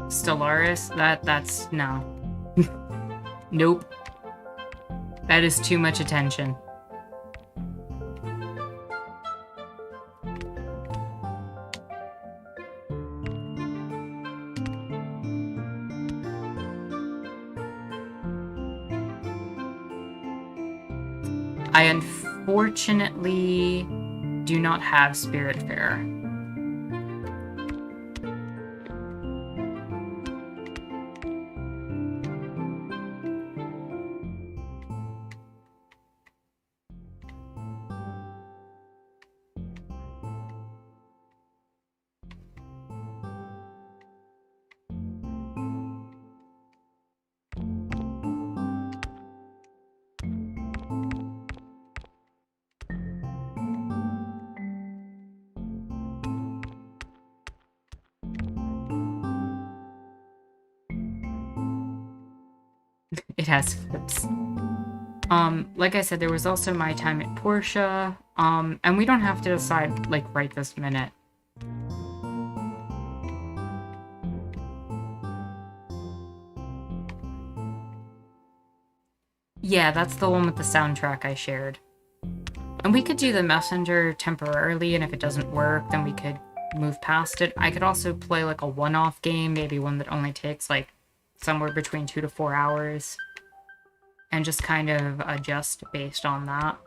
Stellaris? That's... no. Nope. That is too much attention. I unfortunately do not have Spiritfarer. It has flips. Like I said, there was also my time at Portia, and we don't have to decide, like, right this minute. Yeah, that's the one with the soundtrack I shared. And we could do the messenger temporarily, and if it doesn't work, then we could move past it. I could also play, like, a one-off game, maybe one that only takes, like, somewhere between 2 to 4 hours, and just kind of adjust based on that.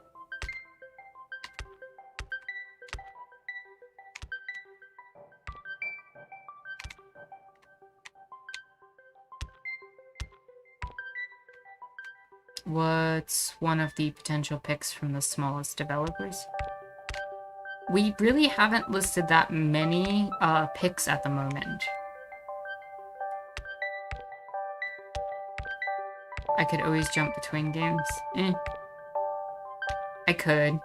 What's one of the potential picks from the smallest developers? We really haven't listed that many picks at the moment. I could always jump between games. I could.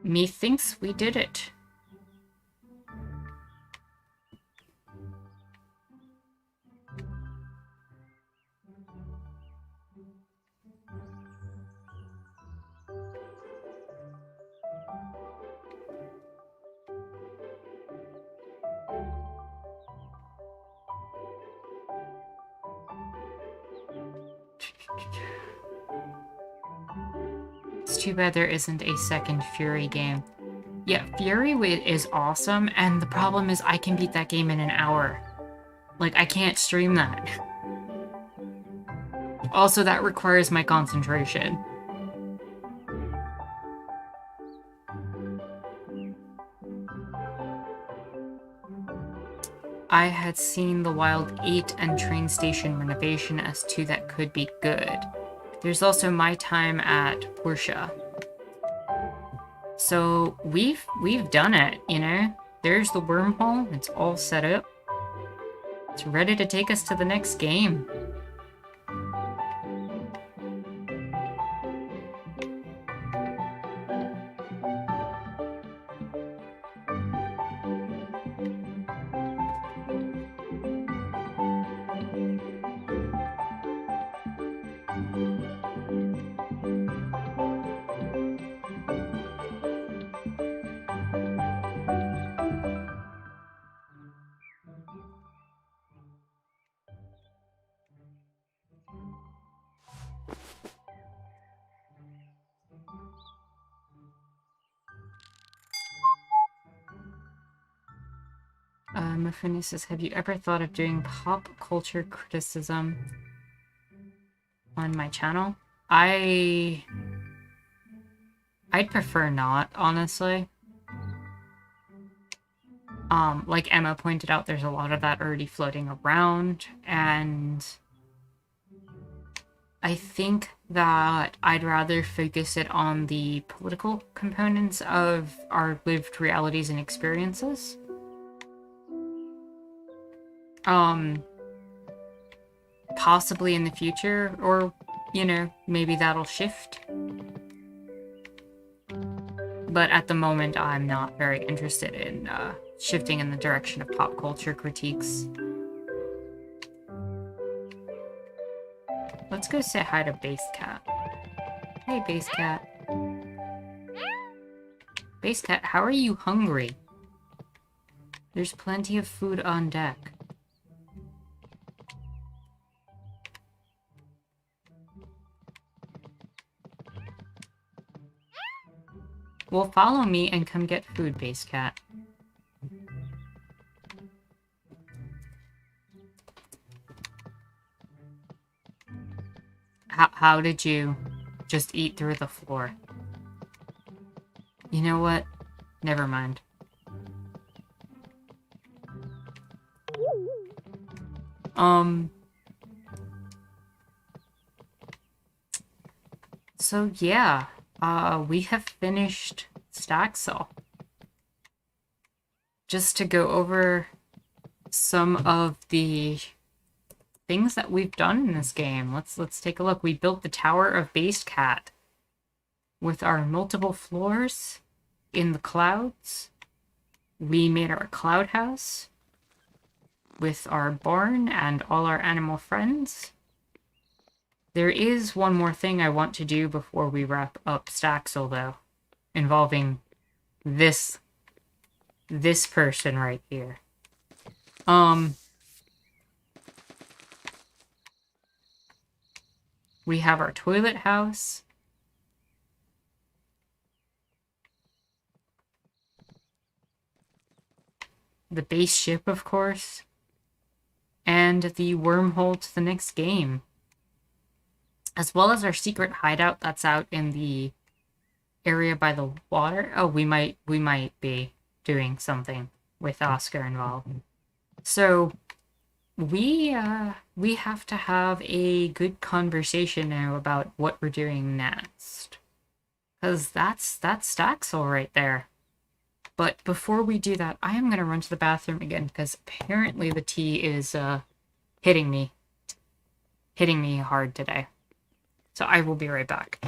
Methinks we did it. It's too bad there isn't a second Fury game. Yeah, Fury is awesome, and the problem is I can beat that game in an hour. Like, I can't stream that. Also, that requires my concentration. I had seen the Wild 8 and Train Station renovation as two that could be good. There's also my time at Portia. So we've done it, you know? There's the wormhole, it's all set up. It's ready to take us to the next game. Mafuni says, have you ever thought of doing pop culture criticism on my channel? I'd prefer not, honestly. Like Emma pointed out, there's a lot of that already floating around, and I think that I'd rather focus it on the political components of our lived realities and experiences. Possibly in the future, or, you know, maybe that'll shift. But at the moment, I'm not very interested in shifting in the direction of pop culture critiques. Let's go say hi to Base Cat. Hey, Base Cat. Base Cat, how are you hungry? There's plenty of food on deck. Well, follow me and come get food, Base Cat. How did you just eat through the floor? You know what? Never mind. So yeah, we have finished Staxel. Just to go over some of the things that we've done in this game. Let's take a look. We built the Tower of Base Cat with our multiple floors in the clouds. We made our cloud house with our barn and all our animal friends. There is one more thing I want to do before we wrap up Staxel, though, involving this person right here. We have our toilet house. The base ship, of course. And the wormhole to the next game. As well as our secret hideout that's out in the area by the water. Oh, we might be doing something with Oscar involved. So we have to have a good conversation now about what we're doing next. Because that's Staxel right there. But before we do that, I am going to run to the bathroom again, because apparently the tea is hitting me hard today. So I will be right back.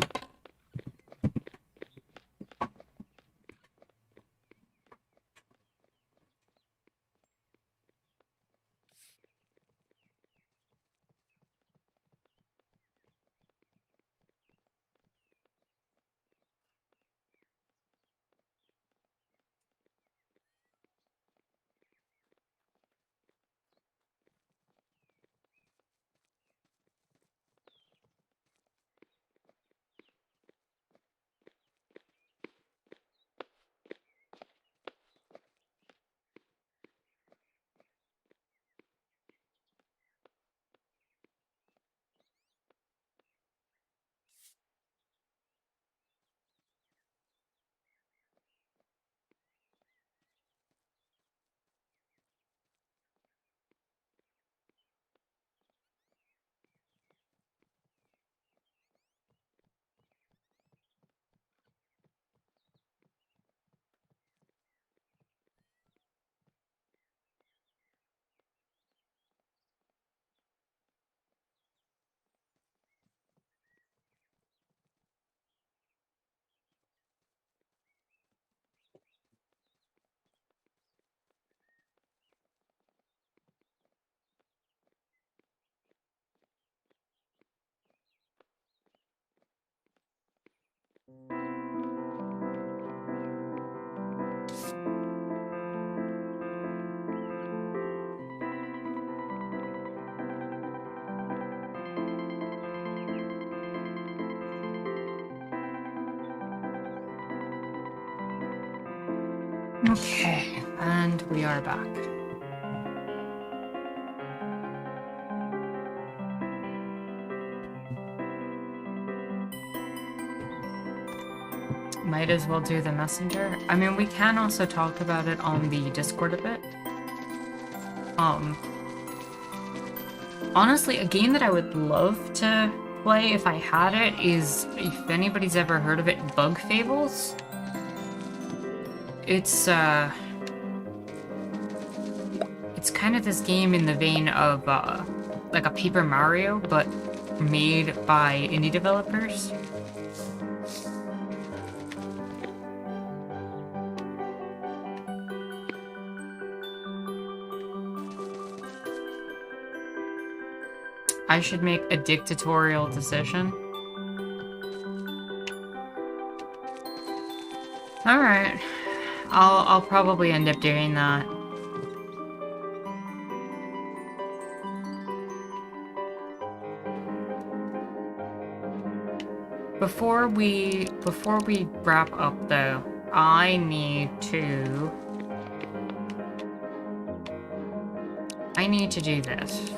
Okay, and we are back. might as well do the messenger. I mean, we can also talk about it on the Discord a bit. Honestly, a game that I would love to play if I had it is, if anybody's ever heard of it, Bug Fables. It's kind of this game in the vein of, like a Paper Mario, but made by indie developers. I should make a dictatorial decision. Alright. I'll probably end up doing that. Before we wrap up though, I need to do this.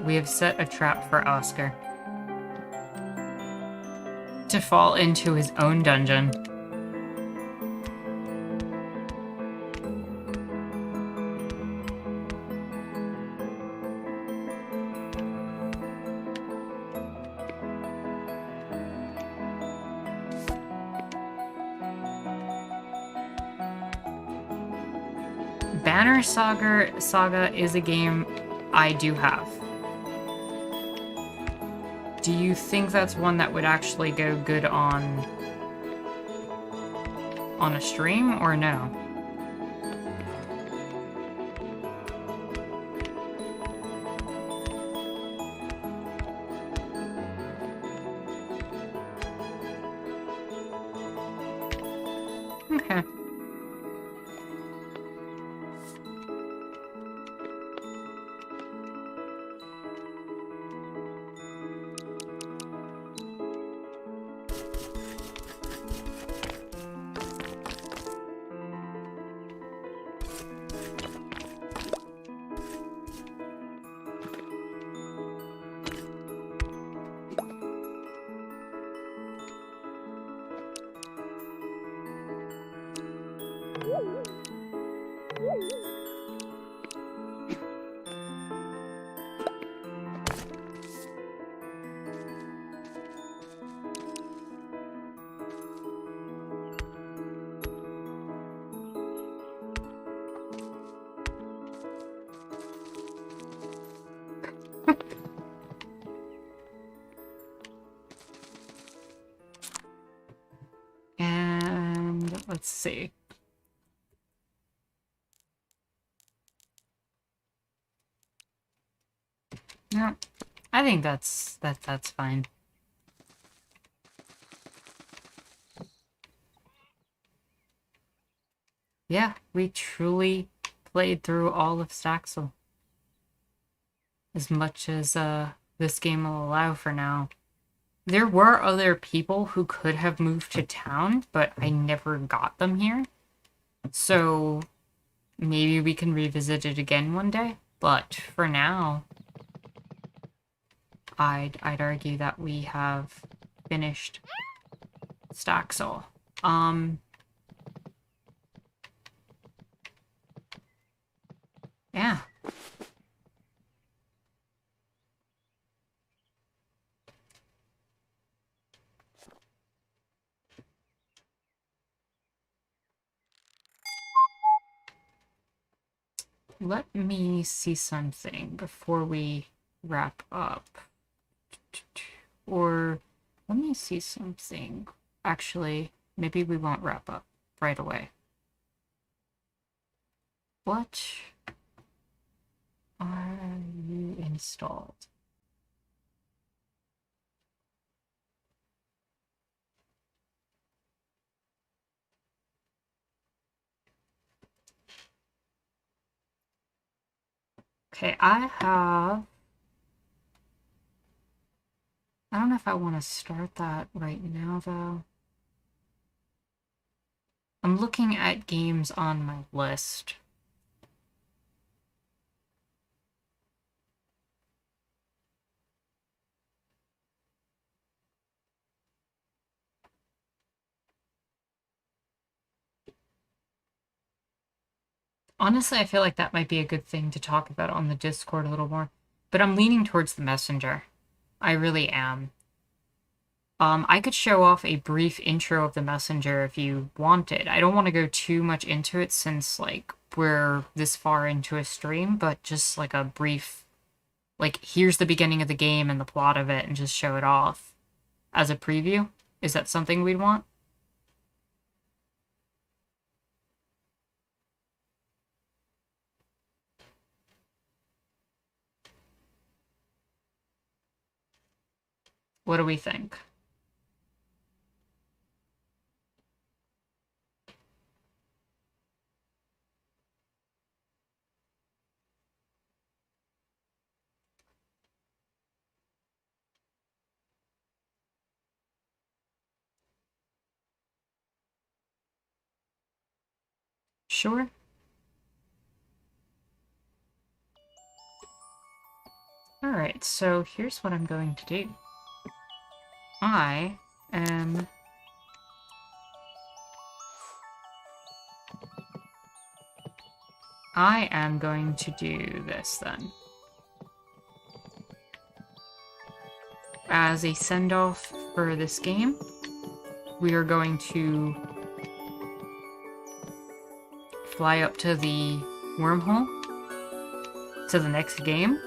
We have set a trap for Oscar to fall into his own dungeon. Banner Saga is a game I do have. Do you think that's one that would actually go good on a stream, or no? Okay. And let's see. No, I think that's fine. Yeah, we truly played through all of Staxel. As much as this game will allow for now. There were other people who could have moved to town, but I never got them here. So maybe we can revisit it again one day. But for now, I'd argue that we have finished Staxel. Yeah. Let me see something before we wrap up. Or let me see something. Actually, maybe we won't wrap up right away. What are you installed? Okay, I I don't know if I want to start that right now, though. I'm looking at games on my list. Honestly, I feel like that might be a good thing to talk about on the Discord a little more. But I'm leaning towards the Messenger. I really am. I could show off a brief intro of the Messenger if you wanted. I don't want to go too much into it since, like, we're this far into a stream, but just, like, a brief, like, here's the beginning of the game and the plot of it, and just show it off as a preview. Is that something we'd want? What do we think? Sure. Alright, so here's what I'm going to do. I am going to do this then. As a send-off for this game, we are going to fly up to the wormhole to the next game.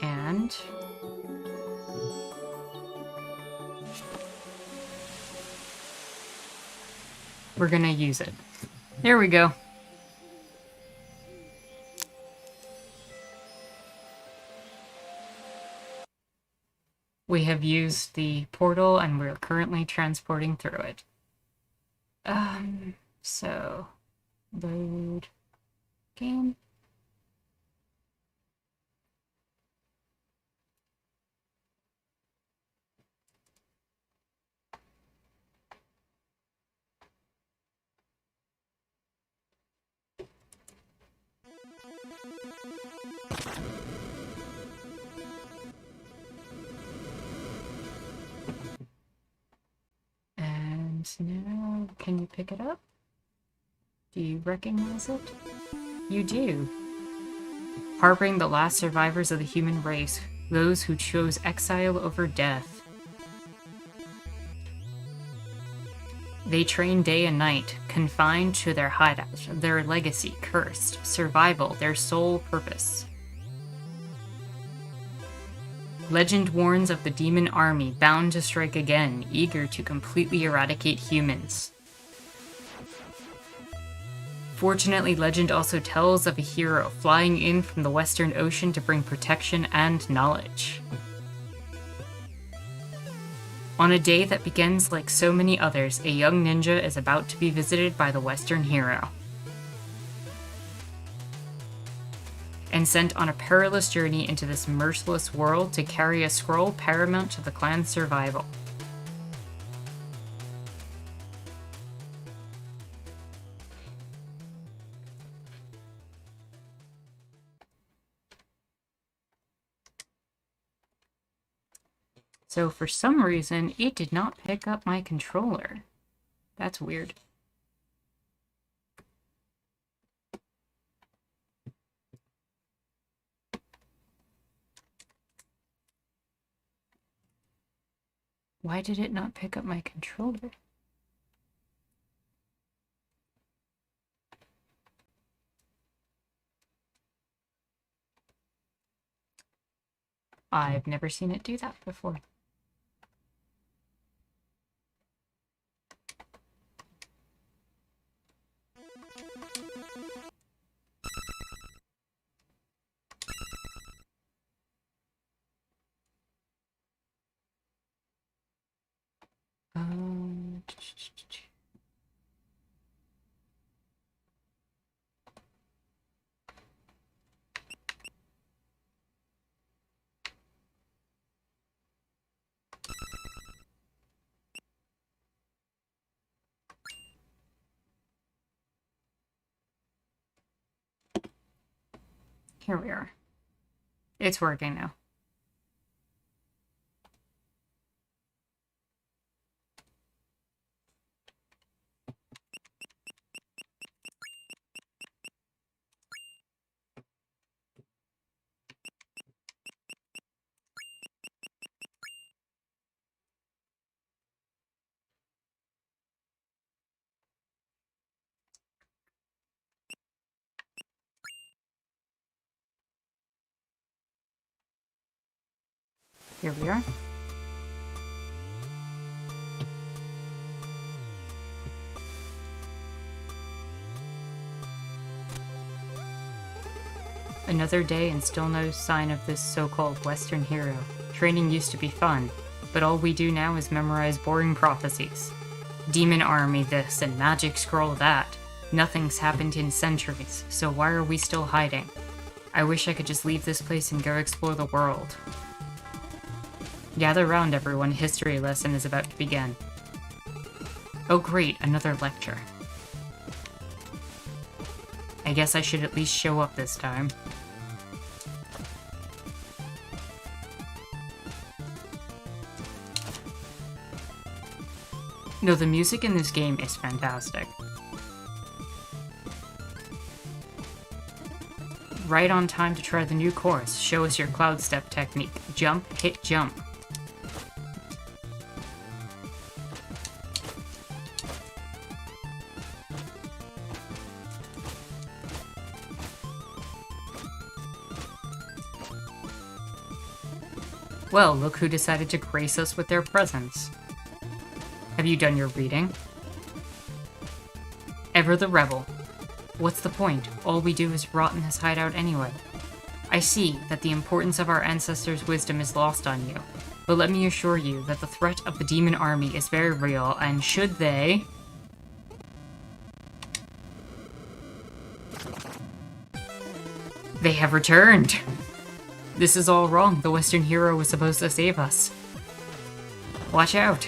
And we're gonna use it. There we go. We have used the portal and we're currently transporting through it. So load game. And now, can you pick it up? Do you recognize it? You do. Harboring the last survivors of the human race, those who chose exile over death. They train day and night, confined to their hideout, their legacy cursed, survival their sole purpose. Legend warns of the demon army bound to strike again, eager to completely eradicate humans. Fortunately, legend also tells of a hero flying in from the Western Ocean to bring protection and knowledge. On a day that begins like so many others, a young ninja is about to be visited by the Western hero. And sent on a perilous journey into this merciless world to carry a scroll paramount to the clan's survival. So for some reason, it did not pick up my controller. That's weird. Why did it not pick up my controller? I've never seen it do that before. Here we are. It's working now. Here we are. Another day and still no sign of this so-called Western hero. Training used to be fun, but all we do now is memorize boring prophecies. Demon army this and magic scroll that. Nothing's happened in centuries, so why are we still hiding? I wish I could just leave this place and go explore the world. Gather round, everyone. History lesson is about to begin. Oh great, another lecture. I guess I should at least show up this time. No, the music in this game is fantastic. Right on time to try the new course. Show us your cloud step technique. Jump, hit, jump. Well, look who decided to grace us with their presence. Have you done your reading? Ever the rebel. What's the point? All we do is rot in this hideout anyway. I see that the importance of our ancestors' wisdom is lost on you, but let me assure you that the threat of the demon army is very real, and should they... They have returned! This is all wrong. The Western hero was supposed to save us. Watch out.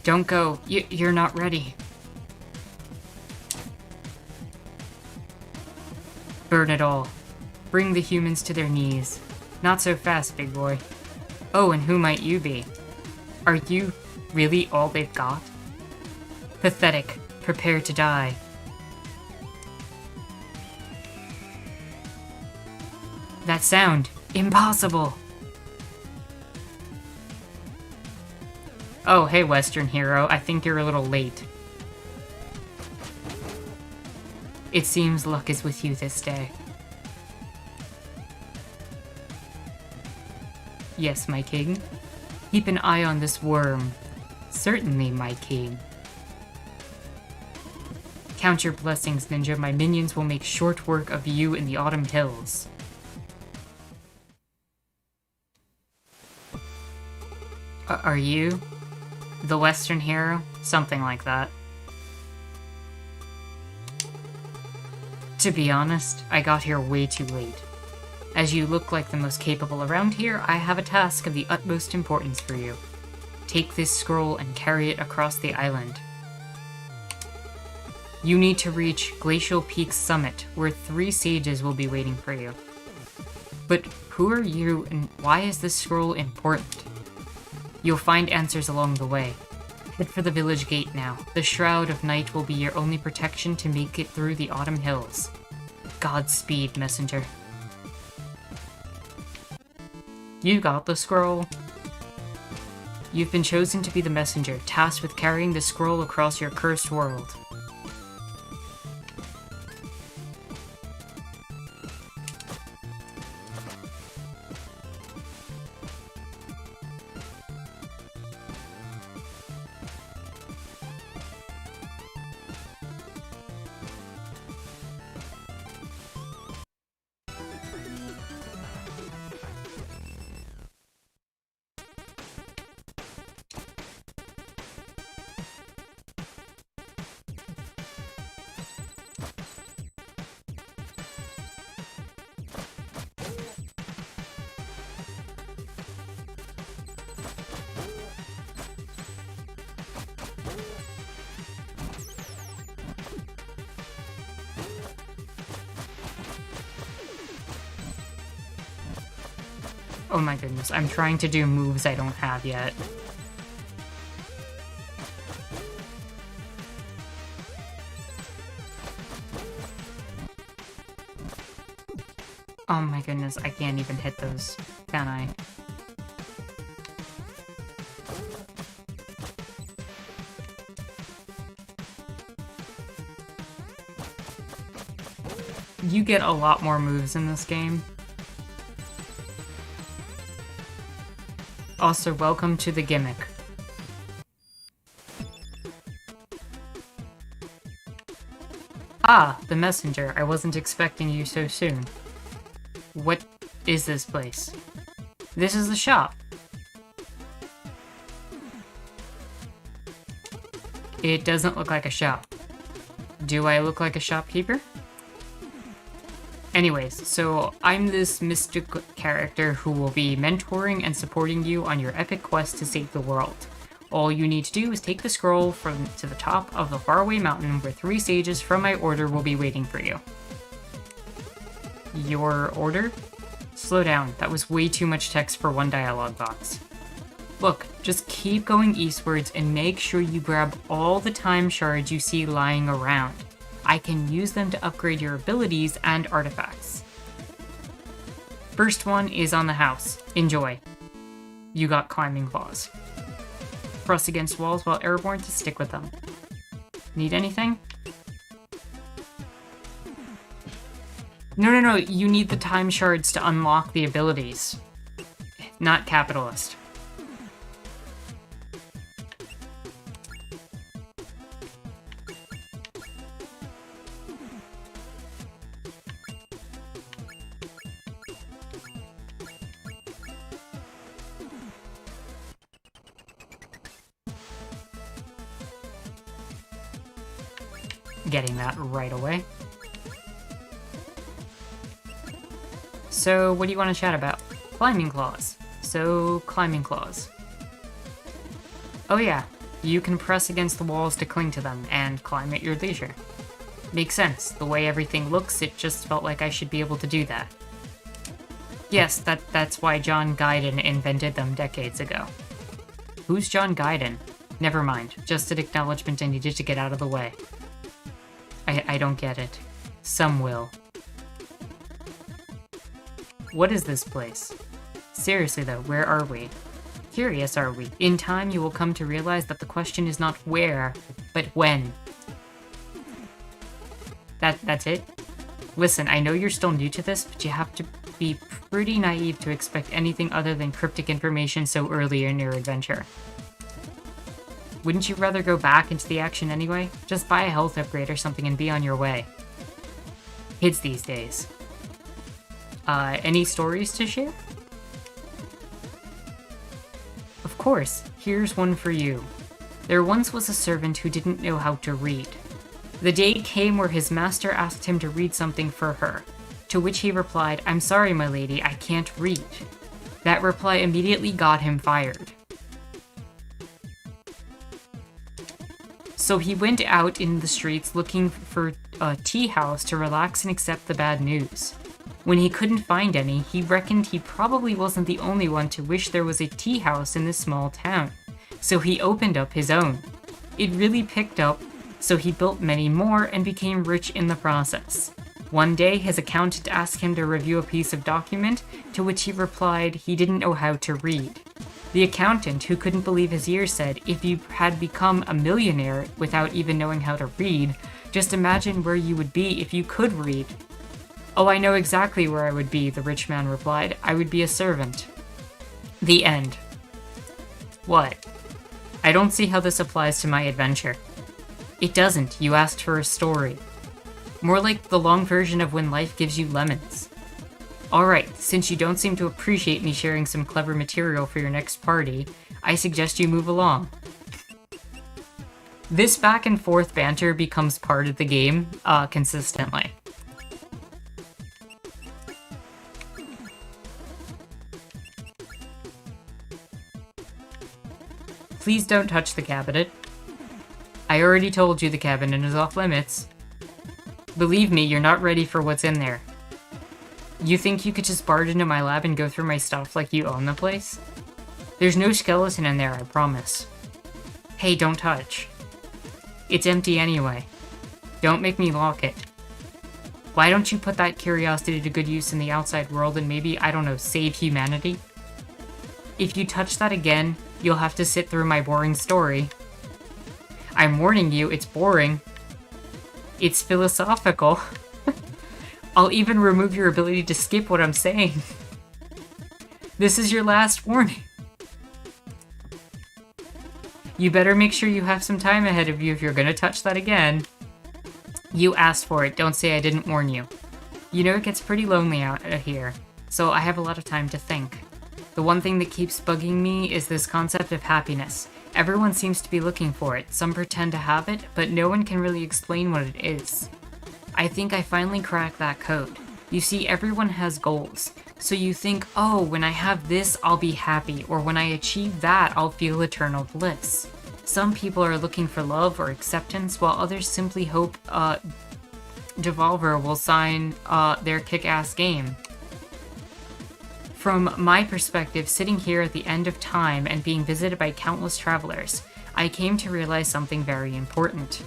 Don't go. You're not ready. Burn it all. Bring the humans to their knees. Not so fast, big boy. Oh, and who might you be? Are you really all they've got? Pathetic. Prepare to die. That sound. Impossible. Oh, hey, Western hero. I think you're a little late. It seems luck is with you this day. Yes, my king. Keep an eye on this worm. Certainly, my king. Count your blessings, ninja. My minions will make short work of you in the autumn hills. Are you the Western hero? Something like that. To be honest, I got here way too late. As you look like the most capable around here, I have a task of the utmost importance for you. Take this scroll and carry it across the island. You need to reach Glacial Peak's summit, where 3 sages will be waiting for you. But who are you, and why is this scroll important? You'll find answers along the way. Head for the village gate now. The Shroud of Night will be your only protection to make it through the autumn hills. Godspeed, messenger. You got the scroll. You've been chosen to be the messenger, tasked with carrying the scroll across your cursed world. Oh my goodness, I'm trying to do moves I don't have yet. Oh my goodness, I can't even hit those, can I? You get a lot more moves in this game. Also, welcome to the gimmick. Ah, the messenger. I wasn't expecting you so soon. What is this place? This is the shop. It doesn't look like a shop. Do I look like a shopkeeper? Anyways, so I'm this mystic character who will be mentoring and supporting you on your epic quest to save the world. All you need to do is take the scroll to the top of the faraway mountain where 3 sages from my order will be waiting for you. Your order? Slow down, that was way too much text for one dialogue box. Look, just keep going eastwards and make sure you grab all the time shards you see lying around. I can use them to upgrade your abilities and artifacts. First one is on the house. Enjoy. You got climbing claws. Press against walls while airborne to stick with them. Need anything? No, you need the time shards to unlock the abilities. Not capitalist. Getting that right away. So, what do you want to chat about? Climbing claws. So, climbing claws. Oh yeah, you can press against the walls to cling to them and climb at your leisure. Makes sense. The way everything looks, it just felt like I should be able to do that. Yes, that's why John Guyton invented them decades ago. Who's John Guyton? Never mind, just an acknowledgement I needed to get out of the way. I don't get it. Some will. What is this place? Seriously though, where are we? Curious are we? In time you will come to realize that the question is not where, but when. That's it? Listen, I know you're still new to this, but you have to be pretty naive to expect anything other than cryptic information so early in your adventure. Wouldn't you rather go back into the action anyway? Just buy a health upgrade or something and be on your way. Kids these days. Any stories to share? Of course, here's one for you. There once was a servant who didn't know how to read. The day came where his master asked him to read something for her, to which he replied, "I'm sorry, my lady, I can't read." That reply immediately got him fired. So he went out in the streets looking for a tea house to relax and accept the bad news. When he couldn't find any, he reckoned he probably wasn't the only one to wish there was a tea house in this small town. So he opened up his own. It really picked up, so he built many more and became rich in the process. One day, his accountant asked him to review a piece of document, to which he replied he didn't know how to read. The accountant, who couldn't believe his ears, said, "If you had become a millionaire without even knowing how to read, just imagine where you would be if you could read." "Oh, I know exactly where I would be," the rich man replied. "I would be a servant." The end. What? I don't see how this applies to my adventure. It doesn't. You asked for a story. More like the long version of When Life Gives You Lemons. Alright, since you don't seem to appreciate me sharing some clever material for your next party, I suggest you move along. This back and forth banter becomes part of the game, consistently. Please don't touch the cabinet. I already told you the cabinet is off limits. Believe me, you're not ready for what's in there. You think you could just barge into my lab and go through my stuff like you own the place? There's no skeleton in there, I promise. Hey, don't touch. It's empty anyway. Don't make me lock it. Why don't you put that curiosity to good use in the outside world and maybe, I don't know, save humanity? If you touch that again, you'll have to sit through my boring story. I'm warning you, it's boring. It's philosophical. I'll even remove your ability to skip what I'm saying. This is your last warning. You better make sure you have some time ahead of you if you're gonna touch that again. You asked for it, don't say I didn't warn you. You know it gets pretty lonely out here, so I have a lot of time to think. The one thing that keeps bugging me is this concept of happiness. Everyone seems to be looking for it, some pretend to have it, but no one can really explain what it is. I think I finally cracked that code. You see, everyone has goals. So you think, oh, when I have this, I'll be happy, or when I achieve that, I'll feel eternal bliss. Some people are looking for love or acceptance, while others simply hope Devolver will sign their kick-ass game. From my perspective, sitting here at the end of time and being visited by countless travelers, I came to realize something very important.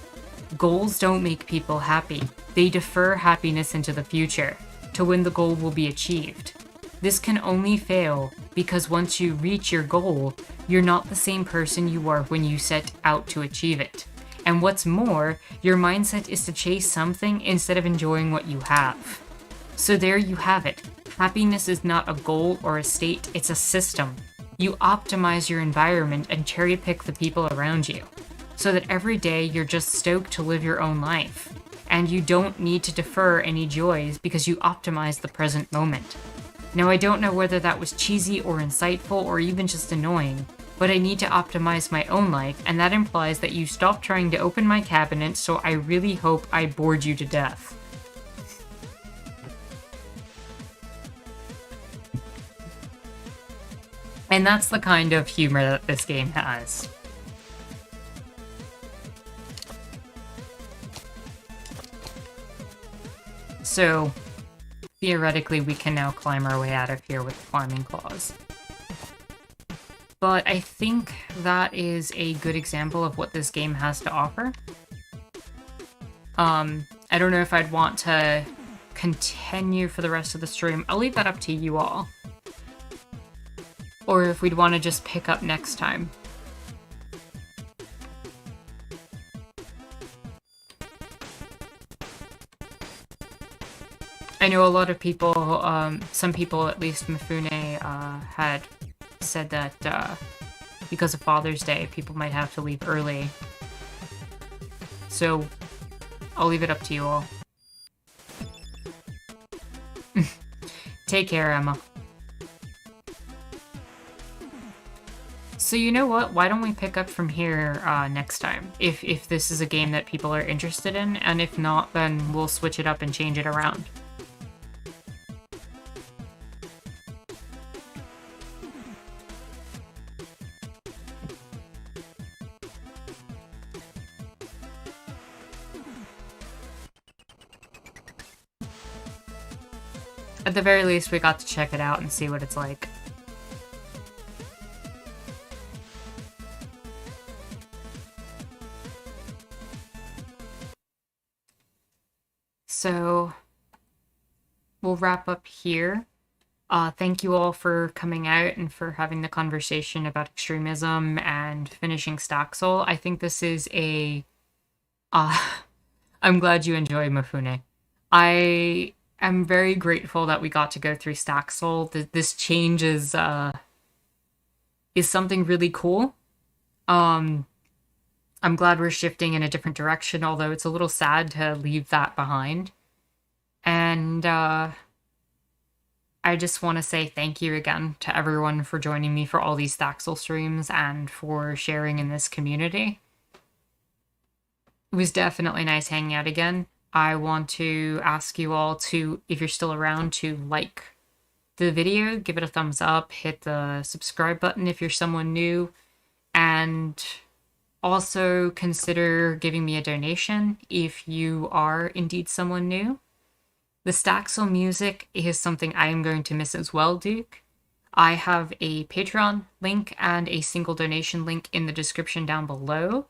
Goals don't make people happy. They defer happiness into the future, to when the goal will be achieved. This can only fail because once you reach your goal, you're not the same person you were when you set out to achieve it. And what's more, your mindset is to chase something instead of enjoying what you have. So there you have it. Happiness is not a goal or a state, it's a system. You optimize your environment and cherry pick the people around you, so that every day you're just stoked to live your own life. And you don't need to defer any joys because you optimize the present moment. Now, I don't know whether that was cheesy or insightful or even just annoying, but I need to optimize my own life, and that implies that you stop trying to open my cabinet, so I really hope I bored you to death. And that's the kind of humor that this game has. So, theoretically, we can now climb our way out of here with climbing claws. But I think that is a good example of what this game has to offer. I don't know if I'd want to continue for the rest of the stream. I'll leave that up to you all. Or if we'd want to just pick up next time. I know a lot of people, some people, at least Mifune, had said that because of Father's Day, people might have to leave early. So, I'll leave it up to you all. Take care, Emma. So you know what? Why don't we pick up from here next time? If this is a game that people are interested in, and if not, then we'll switch it up and change it around. At the very least, we got to check it out and see what it's like. So, we'll wrap up here. Thank you all for coming out and for having the conversation about extremism and finishing Staxel. I think this is a... I'm glad you enjoy Mifune. I'm very grateful that we got to go through Staxel. This change is something really cool. I'm glad we're shifting in a different direction, although it's a little sad to leave that behind. And I just want to say thank you again to everyone for joining me for all these Staxel streams and for sharing in this community. It was definitely nice hanging out again. I want to ask you all to, if you're still around, to like the video, give it a thumbs up, hit the subscribe button if you're someone new, and also consider giving me a donation if you are indeed someone new. The Staxel music is something I am going to miss as well, Duke. I have a Patreon link and a single donation link in the description down below.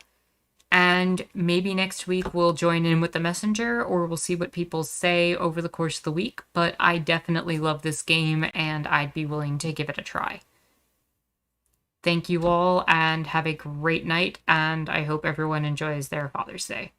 And maybe next week we'll join in with the messenger, or we'll see what people say over the course of the week. But I definitely love this game, and I'd be willing to give it a try. Thank you all, and have a great night, and I hope everyone enjoys their Father's Day.